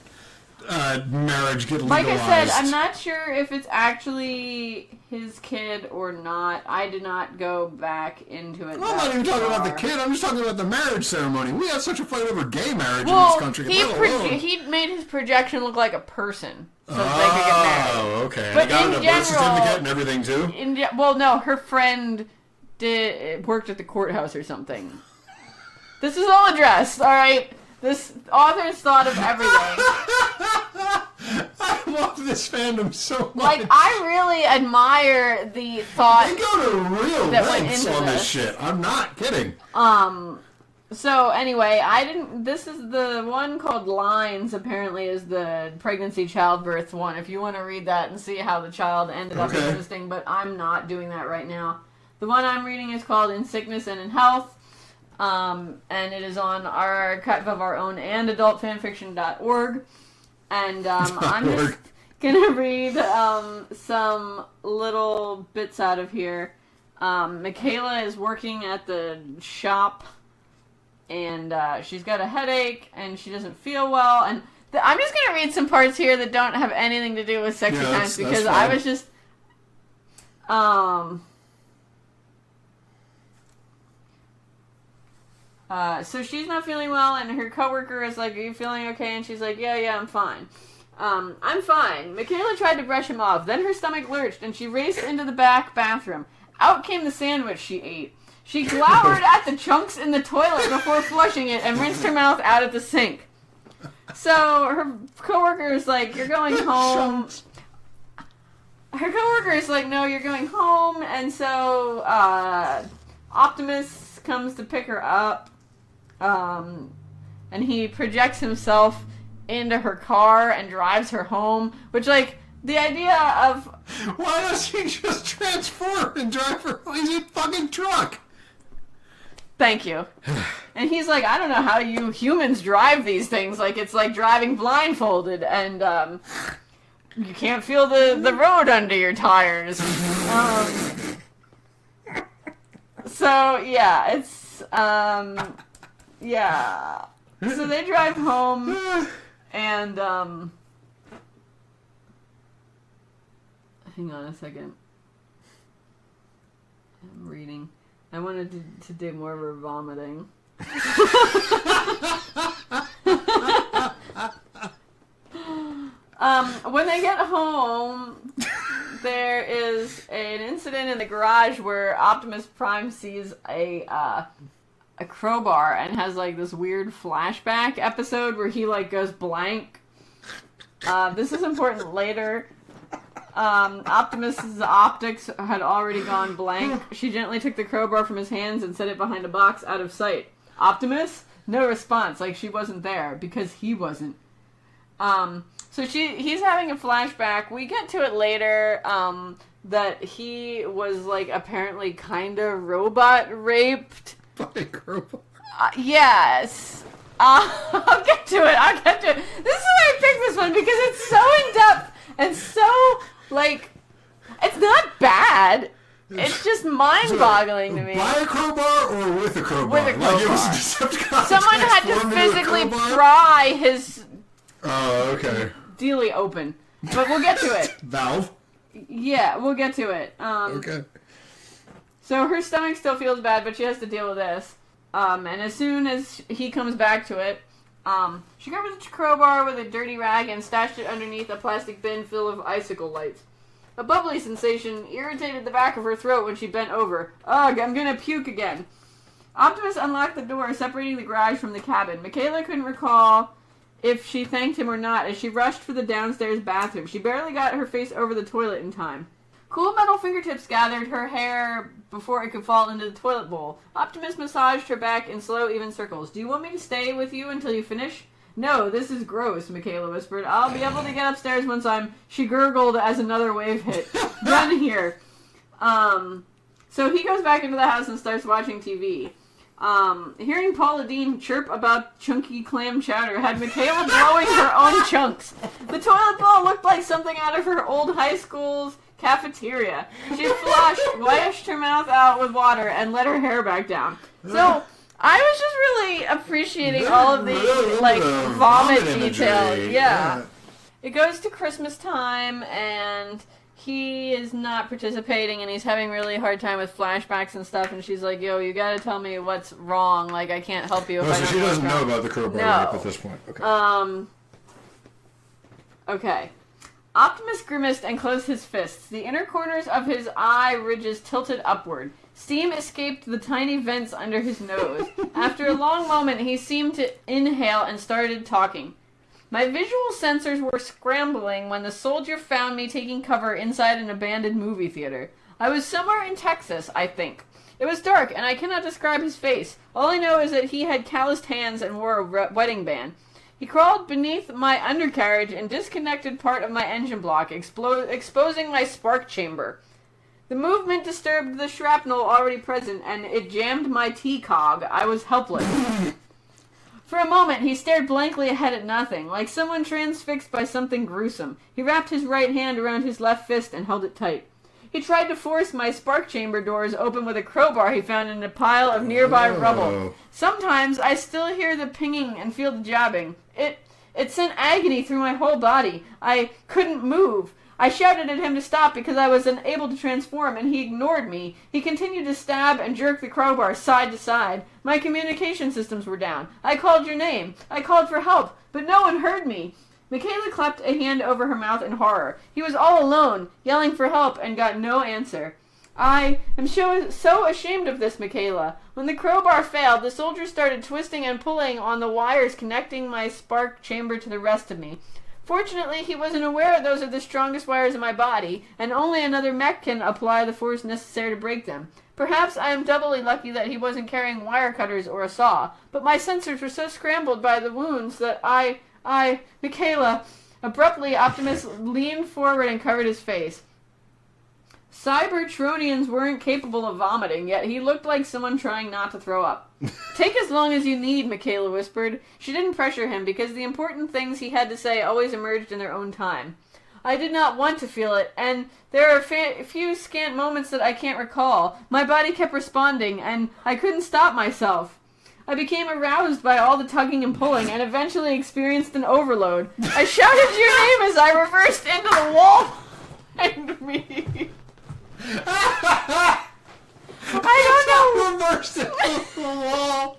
marriage get legalized? Like I said, I'm not sure if it's actually his kid or not. I did not go back into it. Well, I'm not even talking about the kid. I'm just talking about the marriage ceremony. We had such a fight over gay marriage in this country. He made his projection look like a person. So they could get married. Oh, okay. But he got in a general, birth certificate and everything, too? Well, no, her friend worked at the courthouse or something. This is all addressed, alright? This author's thought of everything. I love this fandom so much. Like, I really admire the thought. They go to real lengths on this shit. I'm not kidding. So anyway, this is the one called Lines, apparently is the pregnancy childbirth one, if you want to read that and see how the child ended up existing, but I'm not doing that right now. The one I'm reading is called In Sickness and in Health, and it is on our archive of our own and adultfanfiction.org, and I'm just gonna read some little bits out of here. Michaela is working at the shop, and she's got a headache, and she doesn't feel well, and I'm just going to read some parts here that don't have anything to do with sexy times, because I was just... so she's not feeling well, and her coworker is like, are you feeling okay? And she's like, yeah, I'm fine. I'm fine. Michaela tried to brush him off, then her stomach lurched, and she raced into the back bathroom. Out came the sandwich she ate. She glowered at the chunks in the toilet before flushing it and rinsed her mouth out at the sink. So her coworker is like, you're going home. Her coworker is like, no, you're going home. And so Optimus comes to pick her up. And he projects himself into her car and drives her home. Which, like, the idea of... Why does he just transform and drive her home? He's a fucking truck. Thank you. And he's like, I don't know how you humans drive these things. Like, it's like driving blindfolded, and you can't feel the road under your tires. So, yeah, it's, yeah. So they drive home, and, hang on a second. I'm reading. I wanted to do more of her vomiting. When they get home, there is an incident in the garage where Optimus Prime sees a crowbar and has like this weird flashback episode where he like goes blank. This is important later. Optimus's optics had already gone blank. She gently took the crowbar from his hands and set it behind a box out of sight. Optimus? No response, like she wasn't there, because he wasn't. So he's having a flashback. We get to it later, that he was, like, apparently kind of robot raped. By a crowbar? Yes. I'll get to it. This is why I picked this one, because it's so in-depth and so, like, it's not bad. It's just mind-boggling to me. By a crowbar or with a crowbar? With a crowbar. Like it was a Decepticon. Someone had to physically pry his... Oh, okay. Dealy open. But we'll get to it. Valve? Yeah, we'll get to it. Okay. So her stomach still feels bad, but she has to deal with this. And as soon as he comes back to it, she covered the crowbar with a dirty rag and stashed it underneath a plastic bin full of icicle lights. A bubbly sensation irritated the back of her throat when she bent over. Ugh, I'm gonna puke again. Optimus unlocked the door, separating the garage from the cabin. Michaela couldn't recall if she thanked him or not as she rushed for the downstairs bathroom. She barely got her face over the toilet in time. Cool metal fingertips gathered her hair before it could fall into the toilet bowl. Optimus massaged her back in slow, even circles. Do you want me to stay with you until you finish? No, this is gross, Michaela whispered. I'll be able to get upstairs once I'm... She gurgled as another wave hit. Done here. So he goes back into the house and starts watching TV. Hearing Paula Deen chirp about chunky clam chowder had Michaela blowing her own chunks. The toilet bowl looked like something out of her old high school's cafeteria. She flushed, washed her mouth out with water, and let her hair back down. So... I was just really appreciating all of the, like, vomit detail. Yeah. It goes to Christmas time, and he is not participating, and he's having really hard time with flashbacks and stuff, and she's like, yo, you gotta tell me what's wrong. Like, I can't help you if I don't know. So she doesn't know about the crowbar rape at this point. Okay. Okay. Optimus grimaced and closed his fists. The inner corners of his eye ridges tilted upward. Steam escaped the tiny vents under his nose. After a long moment, he seemed to inhale and started talking. My visual sensors were scrambling when the soldier found me taking cover inside an abandoned movie theater. I was somewhere in Texas, I think. It was dark, and I cannot describe his face. All I know is that he had calloused hands and wore a wedding band. He crawled beneath my undercarriage and disconnected part of my engine block, exposing my spark chamber. The movement disturbed the shrapnel already present, and it jammed my T-cog. I was helpless. For a moment, he stared blankly ahead at nothing, like someone transfixed by something gruesome. He wrapped his right hand around his left fist and held it tight. He tried to force my spark chamber doors open with a crowbar he found in a pile of nearby rubble. Sometimes I still hear the pinging and feel the jabbing. It sent agony through my whole body. I couldn't move. I shouted at him to stop because I was unable to transform, and he ignored me. He continued to stab and jerk the crowbar side to side. My communication systems were down. I called your name. I called for help, but no one heard me. Michaela clapped a hand over her mouth in horror. He was all alone, yelling for help, and got no answer. I am so ashamed of this, Michaela. When the crowbar failed, the soldier started twisting and pulling on the wires connecting my spark chamber to the rest of me. Fortunately, he wasn't aware those are the strongest wires in my body, and only another mech can apply the force necessary to break them. Perhaps I am doubly lucky that he wasn't carrying wire cutters or a saw, but my sensors were so scrambled by the wounds that Michaela... Abruptly, Optimus leaned forward and covered his face. Cybertronians weren't capable of vomiting, yet he looked like someone trying not to throw up. Take as long as you need, Michaela whispered. She didn't pressure him, because the important things he had to say always emerged in their own time. I did not want to feel it, and there are a few scant moments that I can't recall. My body kept responding, and I couldn't stop myself. I became aroused by all the tugging and pulling, and eventually experienced an overload. I shouted your name as I reversed into the wall behind me. I don't know. Reversed into the wall.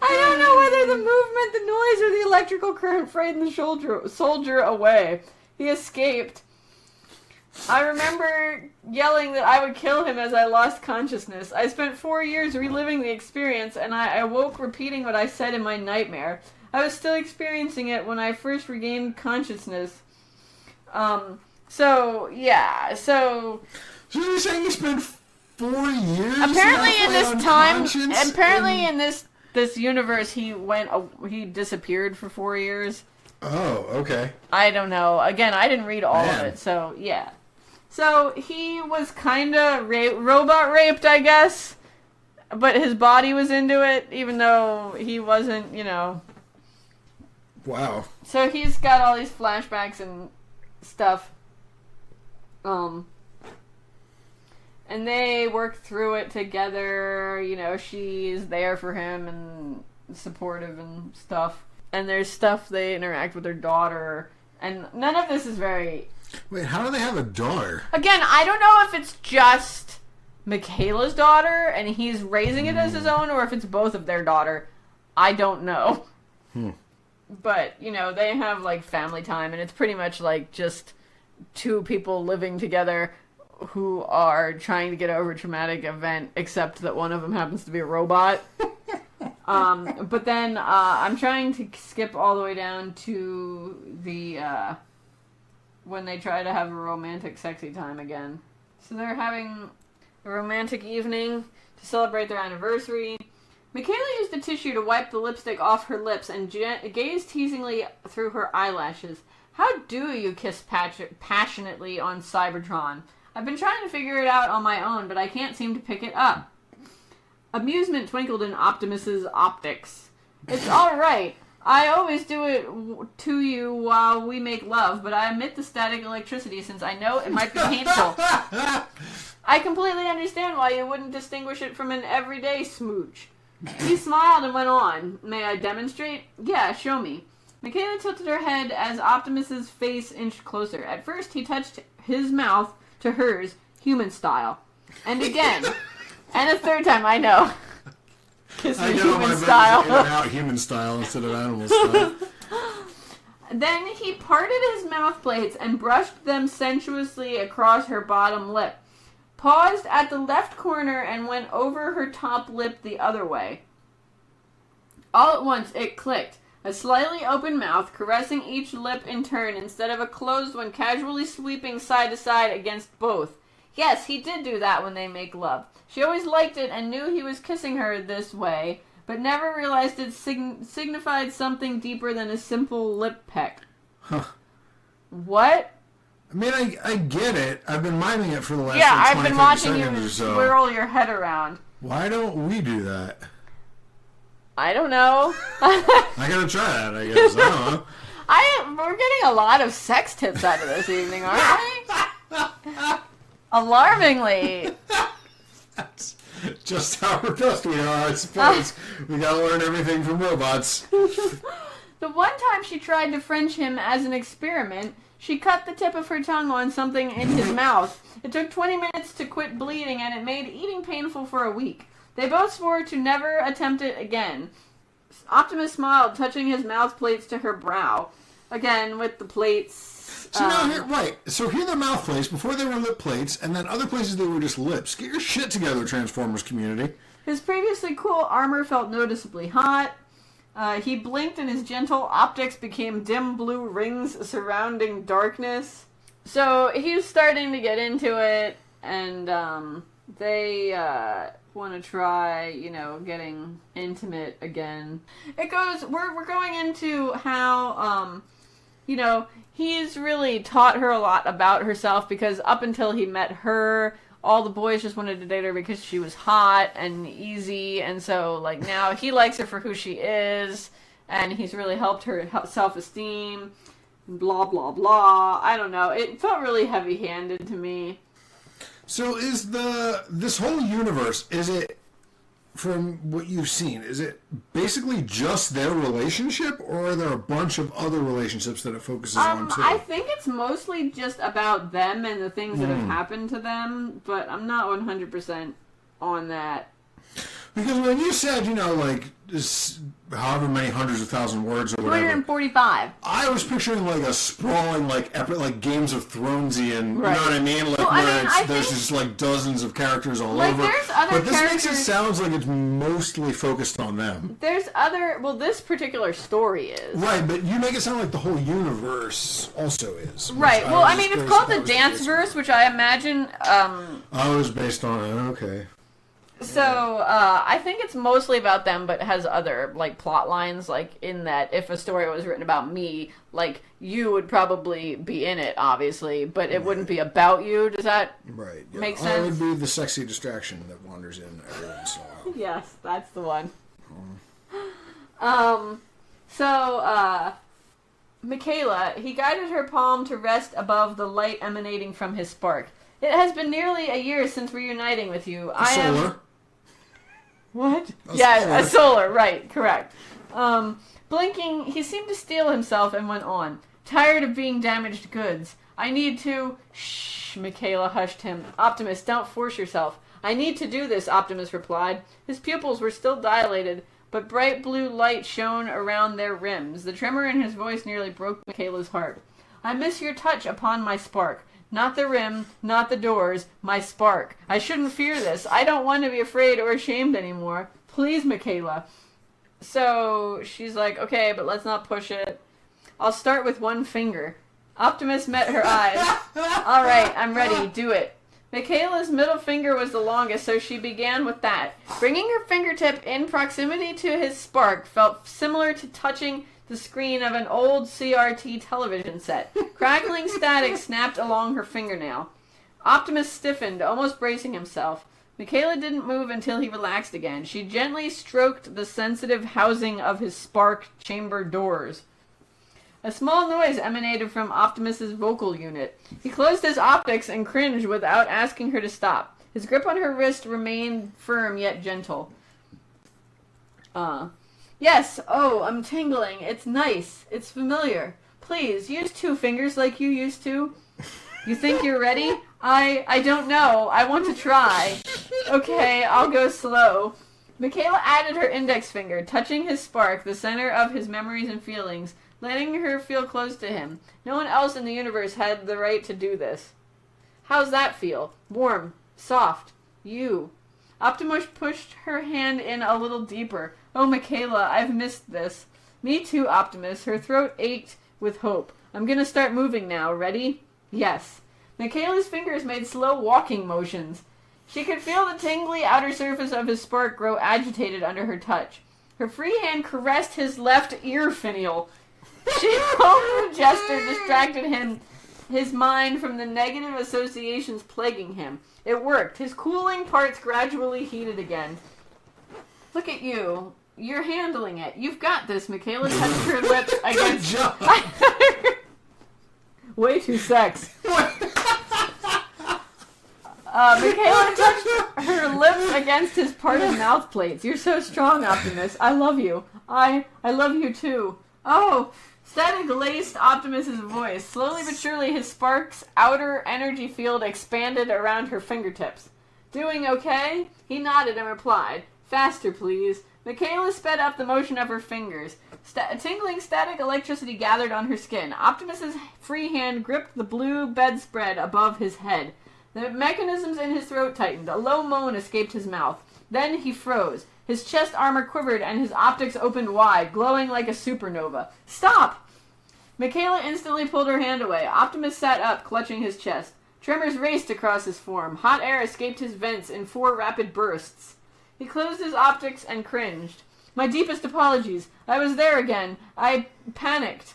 I don't know whether the movement, the noise, or the electrical current frightened the soldier away. He escaped. I remember yelling that I would kill him as I lost consciousness. I spent 4 years reliving the experience, and I awoke repeating what I said in my nightmare. I was still experiencing it when I first regained consciousness. So you're saying you spent 4 years? Apparently in this time, apparently in this universe, he disappeared for 4 years. Oh, okay. I don't know. Again, I didn't read all of it, so yeah. So he was kind of robot raped, I guess, but his body was into it, even though he wasn't, Wow. So he's got all these flashbacks and stuff. And they work through it together. She's there for him and supportive and stuff. And there's stuff they interact with their daughter. And none of this is very... Wait, how do they have a daughter? Again, I don't know if it's just Michaela's daughter and he's raising it as his own, or if it's both of their daughter. I don't know. But, they have, family time, and it's pretty much, just two people living together who are trying to get over a traumatic event, except that one of them happens to be a robot. But then I'm trying to skip all the way down to the when they try to have a romantic sexy time again. So they're having a romantic evening to celebrate their anniversary. Michaela used a tissue to wipe the lipstick off her lips and gazed teasingly through her eyelashes. How do you kiss passionately on Cybertron? I've been trying to figure it out on my own, but I can't seem to pick it up. Amusement twinkled in Optimus's optics. It's all right. I always do it to you while we make love, but I omit the static electricity since I know it might be painful. I completely understand why you wouldn't distinguish it from an everyday smooch. He smiled and went on. May I demonstrate? Yeah, show me. Michaela tilted her head as Optimus's face inched closer. At first, he touched his mouth to hers, human style. And again. And a third time, I know. Kissing human style. In and out human style instead of animal style. Then he parted his mouth plates and brushed them sensuously across her bottom lip. Paused at the left corner and went over her top lip the other way. All at once, it clicked. A slightly open mouth, caressing each lip in turn instead of a closed one casually sweeping side to side against both. Yes, he did do that when they make love. She always liked it and knew he was kissing her this way, but never realized it signified something deeper than a simple lip peck. Huh. What? I mean, I get it. I've been miming it for the last I've been watching you so. swirl your head around. Why don't we do that? I don't know. I gotta try that, I guess. I don't know. We're getting a lot of sex tips out of this evening, aren't we? Alarmingly. That's just how repressed we are, I suppose. We gotta learn everything from robots. The one time she tried to French him as an experiment, she cut the tip of her tongue on something in his mouth. It took 20 minutes to quit bleeding, and it made eating painful for a week. They both swore to never attempt it again. Optimus smiled, touching his mouth plates to her brow. Again, with the plates... So now here are the mouth plates. Before they were lip plates, and then other places they were just lips. Get your shit together, Transformers community. His previously cool armor felt noticeably hot. He blinked and his gentle optics became dim blue rings surrounding darkness. So he's starting to get into it, and they want to try, getting intimate again. It goes, we're going into how, he's really taught her a lot about herself, because up until he met her, all the boys just wanted to date her because she was hot and easy, and so, now he likes her for who she is, and he's really helped her self-esteem, blah, blah, blah. I don't know. It felt really heavy-handed to me. So is this whole universe, is it, from what you've seen, is it basically just their relationship, or are there a bunch of other relationships that it focuses on too? I think it's mostly just about them and the things that have happened to them, but I'm not 100% on that. Because when you said, this, however many hundreds of thousand words or whatever. 245. I was picturing like a sprawling, epic, Games of Thronesian, right. You know what I mean? There's just dozens of characters all over. There's other but this makes it sound like it's mostly focused on them. There's this particular story is. Right, but you make it sound like the whole universe also is. Right, it's called the Dance Verse, which I imagine... it was based on it, okay. So, I think it's mostly about them, but has other, plot lines, in that if a story was written about me, you would probably be in it, obviously, but it wouldn't be about you. Does that make sense? I would be the sexy distraction that wanders in every once in a while. Yes, that's the one. Michaela, he guided her palm to rest above the light emanating from his spark. It has been nearly a year since reuniting with you. Solar. What? A solar, right, correct. Blinking, he seemed to steel himself and went on. Tired of being damaged goods. I need to... Shh, Michaela hushed him. Optimus, don't force yourself. I need to do this, Optimus replied. His pupils were still dilated, but bright blue light shone around their rims. The tremor in his voice nearly broke Michaela's heart. I miss your touch upon my spark. Not the rim, not the doors, my spark. I shouldn't fear this. I don't want to be afraid or ashamed anymore. Please, Michaela. So she's like, okay, but let's not push it. I'll start with one finger. Optimus met her eyes. All right, I'm ready. Do it. Michaela's middle finger was the longest, so she began with that. Bringing her fingertip in proximity to his spark felt similar to touching the screen of an old CRT television set. Crackling static snapped along her fingernail. Optimus stiffened, almost bracing himself. Michaela didn't move until he relaxed again. She gently stroked the sensitive housing of his spark chamber doors. A small noise emanated from Optimus's vocal unit. He closed his optics and cringed without asking her to stop. His grip on her wrist remained firm yet gentle. Yes, I'm tingling. It's nice. It's familiar. Please, use 2 fingers like you used to. You think you're ready? I don't know. I want to try. Okay, I'll go slow. Michaela added her index finger, touching his spark, the center of his memories and feelings, letting her feel close to him. No one else in the universe had the right to do this. How's that feel? Warm. Soft. You. Optimus pushed her hand in a little deeper. Oh, Michaela, I've missed this. Me too, Optimus. Her throat ached with hope. I'm gonna start moving now. Ready? Yes. Michaela's fingers made slow walking motions. She could feel the tingly outer surface of his spark grow agitated under her touch. Her free hand caressed his left ear finial. She hoped the gesture distracted his mind from the negative associations plaguing him. It worked. His cooling parts gradually heated again. Look at you. You're handling it. You've got this. Michaela touched her lips against... Good job. Way too sex. Michaela touched her lips against his parted mouth plates. You're so strong, Optimus. I love you. I love you too. Oh, static laced Optimus's voice. Slowly but surely, his spark's outer energy field expanded around her fingertips. Doing okay? He nodded and replied. Faster, please. Michaela sped up the motion of her fingers. Tingling static electricity gathered on her skin. Optimus's free hand gripped the blue bedspread above his head. The mechanisms in his throat tightened. A low moan escaped his mouth. Then he froze. His chest armor quivered and his optics opened wide, glowing like a supernova. Stop! Michaela instantly pulled her hand away. Optimus sat up, clutching his chest. Tremors raced across his form. Hot air escaped his vents in 4 rapid bursts. He closed his optics and cringed. My deepest apologies. I was there again. I panicked.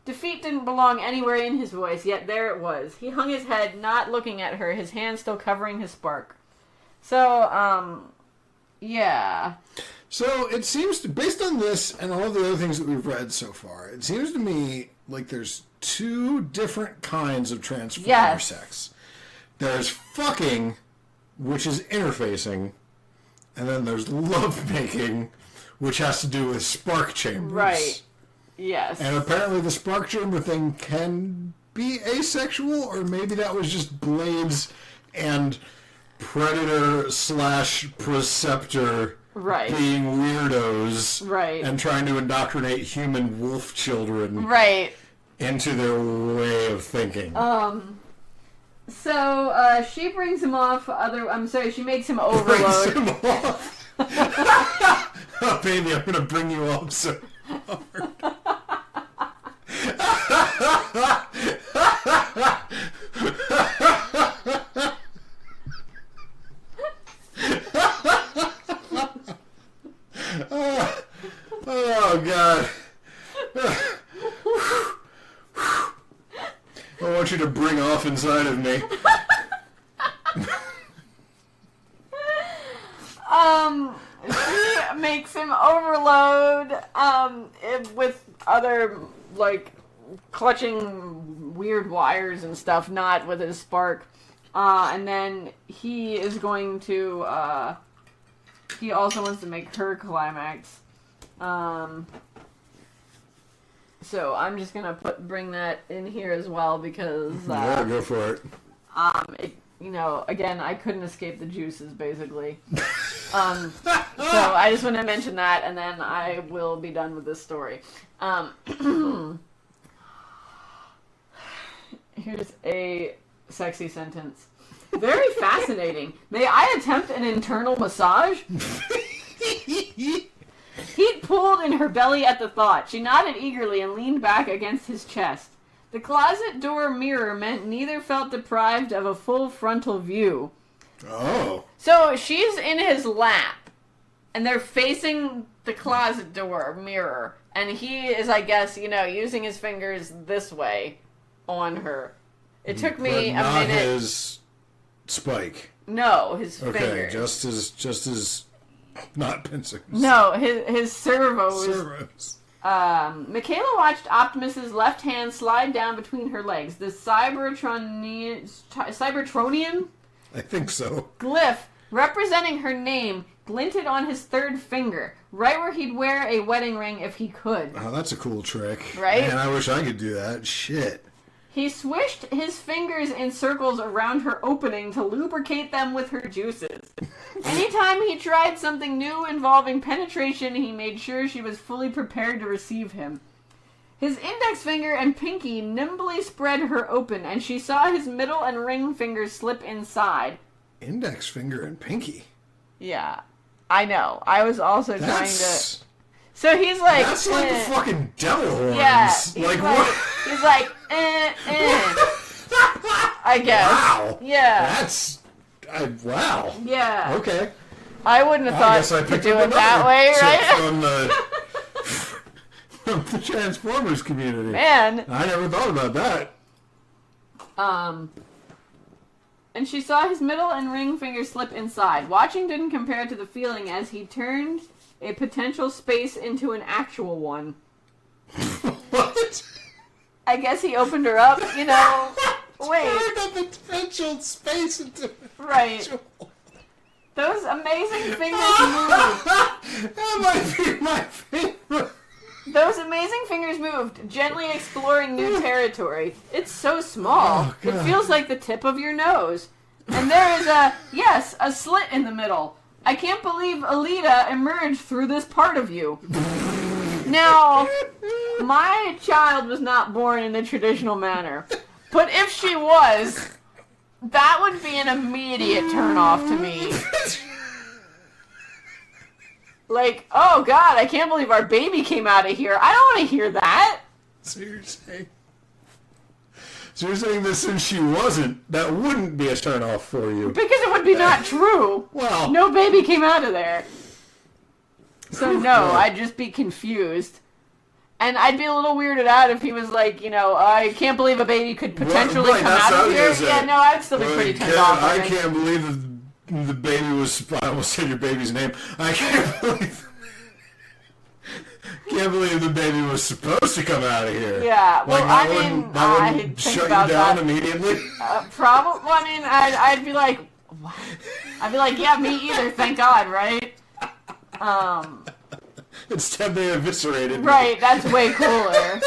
Defeat didn't belong anywhere in his voice, yet there it was. He hung his head, not looking at her, his hand still covering his spark. So, yeah. So, it seems to, based on this and all the other things that we've read so far, it seems to me like there's 2 different kinds of Transformer sex. There's fucking, which is interfacing, and then there's lovemaking, which has to do with spark chambers. Right. Yes. And apparently the spark chamber thing can be asexual, or maybe that was just Blades and Predator / Preceptor Right. being weirdos. Right. And trying to indoctrinate human wolf children. Right. Into their way of thinking. So, she brings him off she makes him overload. Brings him off. Oh, baby, I'm gonna bring you off so hard. Oh, God. I want you to bring off inside of me. She makes him overload, with other, like, clutching weird wires and stuff, not with his spark. And then he is going to, he also wants to make her climax. So I'm just gonna bring that in here as well because yeah, go for it. Again, I couldn't escape the juices basically. So I just want to mention that, and then I will be done with this story. Here's a sexy sentence. Very fascinating. May I attempt an internal massage? Heat pulled in her belly at the thought. She nodded eagerly and leaned back against his chest. The closet door mirror meant neither felt deprived of a full frontal view. Oh. So she's in his lap, and they're facing the closet door mirror, and he is, I guess, using his fingers this way on her. It took me a minute. Not his spike. No, his finger. Okay, just as not pincers. No, his servos. Michaela watched Optimus's left hand slide down between her legs. The Cybertronian? I think so. Glyph, representing her name, glinted on his third finger, right where he'd wear a wedding ring if he could. Oh, that's a cool trick. Right? Man, I wish I could do that. Shit. He swished his fingers in circles around her opening to lubricate them with her juices. Anytime he tried something new involving penetration, he made sure she was fully prepared to receive him. His index finger and pinky nimbly spread her open, and she saw his middle and ring fingers slip inside. Index finger and pinky? Yeah, I know. I was also trying to... So he's like... That's like the fucking devil horns. Yeah. What? He's like, I guess. Wow. Yeah. Wow. Yeah. Okay. I wouldn't have thought to do it that way, right? From the Transformers community. Man. I never thought about that. And she saw his middle and ring finger slip inside. Watching didn't compare to the feeling as he turned a potential space into an actual one. What? I guess he opened her up, Wait. Turned a potential space into an actual. Those amazing fingers moved. That might be my favorite. Those amazing fingers moved, gently exploring new territory. It's so small. Oh, it feels like the tip of your nose. And there is a slit in the middle. I can't believe Alita emerged through this part of you. Now, my child was not born in the traditional manner. But if she was, that would be an immediate turnoff to me. Like, oh God, I can't believe our baby came out of here. I don't want to hear that. So you're saying that since she wasn't, that wouldn't be a turnoff for you? Because it would be not true. Well, no baby came out of there. So no, I'd just be confused. And I'd be a little weirded out if he was like, I can't believe a baby could potentially come out of here. Yeah, no, I'd still be pretty turned off. I can't believe the baby was... I almost said your baby's name. I can't believe the baby was supposed to come out of here. Yeah, well, that wouldn't shut you down immediately? Probably. Well, I'd be like, what? I'd be like, yeah, me either, thank God, right? Instead they eviscerated me. Right, that's way cooler.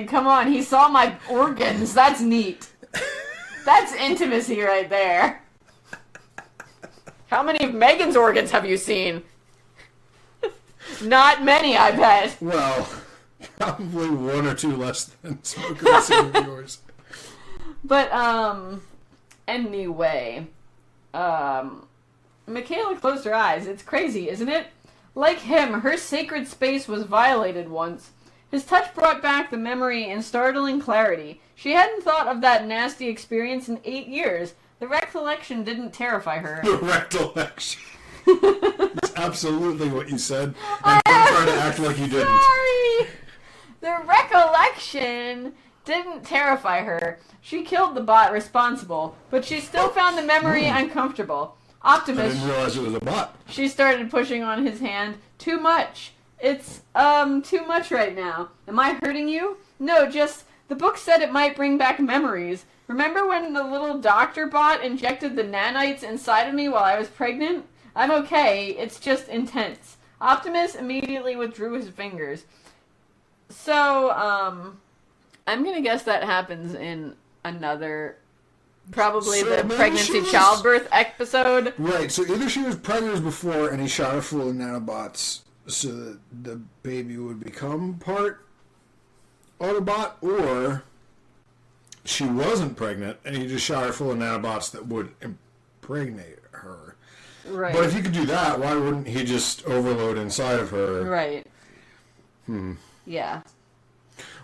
Come on, he saw my organs. That's neat. That's intimacy right there. How many of Megan's organs have you seen? Not many, I bet. Well, probably one or two less than Smoker and City of yours. But, anyway, Michaela closed her eyes. It's crazy, isn't it? Like him, her sacred space was violated once. His touch brought back the memory in startling clarity. She hadn't thought of that nasty experience in 8 years. The recollection didn't terrify her. The recollection. That's absolutely what you said. And don't try to act like you didn't. Sorry! The recollection didn't terrify her. She killed the bot responsible, but she still found the memory uncomfortable. Optimus... I didn't realize it was a bot. She started pushing on his hand. Too much. It's, too much right now. Am I hurting you? No, just... The book said it might bring back memories. Remember when the little doctor bot injected the nanites inside of me while I was pregnant? I'm okay. It's just intense. Optimus immediately withdrew his fingers. So, I'm gonna guess that happens in another... Probably the pregnancy childbirth episode. Right, so either she was pregnant before and he shot her full of nanobots so that the baby would become part Autobot, or she wasn't pregnant and he just shot her full of nanobots that would impregnate her. Right. But if he could do that, why wouldn't he just overload inside of her? Right. Yeah.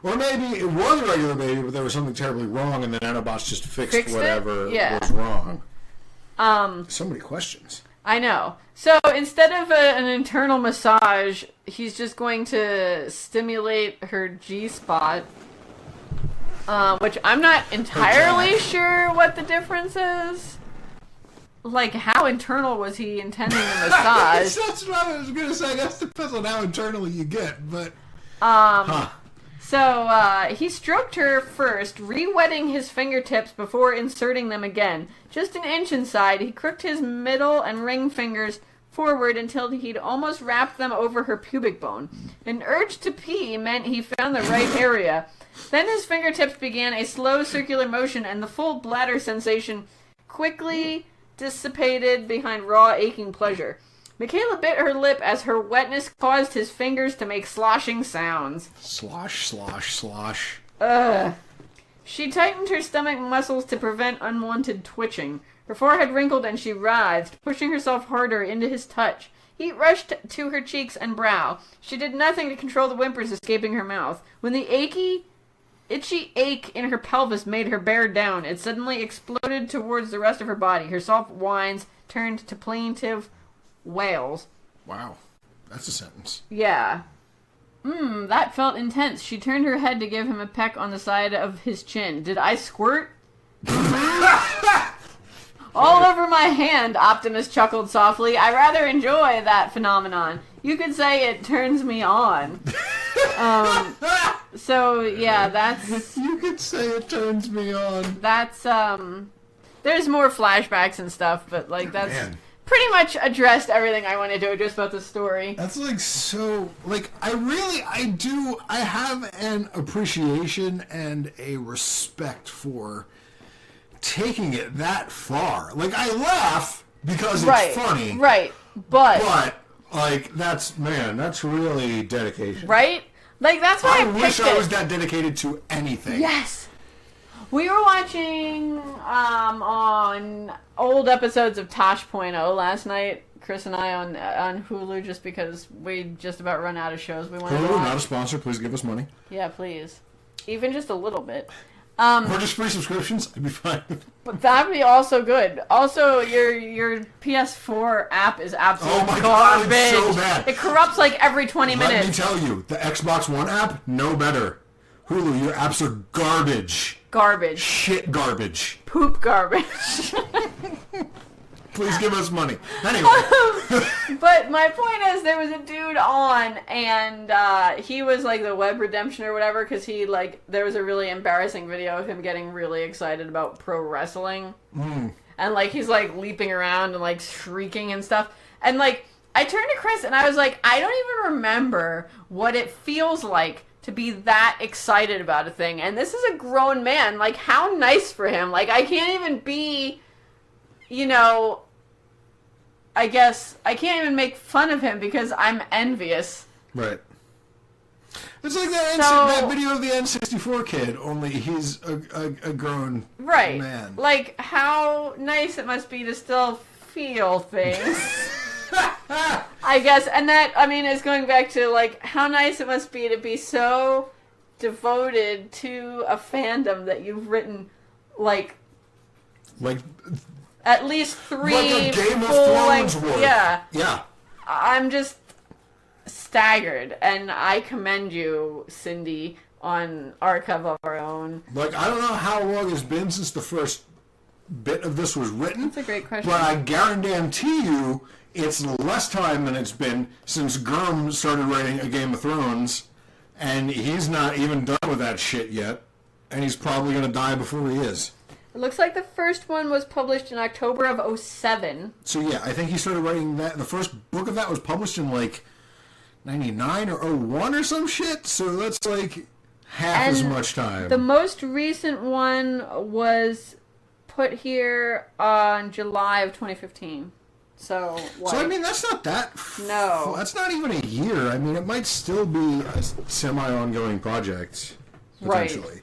Or maybe it was a regular baby, but there was something terribly wrong, and the nanobots just fixed whatever was wrong. So many questions. I know. So instead of an internal massage, he's just going to stimulate her G-spot, which I'm not entirely sure what the difference is. Like, how internal was he intending the massage? That's what I was going to say. I guess it depends on how internally you get, but... So, he stroked her first, re-wetting his fingertips before inserting them again. Just an inch inside, he crooked his middle and ring fingers forward until he'd almost wrapped them over her pubic bone. An urge to pee meant he found the right area. Then his fingertips began a slow circular motion, and the full bladder sensation quickly dissipated behind raw, aching pleasure. Michaela bit her lip as her wetness caused his fingers to make sloshing sounds. Slosh, slosh, slosh. Ugh. She tightened her stomach muscles to prevent unwanted twitching. Her forehead wrinkled and she writhed, pushing herself harder into his touch. Heat rushed to her cheeks and brow. She did nothing to control the whimpers escaping her mouth. When the itchy ache in her pelvis made her bear down, it suddenly exploded towards the rest of her body. Her soft whines turned to plaintive wails. Wow. That's a sentence. Yeah. That felt intense. She turned her head to give him a peck on the side of his chin. Did I squirt? All over my hand, Optimus chuckled softly. I rather enjoy that phenomenon. You could say it turns me on. So, yeah, that's... You could say it turns me on. That's, there's more flashbacks and stuff, but, like, that's... Man. Pretty much addressed everything I wanted to address about the story. That's like so, like, I have an appreciation and a respect for taking it that far. Like, I laugh because it's funny. Right, but, like, that's really dedication. Right? Like, that's why I wish I was that dedicated to anything. Yes! We were watching on old episodes of Tosh.0 last night, Chris and I on Hulu, just because we just about run out of shows we wanted to watch. Hulu, not a sponsor. Please give us money. Yeah, please. Even just a little bit. Or just free subscriptions. I'd be fine. But that'd be also good. Also, your PS4 app is absolutely garbage. God, it's so bad. It corrupts like every 20 minutes. Let me tell you, the Xbox One app, no better. Hulu, your apps are garbage. Garbage. Shit garbage. Poop garbage. Please give us money. Anyway. But my point is, there was a dude on, and he was like the web redemption or whatever, because there was a really embarrassing video of him getting really excited about pro wrestling. And like, he's like leaping around and like shrieking and stuff. And like, I turned to Chris and I was like, I don't even remember what it feels like to be that excited about a thing. And this is a grown man. Like, how nice for him. Like, I can't even be, I guess I can't even make fun of him because I'm envious. Right. It's like that video of the N64 kid, only he's a grown man. Like, how nice it must be to still feel things. I guess, and that, I mean, is going back to, like, how nice it must be to be so devoted to a fandom that you've written, like at least 3 like a Game of Thrones worth. Yeah. I'm just staggered, and I commend you, Cindy, on Archive of Our Own. Like, I don't know how long it's been since the first bit of this was written. That's a great question. But I guarantee you it's less time than it's been since Gurm started writing A Game of Thrones, and he's not even done with that shit yet, and he's probably going to die before he is. It looks like the first one was published in October of 2007. So yeah, I think he started writing that. The first book of that was published in like 99 or 01 or some shit, so that's like half as much time. The most recent one was put here on July of 2015. So I mean, that's not that... No. That's not even a year. I mean, it might still be a semi-ongoing project, potentially.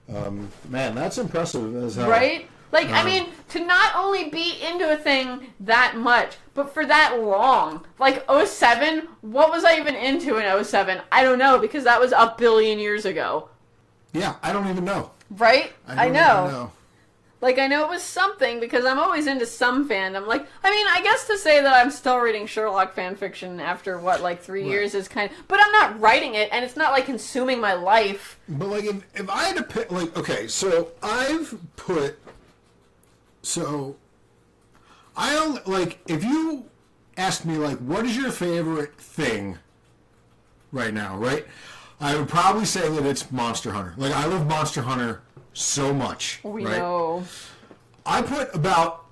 Right. Man, that's impressive as hell. Right? Like, I mean, to not only be into a thing that much, but for that long. Like, 2007, what was I even into in 2007? I don't know, because that was a billion years ago. Yeah, I don't even know. Right? I know. Like, I know it was something, because I'm always into some fandom. Like, I mean, I guess to say that I'm still reading Sherlock fanfiction after, 3 years is kind of... But I'm not writing it, and it's not, like, consuming my life. But, like, if I had to pick... Like, okay, so I've put... So, I only... Like, if you asked me, like, what is your favorite thing right now, right? I would probably say that it's Monster Hunter. Like, I love Monster Hunter so much. We know. I put about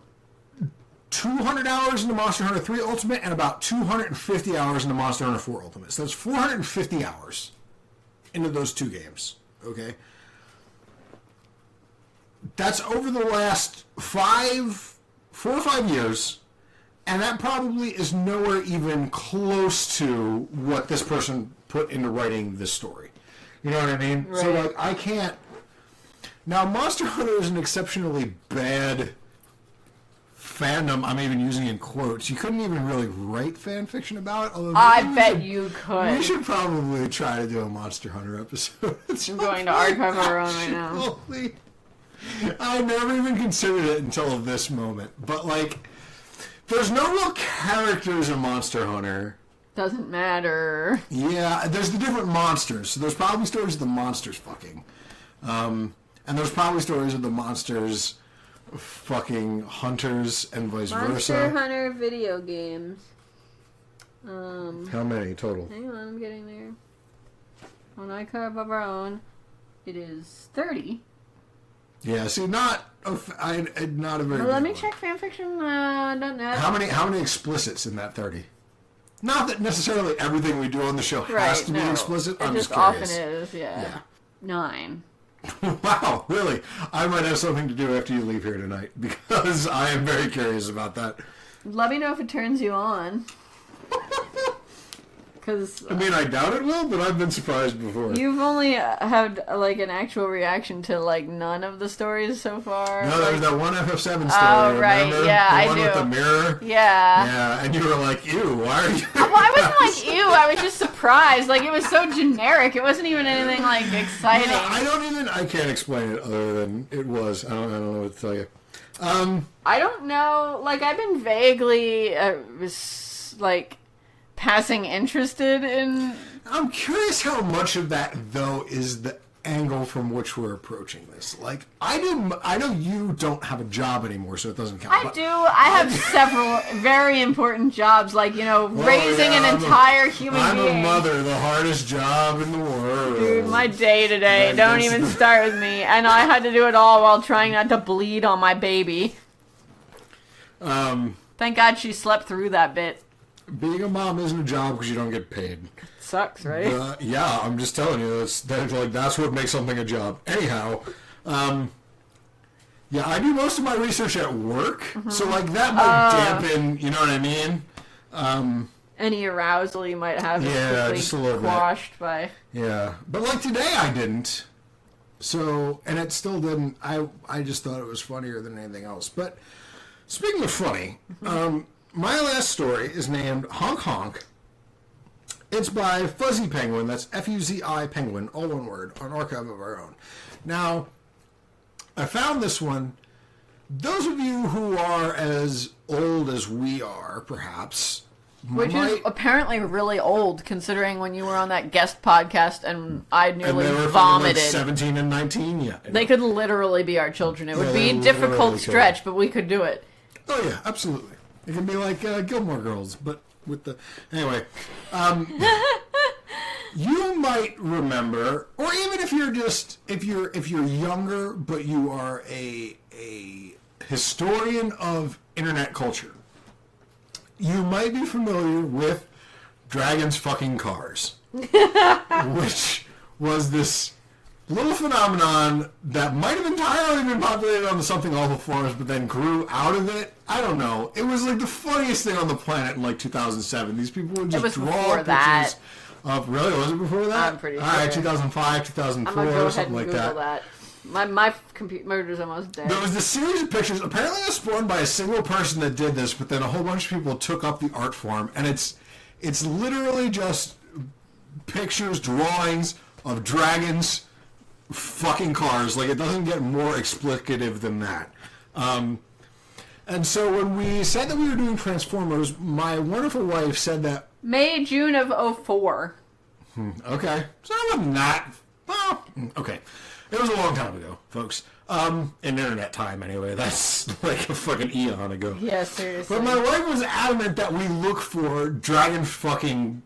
200 hours into Monster Hunter 3 Ultimate and about 250 hours into Monster Hunter 4 Ultimate. So that's 450 hours into those 2 games. Okay? That's over the last 4 or 5 years, and that probably is nowhere even close to what this person put into writing this story. You know what I mean? Right. So, like, I can't... Now, Monster Hunter is an exceptionally bad fandom. I'm even using in quotes. You couldn't even really write fan fiction about it. I bet you could. We should probably try to do a Monster Hunter episode. I'm going to Archive Our Own right now. I never even considered it until this moment. But, like, there's no real characters in Monster Hunter. Doesn't matter. Yeah, there's the different monsters. So there's probably stories of the monsters fucking. And there's probably stories of the monsters fucking hunters and vice versa. Monster Hunter video games. How many total? Hang on, I'm getting there. On Archive of Our Own, it is 30. Yeah, see, not a very. Well, let me check fanfiction.net. How many explicits in that 30? Not that necessarily everything we do on the show has to be explicit. I'm just curious. Often is, yeah. 9. Wow, really? I might have something to do after you leave here tonight, because I am very curious about that. Let me know if it turns you on. Cause, I mean, I doubt it will, but I've been surprised before. You've only had, like, an actual reaction to, like, none of the stories so far. No, there's that one FF7 story, oh, right, remember? Yeah, the I one do. with the mirror? Yeah. Yeah, and you were like, ew, why are you... Well, I wasn't like, ew, I was just surprised. Like, it was so generic. It wasn't even anything, like, exciting. Yeah, I can't explain it other than it was. I don't know what to tell you. I don't know. Like, I've been vaguely, passing interested in... I'm curious how much of that, though, is the angle from which we're approaching this. Like, I know you don't have a job anymore, so it doesn't count. I do. I have several very important jobs, like, raising an entire human being. I'm a mother, the hardest job in the world. Dude, my day today, don't even start with me. And I had to do it all while trying not to bleed on my baby. Thank God she slept through that bit. Being a mom isn't a job because you don't get paid. Sucks, right? Yeah, I'm just telling you, that's what makes something a job. Anyhow, Yeah, I do most of my research at work, so like that might dampen, you know what I mean? Any arousal you might have is just a little quashed bit. by... Yeah, but like today I didn't. So, and it still didn't. I just thought it was funnier than anything else. But speaking of funny, my last story is named Honk Honk. It's by Fuzzy Penguin, that's F-U-Z-I Penguin, all one word, on Archive of Our Own. Now, I found this one. Those of you who are as old as we are, perhaps... Which is apparently really old, considering when you were on that guest podcast and I nearly vomited. Like 17 and 19, yeah. They could literally be our children. It would be a difficult stretch, but we could do it. Oh, yeah, absolutely. It can be like Gilmore Girls, but with the... Anyway, you might remember, or even if you're just... If you're younger, but you are a historian of internet culture, you might be familiar with Dragon's Fucking Cars, which was this little phenomenon that might have entirely been populated on the Something Awful forums, but then grew out of it. I don't know. It was like the funniest thing on the planet in like 2007. These people would just draw pictures of... Really? Was it before that? I'm pretty sure. All right, 2005, 2004, or something like that. My computer's almost dead. There was this series of pictures. Apparently, it was spawned by a single person that did this, but then a whole bunch of people took up the art form, and it's literally just pictures, drawings of dragons fucking cars. Like, it doesn't get more explicative than that. And so when we said that we were doing Transformers, my wonderful wife said that... June of 2004. Okay. So I'm not... Well, okay. It was a long time ago, folks. In internet time, anyway. That's like a fucking eon ago. Yeah, seriously. But my wife was adamant that we look for dragon fucking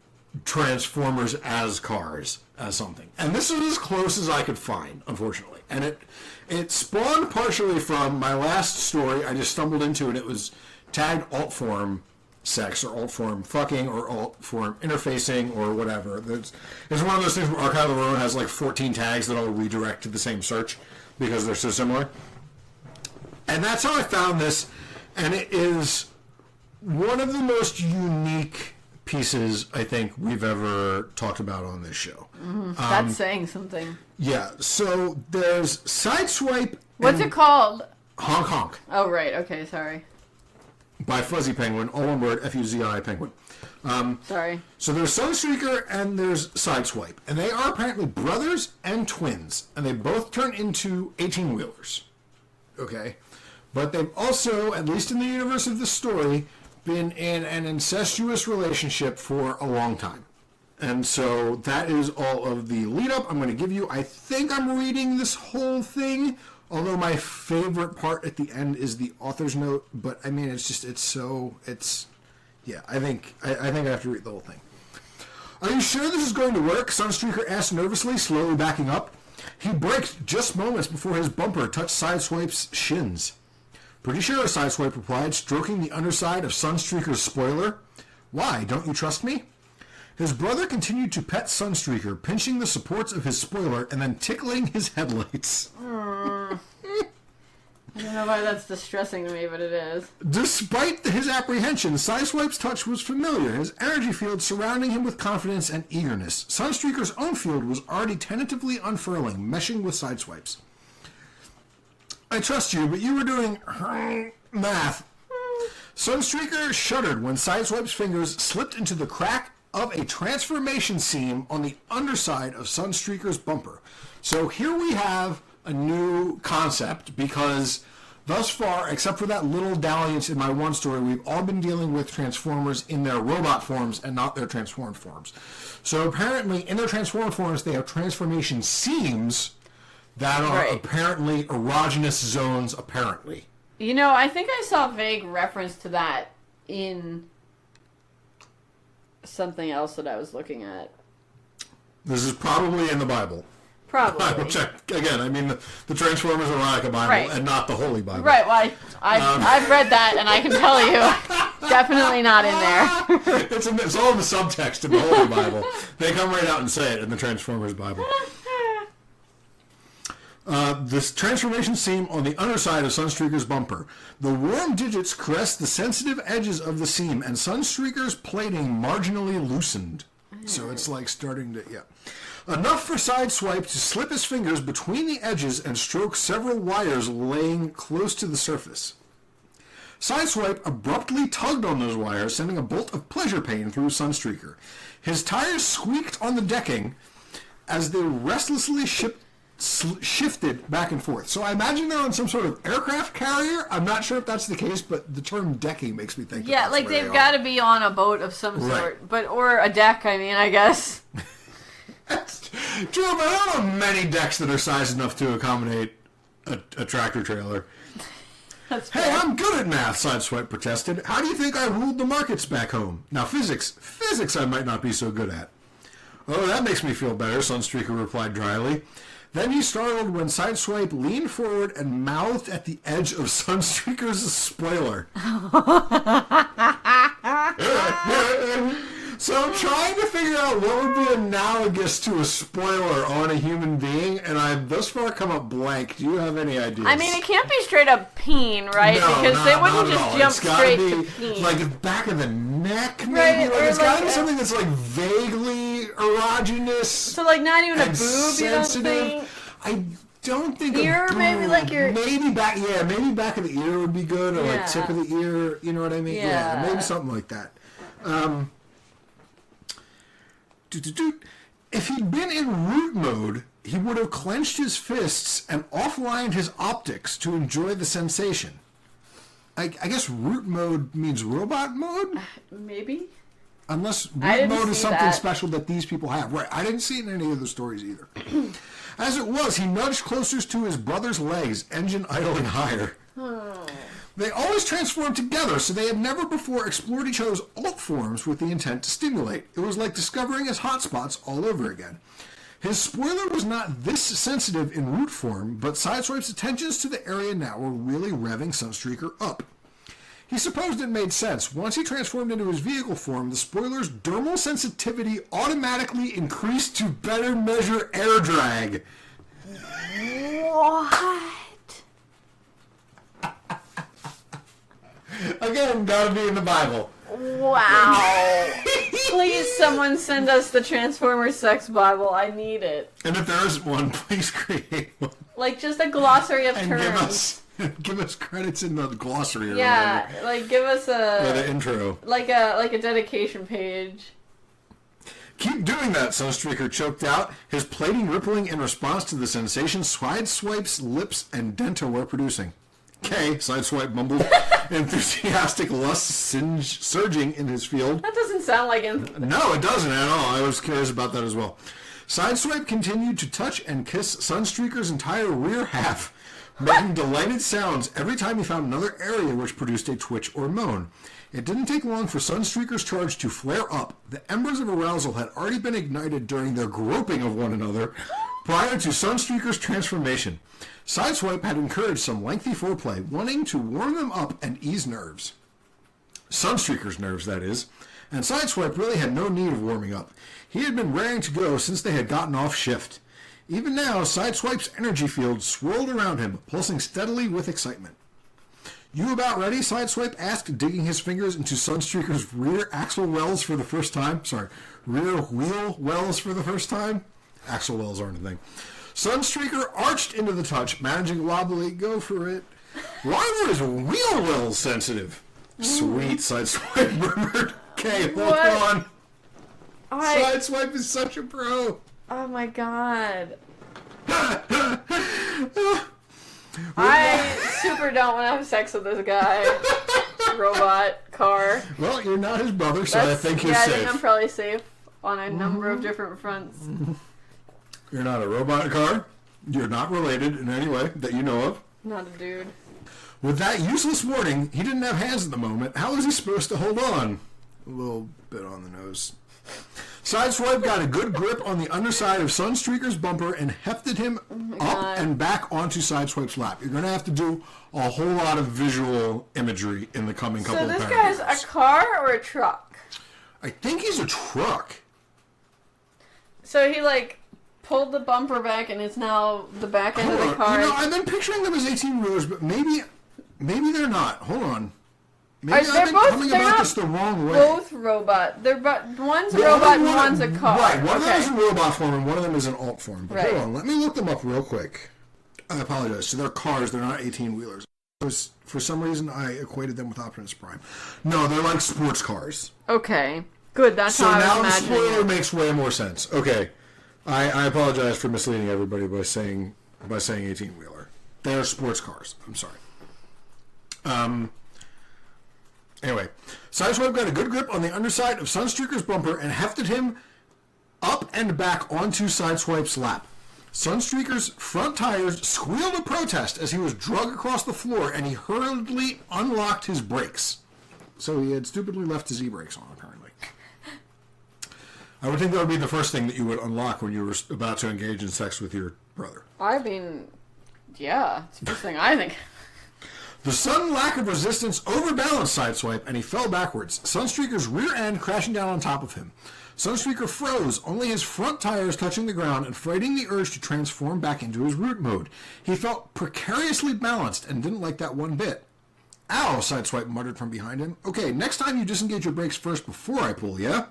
Transformers as cars, as something. And this was as close as I could find, unfortunately. And it spawned partially from my last story. I just stumbled into it. It was tagged alt form sex or alt form fucking or alt form interfacing or whatever. It's one of those things where Archive of Our Own has like 14 tags that all redirect to the same search because they're so similar. And that's how I found this, and it is one of the most unique pieces I think we've ever talked about on this show. That's saying something. Yeah, so there's Sideswipe. What's it called? Honk Honk. Oh, right. Okay, sorry. By Fuzzy Penguin, all one word, F-U-Z-I Penguin. Sorry. So there's Sunstreaker and there's Sideswipe. And they are apparently brothers and twins. And they both turn into 18-wheelers. Okay? But they've also, at least in the universe of the story, been in an incestuous relationship for a long time. And so that is all of the lead-up I'm going to give you. I think I'm reading this whole thing, although my favorite part at the end is the author's note. But, I mean, yeah, I think I have to read the whole thing. Are you sure this is going to work? Sunstreaker asked nervously, slowly backing up. He braked just moments before his bumper touched Sideswipe's shins. Pretty sure, Sideswipe replied, stroking the underside of Sunstreaker's spoiler. Why, don't you trust me? His brother continued to pet Sunstreaker, pinching the supports of his spoiler and then tickling his headlights. I don't know why that's distressing to me, but it is. Despite his apprehension, Sideswipe's touch was familiar, his energy field surrounding him with confidence and eagerness. Sunstreaker's own field was already tentatively unfurling, meshing with Sideswipe's. I trust you, but you were doing math. Sunstreaker shuddered when Sideswipe's fingers slipped into the crack of a transformation seam on the underside of Sunstreaker's bumper. So here we have a new concept, because thus far, except for that little dalliance in my one story, we've all been dealing with Transformers in their robot forms and not their transformed forms. So apparently, in their transformed forms, they have transformation seams that are apparently erogenous zones, apparently. You know, I think I saw a vague reference to that in something else that I was looking at. This is probably in the Bible. Probably. I will check. Again, I mean, the Transformers Erotica Bible and not the Holy Bible. Right, well, I've read that, and I can tell you, definitely not in there. It's all in the subtext in the Holy Bible. They come right out and say it in the Transformers Bible. This transformation seam on the underside of Sunstreaker's bumper. The warm digits caressed the sensitive edges of the seam, and Sunstreaker's plating marginally loosened. So it's like starting to, enough for Sideswipe to slip his fingers between the edges and stroke several wires laying close to the surface. Sideswipe abruptly tugged on those wires, sending a bolt of pleasure pain through Sunstreaker. His tires squeaked on the decking as they restlessly shifted back and forth. So I imagine they're on some sort of aircraft carrier. I'm not sure if that's the case, but the term decking makes me think. Yeah, like they've got to be on a boat of some sort, or a deck. I mean, I guess. That's true, but I don't know many decks that are sized enough to accommodate a tractor trailer. Hey, I'm good at math, Sideswipe protested. How do you think I ruled the markets back home? Now, physics I might not be so good at. Oh, that makes me feel better, Sunstreaker replied dryly. Then he startled when Sideswipe leaned forward and mouthed at the edge of Sunstreaker's spoiler. So I'm trying to figure out what would be analogous to a spoiler on a human being, and I've thus far come up blank. Do you have any ideas? I mean, it can't be straight up peen, right? No, because they wouldn't just jump straight to peen. Like the back of the neck, maybe. Right, like it's got to be something that's like vaguely erogenous. So like not even a boob, sensitive. You don't think? I don't think ear, a boob. maybe like your maybe back of the ear would be good, or like tip of the ear. You know what I mean? Yeah, maybe something like that. If he'd been in root mode, he would have clenched his fists and offlined his optics to enjoy the sensation. I guess root mode means robot mode? Maybe. Unless root mode is something special that these people have. Right, I didn't see it in any of the stories either. As it was, he nudged closer to his brother's legs, engine idling higher. Oh. They always transformed together, so they had never before explored each other's alt forms with the intent to stimulate. It was like discovering his hotspots all over again. His spoiler was not this sensitive in root form, but Sideswipe's attentions to the area now were really revving Sunstreaker up. He supposed it made sense. Once he transformed into his vehicle form, the spoiler's dermal sensitivity automatically increased to better measure air drag. What? Again, gotta be in the Bible. Wow. Please, someone send us the Transformers sex Bible. I need it. And if there isn't one, please create one. Like just a glossary of and terms. Give us credits in the glossary. Or whatever. Like give us the intro. Like a dedication page. Keep doing that, Sunstreaker choked out, his plating rippling in response to the sensation Sideswipe's lips and denta were producing. Okay, Sideswipe mumbled, enthusiastic lust surging in his field. That doesn't sound like it. No, it doesn't at all. I was curious about that as well. Sideswipe continued to touch and kiss Sunstreaker's entire rear half, making delighted sounds every time he found another area which produced a twitch or moan. It didn't take long for Sunstreaker's charge to flare up. The embers of arousal had already been ignited during their groping of one another prior to Sunstreaker's transformation. Sideswipe had encouraged some lengthy foreplay, wanting to warm them up and ease nerves. Sunstreaker's nerves, that is. And Sideswipe really had no need of warming up. He had been raring to go since they had gotten off shift. Even now, Sideswipe's energy field swirled around him, pulsing steadily with excitement. You about ready? Sideswipe asked, digging his fingers into Sunstreaker's rear axle wells for the first time. Rear wheel wells for the first time? Axle wells aren't a thing. Sunstreaker arched into the touch, managing wobbly. Go for it. Why were his wheel wells sensitive? Sweet, Sideswipe murmured. Okay, hold on. Sideswipe is such a pro. Oh my god. I super don't want to have sex with this guy. Robot car. Well, you're not his brother, so I think you're safe. I think I'm probably safe on a number of different fronts. You're not a robot car. You're not related in any way that you know of. Not a dude. With that useless warning, he didn't have hands at the moment. How was he supposed to hold on? A little bit on the nose. Sideswipe got a good grip on the underside of Sunstreaker's bumper and hefted him up and back onto Sideswipe's lap. You're going to have to do a whole lot of visual imagery in the coming couple of paragraphs. So this guy's a car or a truck? I think he's a truck. So he, like, pulled the bumper back and it's now the back end of the car. I've been picturing them as 18-wheelers, but maybe they're not. Hold on. Maybe I've been coming about this the wrong way. Both robot. One's a robot and one's a car. Right, one of them is in robot form and one of them is in alt form. But hold on, let me look them up real quick. I apologize. So they're cars, they're not 18-wheelers. For some reason, I equated them with Optimus Prime. No, they're like sports cars. Okay, good. That's how I was imagining it. So now the spoiler makes way more sense. Okay, I apologize for misleading everybody by saying 18-wheeler. They're sports cars. I'm sorry. Anyway, Sideswipe got a good grip on the underside of Sunstreaker's bumper and hefted him up and back onto Sideswipe's lap. Sunstreaker's front tires squealed a protest as he was dragged across the floor, and he hurriedly unlocked his brakes. So he had stupidly left his e-brakes on, apparently. I would think that would be the first thing that you would unlock when you were about to engage in sex with your brother. I mean, yeah, it's the first thing I think. The sudden lack of resistance overbalanced Sideswipe, and he fell backwards, Sunstreaker's rear end crashing down on top of him. Sunstreaker froze, only his front tires touching the ground and fighting the urge to transform back into his root mode. He felt precariously balanced and didn't like that one bit. Ow, Sideswipe muttered from behind him. Okay, next time you disengage your brakes first before I pull, yeah?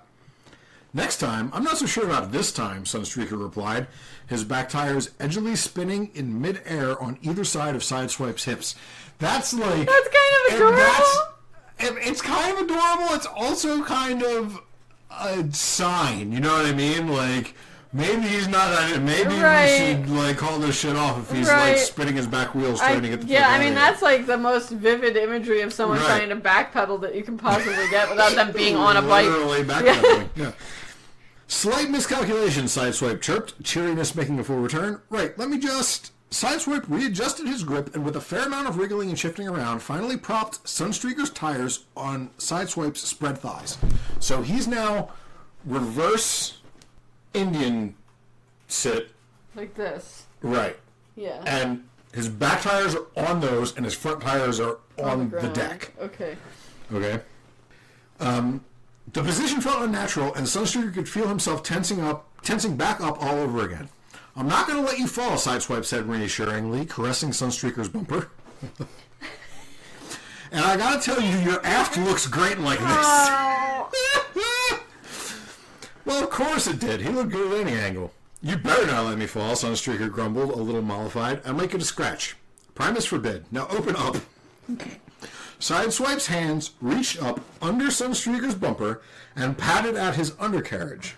Next time? I'm not so sure about this time, Sunstreaker replied, his back tires edgily spinning in mid-air on either side of Sideswipe's hips. That's like... That's kind of adorable! It's kind of adorable. It's also kind of a sign, you know what I mean? Like, maybe he's not... Maybe we should, like, call this shit off if he's, like, spinning his back wheels trying to get the... Yeah, I mean, that's, like, the most vivid imagery of someone trying to backpedal that you can possibly get without them being on a bike. Literally backpedaling, yeah. Slight miscalculation, Sideswipe chirped, cheeriness making a full return. Right, let me just... Sideswipe readjusted his grip and with a fair amount of wriggling and shifting around, finally propped Sunstreaker's tires on Sideswipe's spread thighs. So he's now reverse Indian sit. Like this. Right. Yeah. And his back tires are on those and his front tires are on the deck. Okay. Okay. The position felt unnatural, and Sunstreaker could feel himself tensing back up all over again. I'm not going to let you fall, Sideswipe said reassuringly, caressing Sunstreaker's bumper. And I got to tell you, your aft looks great like this. Oh. Well, of course it did. He looked good at any angle. You better not let me fall, Sunstreaker grumbled, a little mollified. I might get a scratch. Primus forbid. Now open up. Sideswipe's hands reached up under Sunstreaker's bumper and patted at his undercarriage,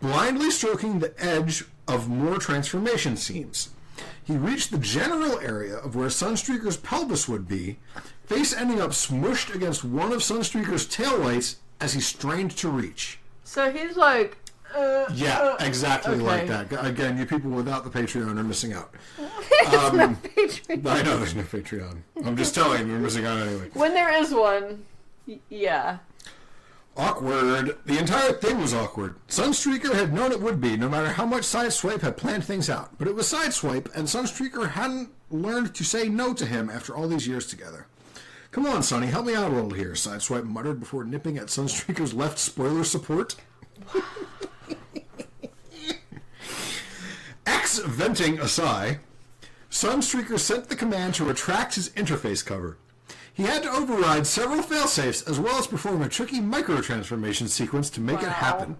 blindly stroking the edge of more transformation seams. He reached the general area of where Sunstreaker's pelvis would be, face ending up smushed against one of Sunstreaker's taillights as he strained to reach. So he's like... yeah, exactly like that. Again, you people without the Patreon are missing out. There's no Patreon. I know there's no Patreon. I'm just telling you, you're missing out anyway. When there is one, yeah. Awkward. The entire thing was awkward. Sunstreaker had known it would be, no matter how much Sideswipe had planned things out. But it was Sideswipe, and Sunstreaker hadn't learned to say no to him after all these years together. Come on, Sonny, help me out a little here, Sideswipe muttered before nipping at Sunstreaker's left spoiler support. Venting a sigh, Sunstreaker sent the command to retract his interface cover. He had to override several failsafes as well as perform a tricky microtransformation sequence to make it happen.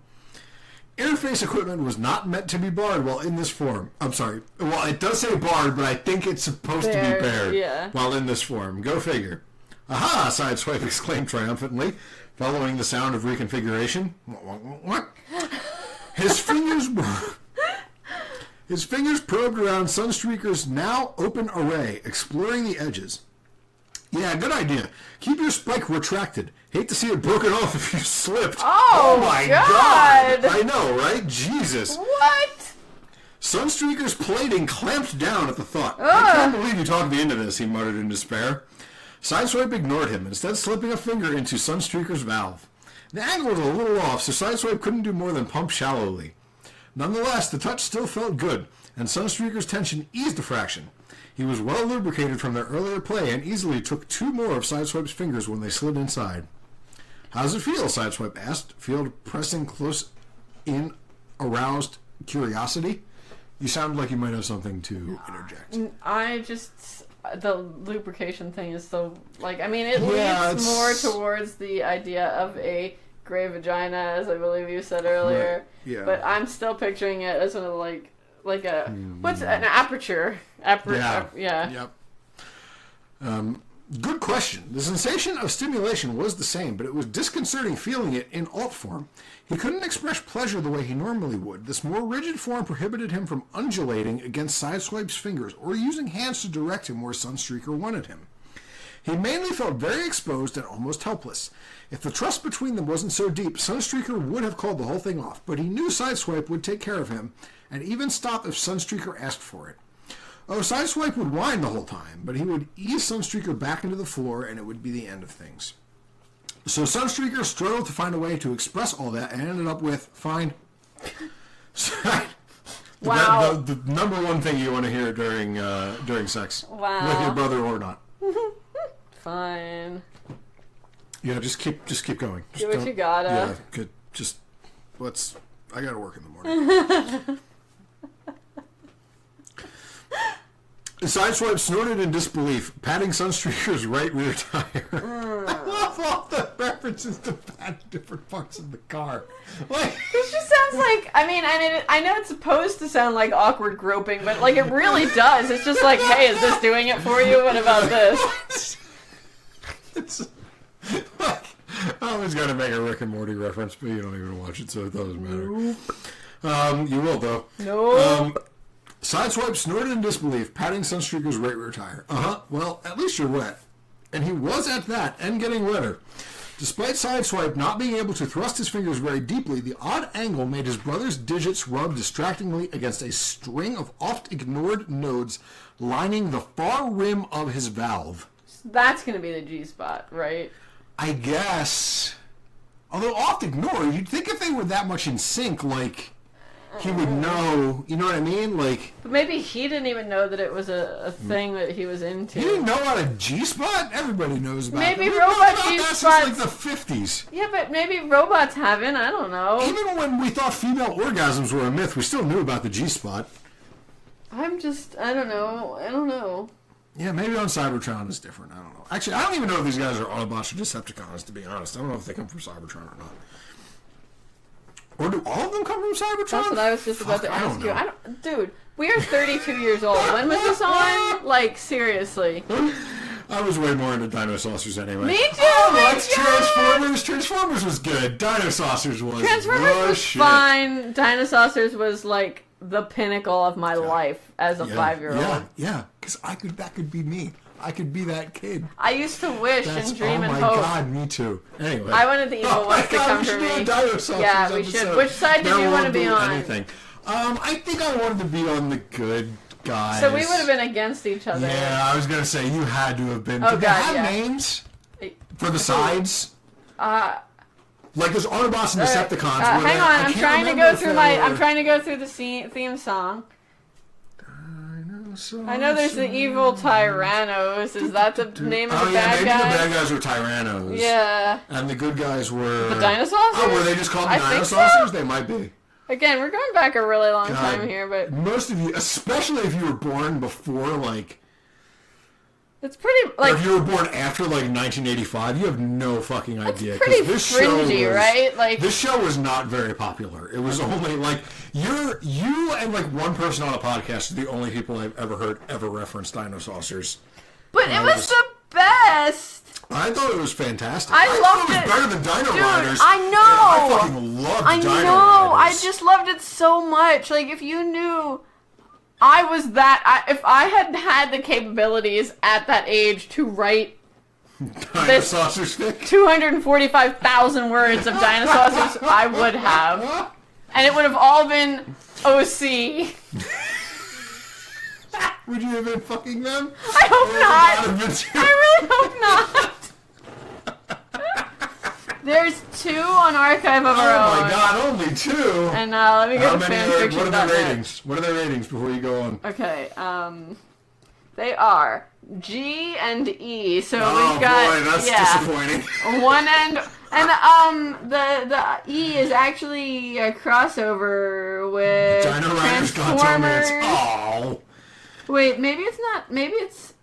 Interface equipment was not meant to be barred while in this form. I'm sorry. Well, it does say barred, but I think it's supposed to be bared while in this form. Go figure. Aha! Sideswipe exclaimed triumphantly, following the sound of reconfiguration. What? His fingers probed around Sunstreaker's now open array, exploring the edges. Yeah, good idea. Keep your spike retracted. Hate to see it broken off if you slipped. Oh my God! I know, right? Jesus. What? Sunstreaker's plating clamped down at the thought. I can't believe you talked me into this, he muttered in despair. Sideswipe ignored him, instead slipping a finger into Sunstreaker's valve. The angle was a little off, so Sideswipe couldn't do more than pump shallowly. Nonetheless, the touch still felt good, and Sunstreaker's tension eased a fraction. He was well lubricated from their earlier play and easily took two more of Sideswipe's fingers when they slid inside. How's it feel? Sideswipe asked, Field pressing close in aroused curiosity. You sound like you might have something to interject. The lubrication thing is so, like, I mean, it leads more towards the idea of a gray vagina, as I believe you said earlier. Right. Yeah. But I'm still picturing it as one of like a what's an aperture? Yeah. Yep. Good question. The sensation of stimulation was the same, but it was disconcerting feeling it in alt form. He couldn't express pleasure the way he normally would. This more rigid form prohibited him from undulating against Sideswipe's fingers or using hands to direct him where Sunstreaker wanted him. He mainly felt very exposed and almost helpless. If the trust between them wasn't so deep, Sunstreaker would have called the whole thing off, but he knew Sideswipe would take care of him and even stop if Sunstreaker asked for it. Oh, Sideswipe would whine the whole time, but he would ease Sunstreaker back into the floor and it would be the end of things. So Sunstreaker struggled to find a way to express all that and ended up with, fine. Wow. The number one thing you want to hear during sex. Wow. With your brother or not. Fine. Yeah, just keep going. Do what you gotta. Yeah, good. I gotta work in the morning. Sideswipe snorted in disbelief, patting Sunstreaker's right rear tire. I love all the references to pat different parts of the car. Like, this just sounds like, I know it's supposed to sound like awkward groping, but like it really does. It's just like, hey, is this doing it for you? What about this? It's like, I always got to make a Rick and Morty reference, but you don't even watch it, so it doesn't matter. Nope. You will, though. No. Sideswipe snorted in disbelief, patting Sunstreaker's right rear tire. Well, at least you're wet. And he was at that, and getting wetter. Despite Sideswipe not being able to thrust his fingers very deeply, the odd angle made his brother's digits rub distractingly against a string of oft-ignored nodes lining the far rim of his valve. That's going to be the G-spot, right? I guess. Although oft-ignored, you'd think if they were that much in sync, like, he would know, you know what I mean? Like, but maybe he didn't even know that it was a thing that he was into. He didn't know about a G-spot? Everybody knows about it. Maybe robot G-spots. That's like the 50s. Yeah, but maybe robots haven't. I don't know. Even when we thought female orgasms were a myth, we still knew about the G-spot. I don't know. Yeah, maybe on Cybertron it's different. I don't know. Actually, I don't even know if these guys are Autobots or Decepticons, to be honest. I don't know if they come from Cybertron or not. Or do all of them come from Cybertron? That's what I was just about to ask you. Dude, we are 32 years old. When was this on? Like, seriously. I was way more into Dinosaurs anyway. Me too! Transformers? Transformers was good. Dinosaurs was fine. Dinosaurs was like the pinnacle of my life as a 5-year-old. Yeah, because that could be me. I could be that kid. I used to wish and dream and hope. Oh my god, me too. Anyway. I wanted the evil ones to come for me. Yeah, we should. Which side did you want to be on? Anything. I think I wanted to be on the good guys. So we would have been against each other. Yeah, I was going to say, you had to have been. Did they have names for the sides? Like there's Autobots and Decepticons. Hang on, I'm trying to go through the theme song. I know there's the evil Tyrannos. Is that the name of the bad guys? The bad guys were Tyrannos. Yeah. And the good guys were... The Dinosaurs? Oh, were they just called the Dinosaurs? So? They might be. Again, we're going back a really long time here, but... Most of you, especially if you were born before, like... It's pretty, like... Or if you were born after, like, 1985, you have no fucking idea. It's pretty fringy, right? Like... This show was not very popular. It was only, like... You and, like, one person on a podcast are the only people I've ever heard ever reference Dinosaurs. But it was the best! I thought it was fantastic. I loved it. It was better than Dino Riders. I know! I fucking loved Dino Riders. I just loved it so much. Like, if you knew... I was that... if I had had the capabilities at that age to write Dinosaurs fic? 245,000 words of Dinosaurs, I would have. And it would have all been OC. Would you have been fucking them? I hope not. I really hope not. There's 2 on Archive of Our Own. Oh my god, only 2? And let me go to fanfiction. What are their ratings? What are their ratings before you go on? Okay, they are G and E. So we've got... boy, that's disappointing. One end... And the E is actually a crossover with Transformers. Oh. Wait, maybe it's not. Maybe it's.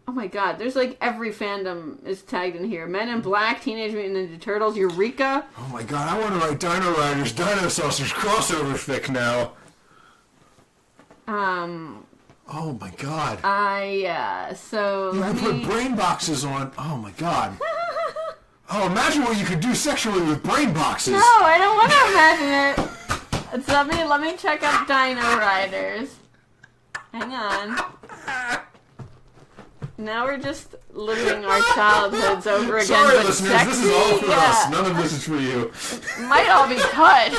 Oh my god, there's like every fandom is tagged in here. Men in Black, Teenage Mutant Ninja Turtles, Eureka. Oh my god, I want to write Dino Riders, Dino Saucers crossover fic now. Oh my god. So you can put brain boxes on. Oh my god. Oh, imagine what you could do sexually with brain boxes. No, I don't want to imagine it. So let me check out Dino Riders. Hang on. Now we're just living our childhoods over again. Sorry, but listeners, sexy? this is all for us. None of this is for you. Might all be cut.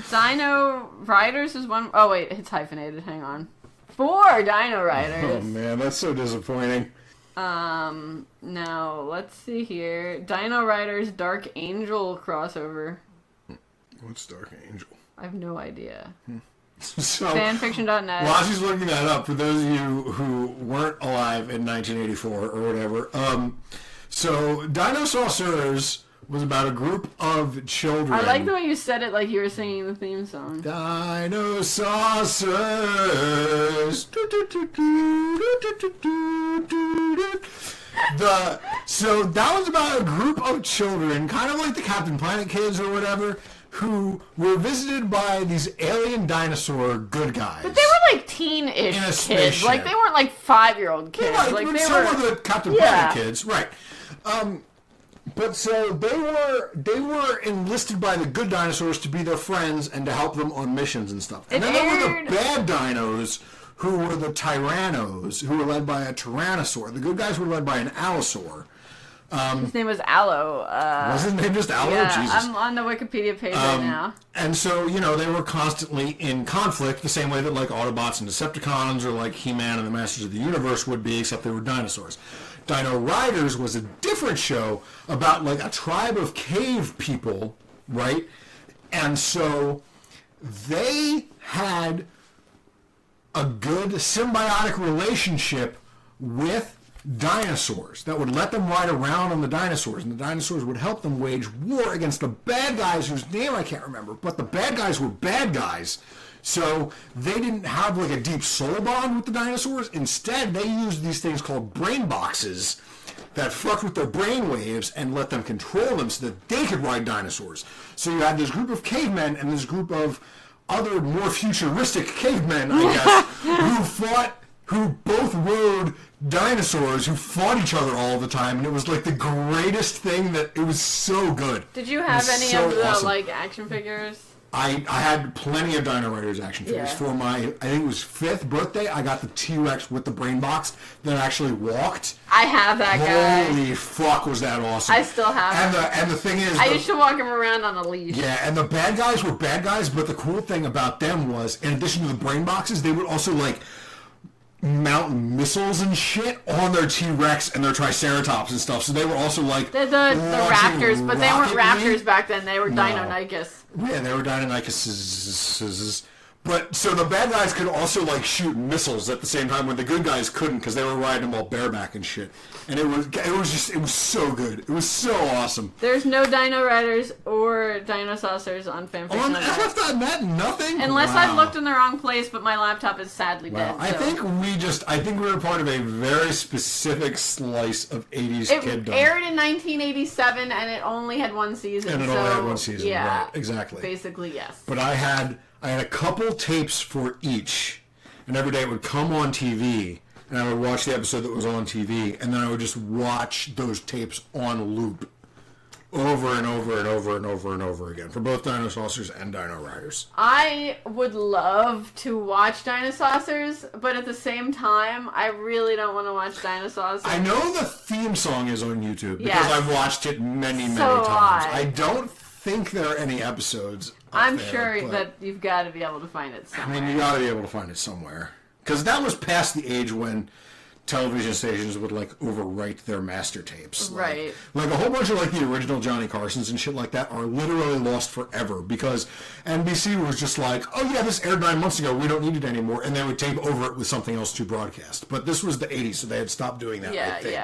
Dino Riders is one. Oh wait, it's hyphenated. Hang on. 4 Dino Riders. Oh man, that's so disappointing. Now let's see here. Dino Riders Dark Angel crossover. What's Dark Angel? I have no idea. So, fanfiction.net. While she's looking that up, for those of you who weren't alive in 1984 or whatever, so Dino Saucers was about a group of children. I like the way you said it like you were singing the theme song. Dino Saucers. So that was about a group of children, kind of like the Captain Planet kids or whatever, who were visited by these alien dinosaur good guys. But they were like teen-ish kids. Like they weren't like 5-year-old kids. Yeah, like they some were of the Captain Planet kids, right? But so they were enlisted by the good dinosaurs to be their friends and to help them on missions and stuff. And then there were the bad dinos, who were the Tyrannos, who were led by a Tyrannosaur. The good guys were led by an Allosaur. His name was Allo. Was his name just Allo? Yeah, Jesus. I'm on the Wikipedia page right now. And so, they were constantly in conflict, the same way that like Autobots and Decepticons or like He-Man and the Masters of the Universe would be, except they were dinosaurs. Dino Riders was a different show about like a tribe of cave people, right? And so they had a good symbiotic relationship with dinosaurs that would let them ride around on the dinosaurs, and the dinosaurs would help them wage war against the bad guys whose name I can't remember, but the bad guys were bad guys, so they didn't have like a deep soul bond with the dinosaurs. Instead, they used these things called brain boxes that fucked with their brain waves and let them control them so that they could ride dinosaurs. So you had this group of cavemen and this group of other more futuristic cavemen, I guess, who both rode dinosaurs, who fought each other all the time, and it was like the greatest thing. It was so good. Did you have any of the like action figures? I had plenty of Dino Riders action figures. For my, I think it was 5th birthday, I got the T-Rex with the brain box that actually walked. I have that guy. Holy fuck, was that awesome. I still have him. And the thing is, I used to walk him around on a leash. Yeah, and the bad guys were bad guys, but the cool thing about them was, in addition to the brain boxes, they would also like mount missiles and shit on their T-Rex and their Triceratops and stuff. So they were also like the Raptors, but they weren't Raptors back then. They were Deinonychus. Yeah, they were Deinonychus. But so the bad guys could also like shoot missiles at the same time when the good guys couldn't, because they were riding them all bareback and shit. And it was so good. It was so awesome. There's no Dino Riders or Dino Saucers on fanfiction. Nothing. Unless I've looked in the wrong place, but my laptop is sadly dead. I think we were part of a very specific slice of 80s kid. It aired in 1987, and it only had one season. And it only had one season. Yeah, right, exactly. Basically, yes. But I had a couple tapes for each, and every day it would come on TV, and I would watch the episode that was on TV, and then I would just watch those tapes on loop over and over and over and over and over again for both Dino Saucers and Dino Riders. I would love to watch Dino Saucers, but at the same time, I really don't want to watch Dino Saucers. I know the theme song is on YouTube because I've watched it many times. I don't think there are any episodes. I'm sure that you've got to be able to find it somewhere. I mean, you got to be able to find it somewhere. Because that was past the age when television stations would, like, overwrite their master tapes. Right. Like a whole bunch of, like, the original Johnny Carsons and shit like that are literally lost forever. Because NBC was just like, oh, yeah, this aired 9 months ago. We don't need it anymore. And they would tape over it with something else to broadcast. But this was the 80s, so they had stopped doing that, I think.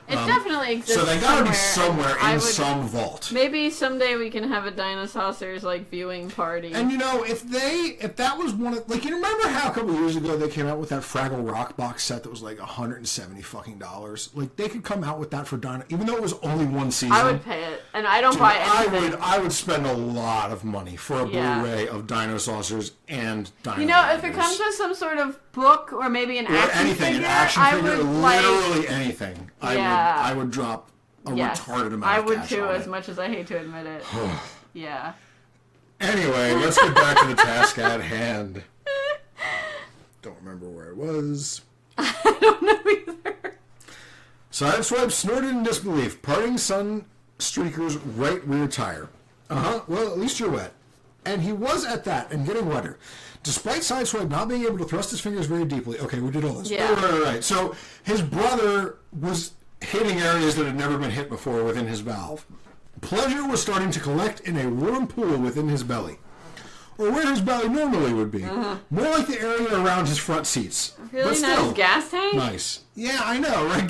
It definitely exists. So they gotta be somewhere in some vault. Maybe someday we can have a Dinosaucers viewing party. And if that was one of you remember how a couple years ago they came out with that Fraggle Rock box set that was like $170 fucking dollars. Like they could come out with that for Dino, even though it was only one season. I would pay it, and I don't buy anything. I would spend a lot of money for a Blu-ray of Dinosaurs and Dino. If it comes with some sort of book or maybe an action figure, literally anything. I would drop a retarded amount of cash. I would too, as much as I hate to admit it. Yeah. Anyway, let's get back to the task at hand. Don't remember where it was. I don't know either. Sideswipe snorted in disbelief, parting Sunstreaker's right rear tire. Well, at least you're wet. And he was at that, and getting wetter. Despite Sideswipe not being able to thrust his fingers very deeply. Okay, we did all this. Yeah. Right. So his brother was hitting areas that had never been hit before within his valve. Pleasure was starting to collect in a warm pool within his belly. Or where his belly normally would be. More like the area around his front seats. Really? But not still, his gas tank? Nice. Yeah, I know, right?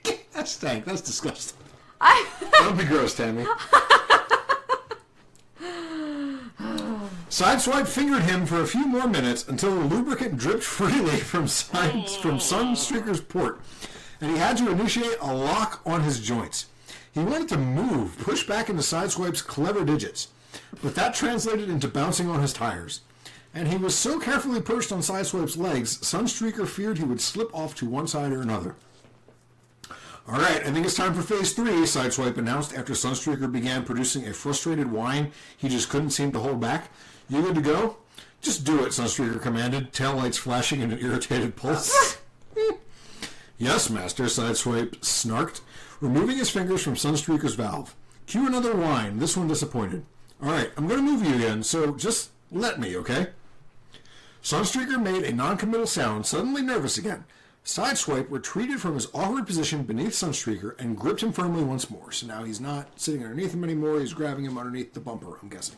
Gas tank. That's disgusting. I Don't be gross, Tammy. Sideswipe fingered him for a few more minutes until the lubricant dripped freely from Sunstreaker's port, and he had to initiate a lock on his joints. He wanted to move, push back into Sideswipe's clever digits, but that translated into bouncing on his tires. And he was so carefully perched on Sideswipe's legs, Sunstreaker feared he would slip off to one side or another. All right, I think it's time for Phase 3, Sideswipe announced after Sunstreaker began producing a frustrated whine he just couldn't seem to hold back. You good to go? Just do it, Sunstreaker commanded, taillights flashing in an irritated pulse. Yes, Master, Sideswipe snarked, removing his fingers from Sunstreaker's valve. Cue another whine, this one disappointed. All right, I'm going to move you again, so just let me, okay? Sunstreaker made a non-committal sound, suddenly nervous again. Sideswipe retreated from his awkward position beneath Sunstreaker and gripped him firmly once more. So now he's not sitting underneath him anymore, he's grabbing him underneath the bumper, I'm guessing.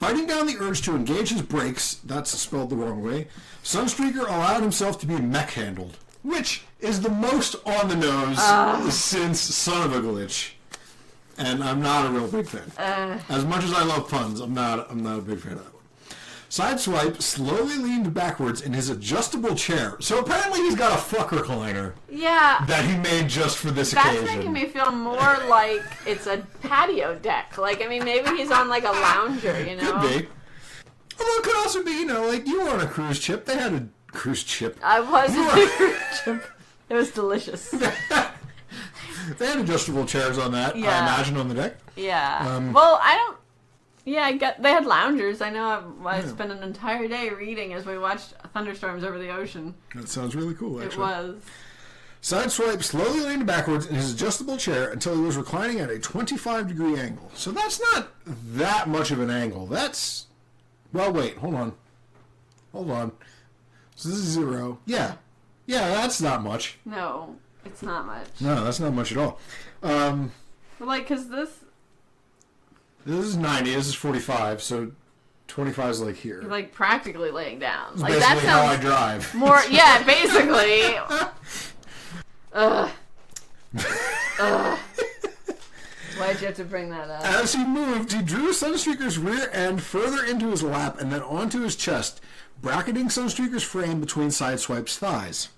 Fighting down the urge to engage his brakes, that's spelled the wrong way, Sunstreaker allowed himself to be mech-handled, which is the most on the nose since Son of a Glitch. And I'm not a real big fan. As much as I love puns, I'm not a big fan of that one. Sideswipe slowly leaned backwards in his adjustable chair. So apparently he's got a fuck recliner. Yeah. That he made just for this occasion. That's making me feel more like it's a patio deck. Maybe he's on a lounger, you know? Could be. Although it could also be, you were on a cruise ship. They had a cruise ship. I was on a cruise ship. It was delicious. They had adjustable chairs on that, I imagine, on the deck. Yeah. They had loungers. I know I spent an entire day reading as we watched thunderstorms over the ocean. That sounds really cool, actually. It was. Sideswipe slowly leaned backwards in his adjustable chair until he was reclining at a 25-degree angle. So that's not that much of an angle. That's... Well, wait, hold on. So this is 0. Yeah, that's not much. No, it's not much. No, that's not much at all. Because this is 90, this is 45, so 25 is here. You're practically laying down. It's basically that how I drive. More, yeah, basically. Why'd you have to bring that up? As he moved, he drew Sunstreaker's rear end further into his lap and then onto his chest, bracketing Sunstreaker's frame between Sideswipe's thighs.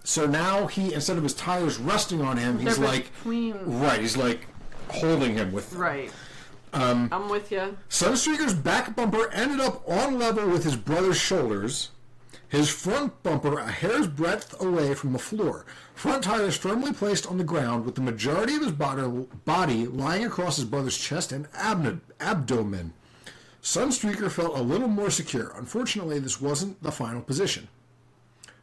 So now he, instead of his tires resting on him, he's he's holding him with them. Right. I'm with you. Sunstreaker's back bumper ended up on level with his brother's shoulders. His front bumper a hair's breadth away from the floor. Front tires firmly placed on the ground with the majority of his body lying across his brother's chest and abdomen. Sunstreaker felt a little more secure. Unfortunately, this wasn't the final position.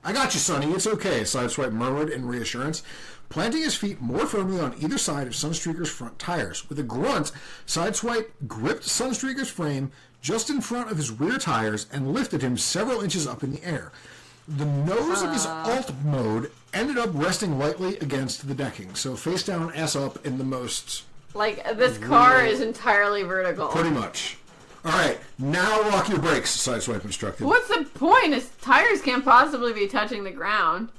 I got you, Sonny. It's okay, Sideswipe murmured in reassurance, planting his feet more firmly on either side of Sunstreaker's front tires. With a grunt, Sideswipe gripped Sunstreaker's frame just in front of his rear tires and lifted him several inches up in the air. The nose of his alt mode ended up resting lightly against the decking, so face down, ass up in the most... this car is entirely vertical. Pretty much. All right, now lock your brakes, Sideswipe instructed. What's the point? His tires can't possibly be touching the ground.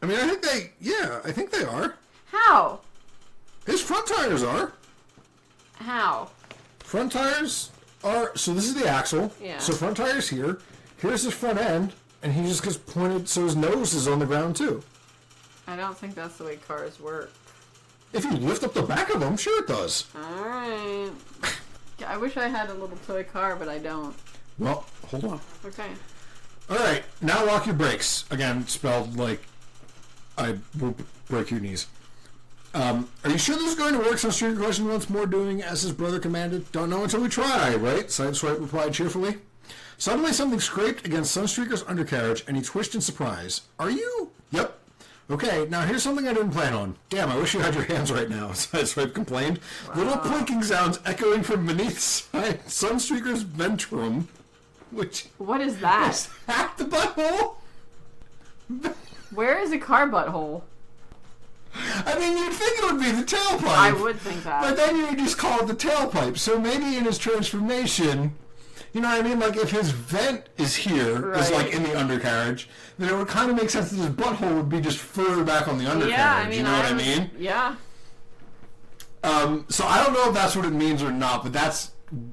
I mean, I think they are. How? His front tires are. How? Front tires are, so this is the axle. Yeah. So front tire's here. Here's his front end, and he just gets pointed so his nose is on the ground too. I don't think that's the way cars work. If you lift up the back of them, sure it does. Alright. I wish I had a little toy car, but I don't. Well, hold on. Okay. Alright, now lock your brakes. Again, spelled like I will break your knees. Are you sure this is going to work? Sunstreaker questioned once more, doing as his brother commanded. Don't know until we try, right? Sideswipe replied cheerfully. Suddenly something scraped against Sunstreaker's undercarriage, and he twitched in surprise. Are you? Yep. Okay, now here's something I didn't plan on. Damn, I wish you had your hands right now, Sideswipe complained. Wow. Little plinking sounds echoing from beneath Sunstreaker's ventrum, which... What is that? Is that the butthole? Where is a car butthole? I mean, you'd think it would be the tailpipe. I would think that. But then you would just call it the tailpipe. So maybe in his transformation, you know what I mean? Like if his vent is here, right, is like in the undercarriage, then it would kind of make sense that his butthole would be just further back on the undercarriage. Yeah, I mean, you know what I mean? Yeah. So I don't know if that's what it means or not, but that's...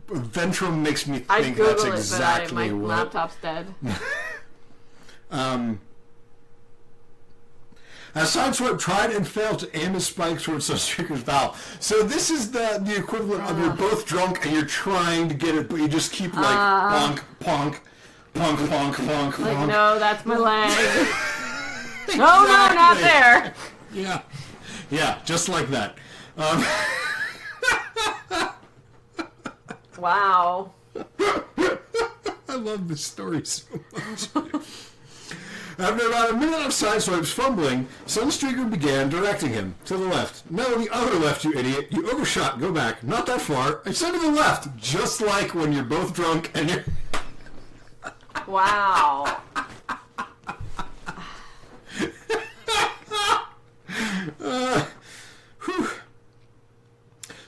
Ventrum makes me think that's exactly what... my laptop's dead. As Sideswipe tried and failed to aim his spike towards Sunstreaker's valve. So this is the equivalent of you're both drunk and you're trying to get it, but you just keep like ponk, ponk, ponk, ponk, ponk, ponk. Like, no, that's my leg. Exactly. No, not there. Yeah. Yeah, just like that. Wow. I love this story so much. After about a minute of Sideswipe's fumbling, Sunstreaker began directing him. To the left. No, the other left, you idiot. You overshot. Go back. Not that far. I said to the left. Just like when you're both drunk and you're... Wow.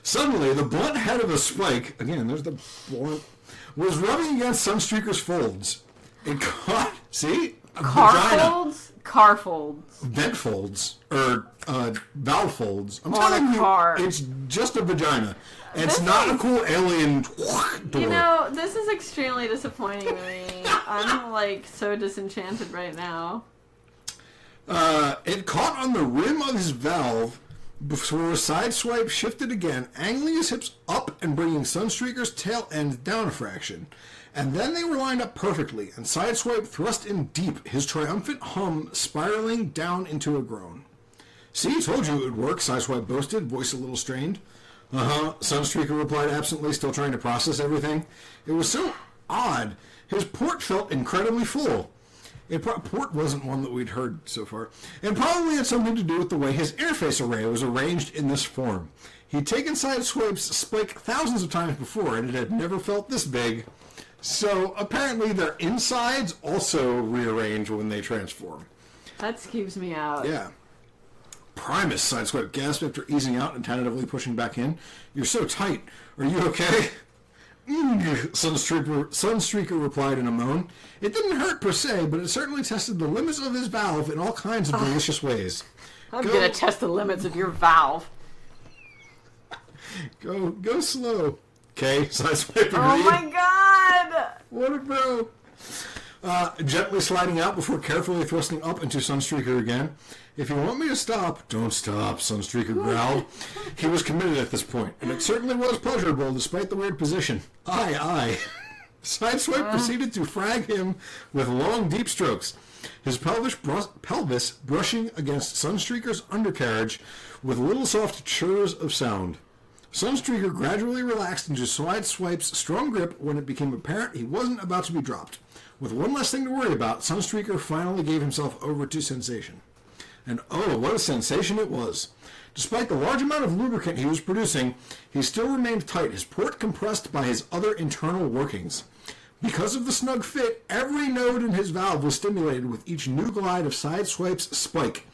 Suddenly, the blunt head of a spike, again, there's the blunt, was rubbing against Sunstreaker's folds. It caught, see? Folds? Car folds. Vent folds. Or valve folds. I'm on telling a car. You, it's just a vagina. It's not a cool alien door. You know, this is extremely disappointing to me. I'm, like, so disenchanted right now. It caught on the rim of his valve before Sideswipe shifted again, angling his hips up and bringing Sunstreaker's tail end down a fraction. And then they were lined up perfectly, and Sideswipe thrust in deep, his triumphant hum spiraling down into a groan. See, told you it would work, Sideswipe boasted, voice a little strained. Uh-huh, Sunstreaker replied absently, still trying to process everything. It was so odd. His port felt incredibly full. Port wasn't one that we'd heard so far. And probably had something to do with the way his interface array was arranged in this form. He'd taken Sideswipe's spike thousands of times before, and it had never felt this big. So apparently their insides also rearrange when they transform. That skeeves me out. Yeah. Primus, Sideswipe gasped after easing out and tentatively pushing back in. You're so tight. Are you okay? Sunstreaker replied in a moan. It didn't hurt per se, but it certainly tested the limits of his valve in all kinds of delicious ways. I'm gonna test the limits of your valve. Go slow. Okay, Sideswipe agreed. Oh my god! What a bro. Gently sliding out before carefully thrusting up into Sunstreaker again. If you want me to stop, don't stop, Sunstreaker growled. He was committed at this point, and it certainly was pleasurable despite the weird position. Aye. Sideswipe proceeded to frag him with long, deep strokes, his pelvis brushing against Sunstreaker's undercarriage with little soft churrs of sound. Sunstreaker gradually relaxed into Sideswipe's strong grip when it became apparent he wasn't about to be dropped. With one less thing to worry about, Sunstreaker finally gave himself over to sensation. And oh, what a sensation it was. Despite the large amount of lubricant he was producing, he still remained tight, his port compressed by his other internal workings. Because of the snug fit, every node in his valve was stimulated with each new glide of Sideswipe's spike.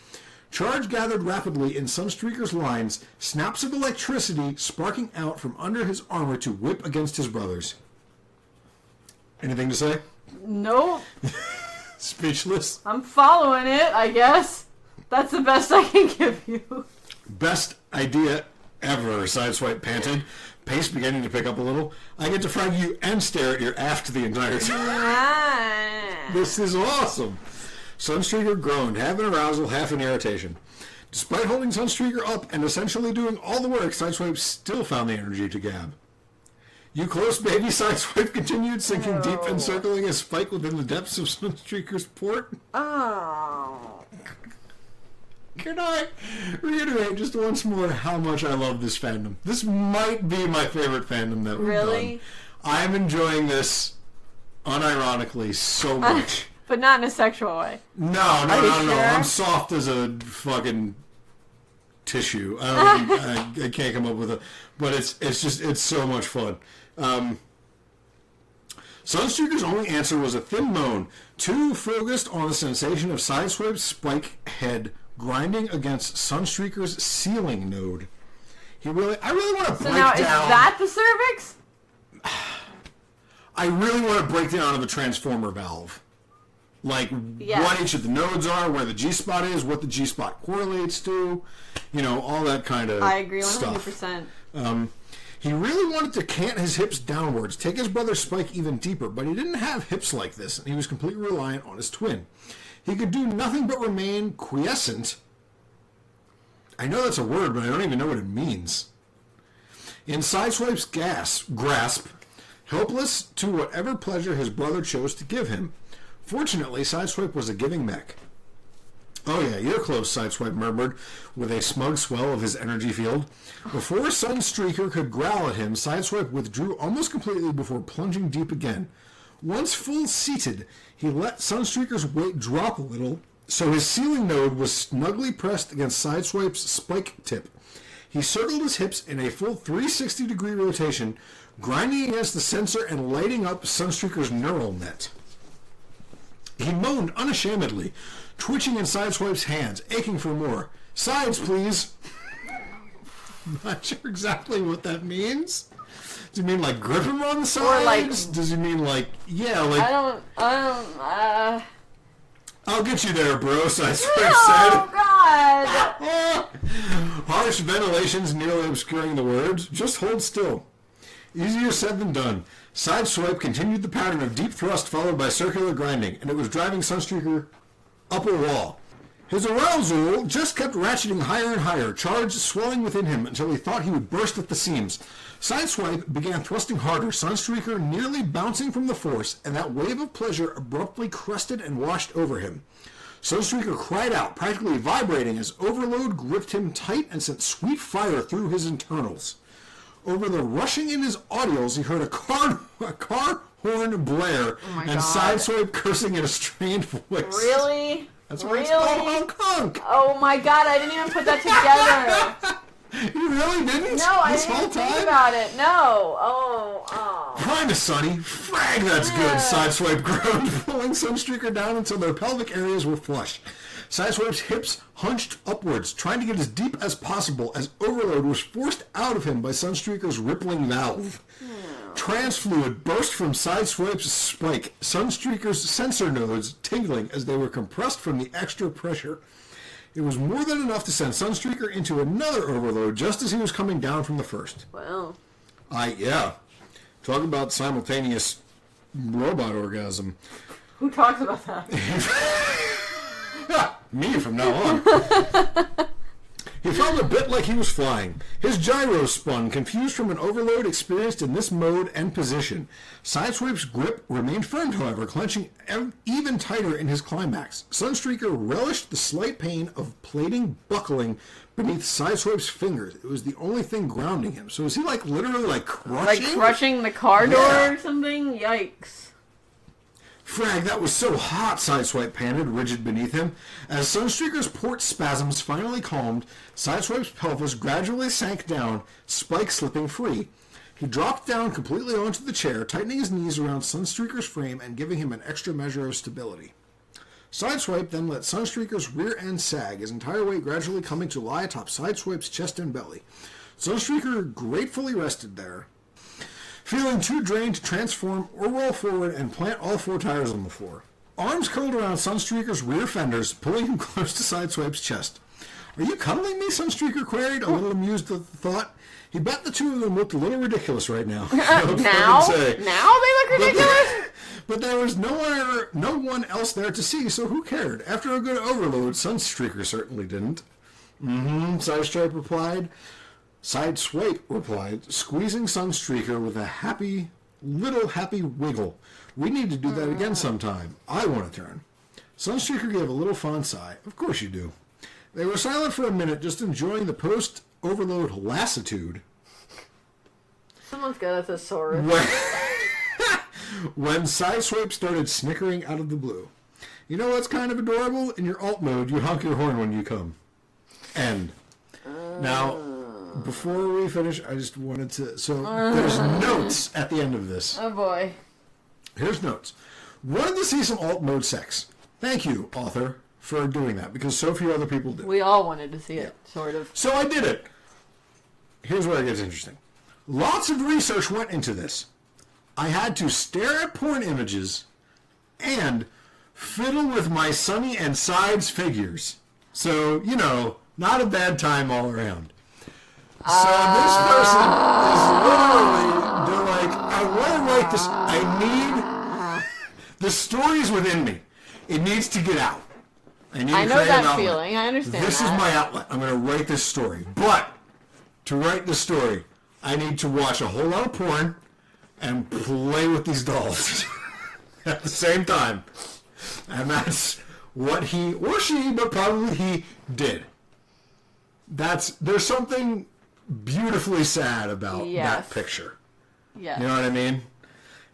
Charge gathered rapidly in Sunstreaker's lines, snaps of electricity sparking out from under his armor to whip against his brothers. Anything to say? Nope. Speechless? I'm following it, I guess. That's the best I can give you. Best idea ever, Sideswipe panted, pace beginning to pick up a little. I get to frag you and stare at your aft the entire time. This is awesome. Sunstreaker groaned, half in arousal, half in irritation. Despite holding Sunstreaker up and essentially doing all the work, Sideswipe still found the energy to gab. You close, baby, Sideswipe continued, sinking deep and circling a spike within the depths of Sunstreaker's port. Oh. Can I reiterate just once more how much I love this fandom? This might be my favorite fandom that we've done. I'm enjoying this unironically so much. But not in a sexual way. No. I'm soft as a fucking tissue. I can't come up with it. But it's so much fun. Sunstreaker's only answer was a thin moan, too focused on the sensation of Sideswipe's spike head grinding against Sunstreaker's ceiling node. I really want to break down... So now, is that the cervix? I really want to break down the transformer valve. Like, what each of the nodes are, where the G-spot is, what the G-spot correlates to, all that kind of stuff. I agree 100%. He really wanted to cant his hips downwards, take his brother's spike even deeper, but he didn't have hips like this, and he was completely reliant on his twin. He could do nothing but remain quiescent. I know that's a word, but I don't even know what it means. In Sideswipe's grasp, helpless to whatever pleasure his brother chose to give him. Fortunately, Sideswipe was a giving mech. Oh yeah, you're close, Sideswipe murmured, with a smug swell of his energy field. Before Sunstreaker could growl at him, Sideswipe withdrew almost completely before plunging deep again. Once full seated, he let Sunstreaker's weight drop a little, so his ceiling node was snugly pressed against Sideswipe's spike tip. He circled his hips in a full 360-degree rotation, grinding against the sensor and lighting up Sunstreaker's neural net. He moaned unashamedly, twitching in Sideswipe's hands, aching for more. Sides, please! Not sure exactly what that means. Does he mean, like, grip him on the sides? Or, like... Does he mean, like, I don't, I'll get you there, bro, Sideswipe said. Oh, God! Harsh ventilations nearly obscuring the words. Just hold still. Easier said than done. Sideswipe continued the pattern of deep thrust followed by circular grinding, and it was driving Sunstreaker up a wall. His arousal just kept ratcheting higher and higher, charge swelling within him until he thought he would burst at the seams. Sideswipe began thrusting harder, Sunstreaker nearly bouncing from the force, and that wave of pleasure abruptly crested and washed over him. Sunstreaker cried out, practically vibrating as overload gripped him tight and sent sweet fire through his internals. Over the rushing in his audios, he heard a car horn blare and Sideswipe cursing in a strained voice. Really? That's why it's called Hong Kong. Oh my God, I didn't even put that together. You really didn't? No, I didn't think about it. No. Oh. Primus, Sonny. Frag, that's good. Sideswipe groaned, pulling Sunstreaker down until their pelvic areas were flush. Sideswipe's hips hunched upwards, trying to get as deep as possible as overload was forced out of him by Sunstreaker's rippling valve. Transfluid burst from Sideswipe's spike, Sunstreaker's sensor nodes tingling as they were compressed from the extra pressure. It was more than enough to send Sunstreaker into another overload just as he was coming down from the first. Wow. Talk about simultaneous robot orgasm. Who talks about that? Me from now on. He felt a bit like he was flying. His gyros spun, confused from an overload experienced in this mode and position. Sideswipe's grip remained firm, however, clenching even tighter in his climax. Sunstreaker relished the slight pain of plating buckling beneath Sideswipe's fingers. It was the only thing grounding him. So is he literally crushing? Like crushing the car door or something? Yikes. Frag, that was so hot, Sideswipe panted, rigid beneath him. As Sunstreaker's port spasms finally calmed, Sideswipe's pelvis gradually sank down, spike slipping free. He dropped down completely onto the chair, tightening his knees around Sunstreaker's frame and giving him an extra measure of stability. Sideswipe then let Sunstreaker's rear end sag, his entire weight gradually coming to lie atop Sideswipe's chest and belly. Sunstreaker gratefully rested there, feeling too drained to transform or roll forward and plant all four tires on the floor. arms curled around Sunstreaker's rear fenders, pulling him close to Sideswipe's chest. Are you cuddling me? Sunstreaker queried, a little amused at the thought. He bet the two of them looked a little ridiculous right now. Now they look ridiculous? But there was no one else there to see, so who cared? After a good overload, Sunstreaker certainly didn't. Sideswipe replied, squeezing Sunstreaker with a happy wiggle. We need to do that again sometime. I want to turn. Sunstreaker gave a little fond sigh. Of course you do. They were silent for a minute, just enjoying the post-overload lassitude. Someone's got a thesaurus. When Sideswipe started snickering out of the blue. You know what's kind of adorable? In your alt mode, you honk your horn when you come. End. Now, before we finish, I just wanted to... So, there's notes at the end of this. Oh, boy. Here's notes. Wanted to see some alt mode sex. Thank you, author, for doing that, because so few other people did. We all wanted to see it, sort of. So I did it. Here's where it gets interesting. Lots of research went into this. I had to stare at porn images and fiddle with my Sunny and Sides figures. So, not a bad time all around. So this person is literally, they're like, I want to write this, the story's within me. It needs to get out. I know that feeling, I understand This is my outlet. I'm going to write this story. But, to write this story, I need to watch a whole lot of porn and play with these dolls at the same time. And that's what he, or she, but probably he, did. There's something beautifully sad about that picture. Yeah. You know what I mean?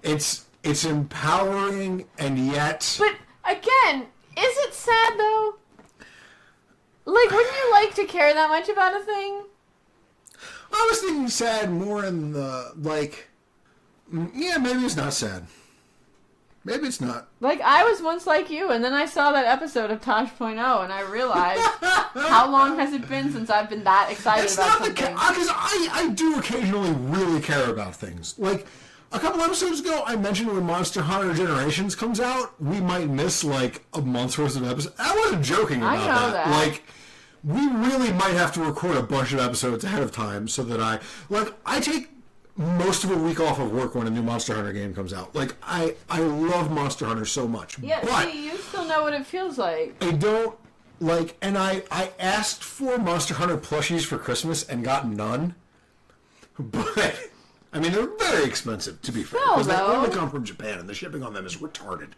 It's empowering, and yet... But, again, is it sad, though? Like, wouldn't you like to care that much about a thing? I was thinking sad more in the, maybe it's not sad. Maybe it's not. Like, I was once like you, and then I saw that episode of Tosh.0, and I realized how long has it been since I've been that excited about something. Because I do occasionally really care about things. Like, a couple episodes ago, I mentioned when Monster Hunter Generations comes out, we might miss, a month's worth of episodes. I wasn't joking about that. I know that. We really might have to record a bunch of episodes ahead of time so that I take most of a week off of work when a new Monster Hunter game comes out. I love Monster Hunter so much. Yeah, but see, you still know what it feels like. I don't, and I asked for Monster Hunter plushies for Christmas and got none. But, they're very expensive, to be fair. Because they only come from Japan, and the shipping on them is retarded.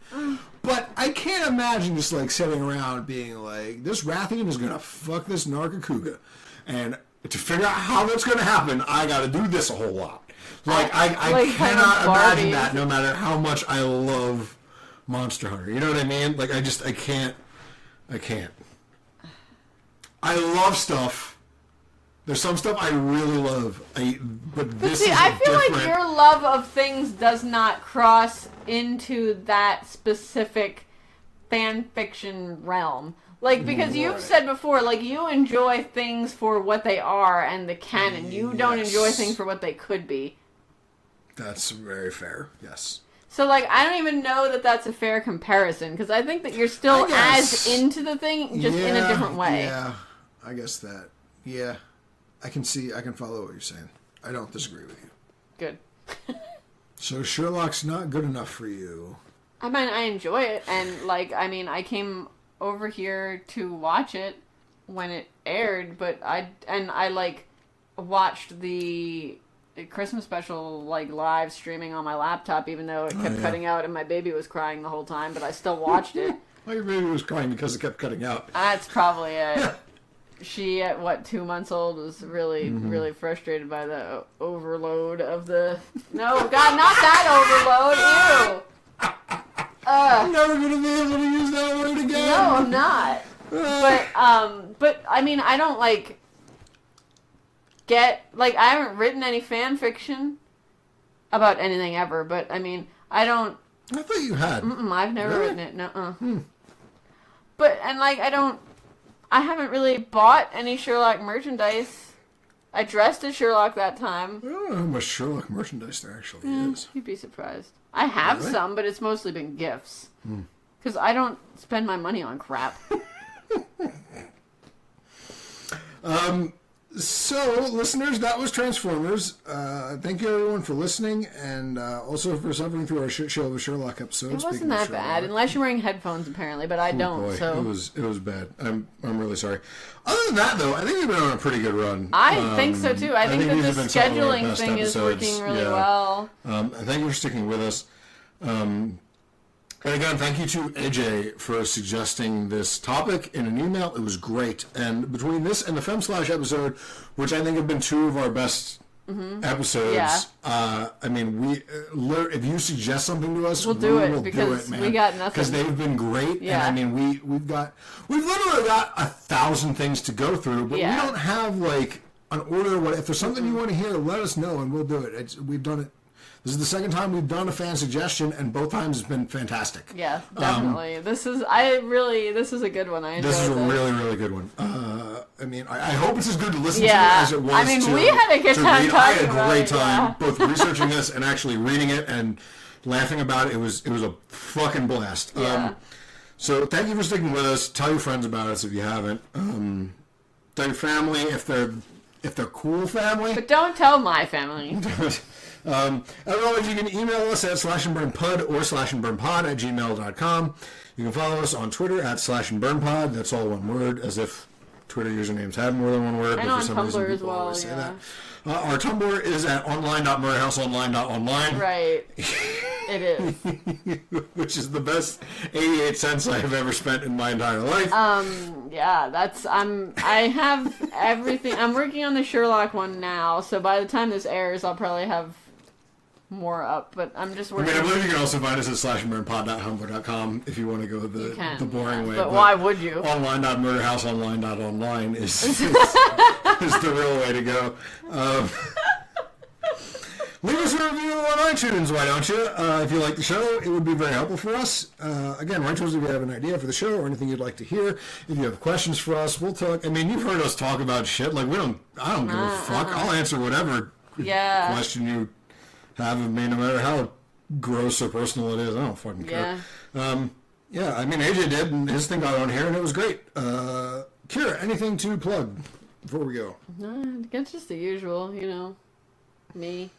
But I can't imagine just, sitting around being like, this Rathian is going to fuck this Nargacuga. And to figure out how that's going to happen, I got to do this a whole lot. I cannot imagine that, no matter how much I love Monster Hunter. You know what I mean? I can't. I love stuff. There's some stuff I really love. I feel like your love of things does not cross into that specific fan fiction realm. Because you've said before, you enjoy things for what they are and the canon. You don't enjoy things for what they could be. That's very fair, yes. So, I don't even know that that's a fair comparison, because I think that you're still as into the thing, just in a different way. Yeah, I guess that. Yeah, I can follow what you're saying. I don't disagree with you. Good. So Sherlock's not good enough for you. I enjoy it, and, I came over here to watch it when it aired, but I watched the Christmas special live streaming on my laptop, even though it kept cutting out and my baby was crying the whole time, but I still watched it. Well, your baby was crying because it kept cutting out. That's probably it. She, at 2 months old, was really, really frustrated by the overload of the... No, God, not that overload! Ew! I'm never going to be able to use that word again! No, I'm not. But I don't, I haven't written any fan fiction about anything ever, but, I don't... I thought you had. I've never written it, But, I haven't really bought any Sherlock merchandise. I dressed as Sherlock that time. I don't know how much Sherlock merchandise there actually is. You'd be surprised. I have some, but it's mostly been gifts. Because I don't spend my money on crap. So, listeners, that was Transformers. Thank you, everyone, for listening, and also for suffering through our shit show of Sherlock episodes. It wasn't that bad, unless you're wearing headphones, apparently, but I don't. Boy, so it was bad. I'm really sorry. Other than that, though, I think we've been on a pretty good run. I think so too. I think that the scheduling thing episodes. is working really well. Thank you for sticking with us. And again, thank you to AJ for suggesting this topic in an email. It was great. And between this and the Femslash episode, which I think have been two of our best episodes, I mean, if you suggest something to us, we'll do it because we got nothing. Because they've been great. Yeah. And I mean, we've literally got 1,000 things to go through, but we don't have like an order. If there's something you want to hear, let us know and we'll do it. We've done it. This is the second time we've done a fan suggestion, and both times it's been fantastic. Yeah, definitely. This is a good one. I enjoyed this is a really, really good one. I mean, I hope it's as good to listen to as it was. I mean, we had a good time talking about it. I had a great time both researching this and actually reading it and laughing about it. It was a fucking blast. Yeah. So thank you for sticking with us. Tell your friends about us if you haven't. Tell your family if they're cool family. But don't tell my family. As always, you can email us at slashandburnpod or slashandburnpod@gmail.com. You can follow us on Twitter at slashandburnpod. That's all one word, as if Twitter usernames have more than one word. And but on for some Tumblr reason, as people well. always say that. Our Tumblr is at online.murderhouseonline.online. Right. It is. Which is the best 88 cents I have ever spent in my entire life. Yeah, I have everything. I'm working on the Sherlock one now, so by the time this airs, I'll probably have more up, but I'm just working. I believe you can also find us at slashandburnpod.humble.com if you want to go the boring way. But why would you? Online.murderhouseonline.online is the real way to go. Leave us a review on iTunes, why don't you? If you like the show, it would be very helpful for us. Again, write to us if you have an idea for the show or anything you'd like to hear. If you have questions for us, we'll talk. I mean, you've heard us talk about shit. Like, I don't give a fuck. I'll answer whatever question you have of me, no matter how gross or personal it is. I don't fucking care. I mean, AJ did, and his thing got on here, and it was great. Kira, anything to plug before we go? No, it's just the usual, me.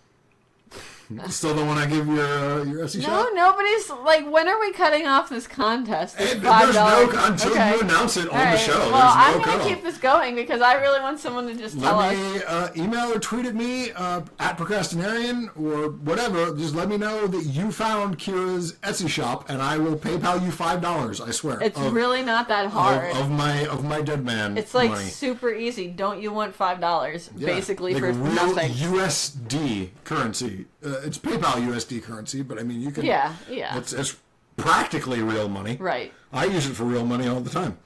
Still don't want to give your SE shot? No, nobody's like. When are we cutting off this contest? There's no until you announce it on the show. Well, I'm going to keep this going because I really want someone to just tell us. Let me email or tweet at me at procrastinarian or whatever. Just let me know that you found Kira's Etsy shop, and I will PayPal you $5. I swear. It's really not that hard. Of my dead man. It's like money. Super easy. Don't you want $5 basically like for nothing? USD currency. It's PayPal USD currency, but I mean you can. Yeah. It's practically real money. Right. I use it for real money all the time.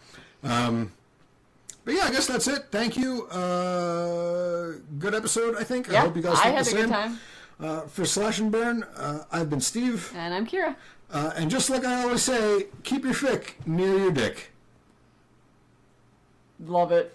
But yeah, I guess that's it. Thank you. Good episode, I think. Yeah, I hope you guys think had the a same. good time. For Slash and Burn, I've been Steve. And I'm Kira. And just like I always say, keep your fic near your dick. Love it.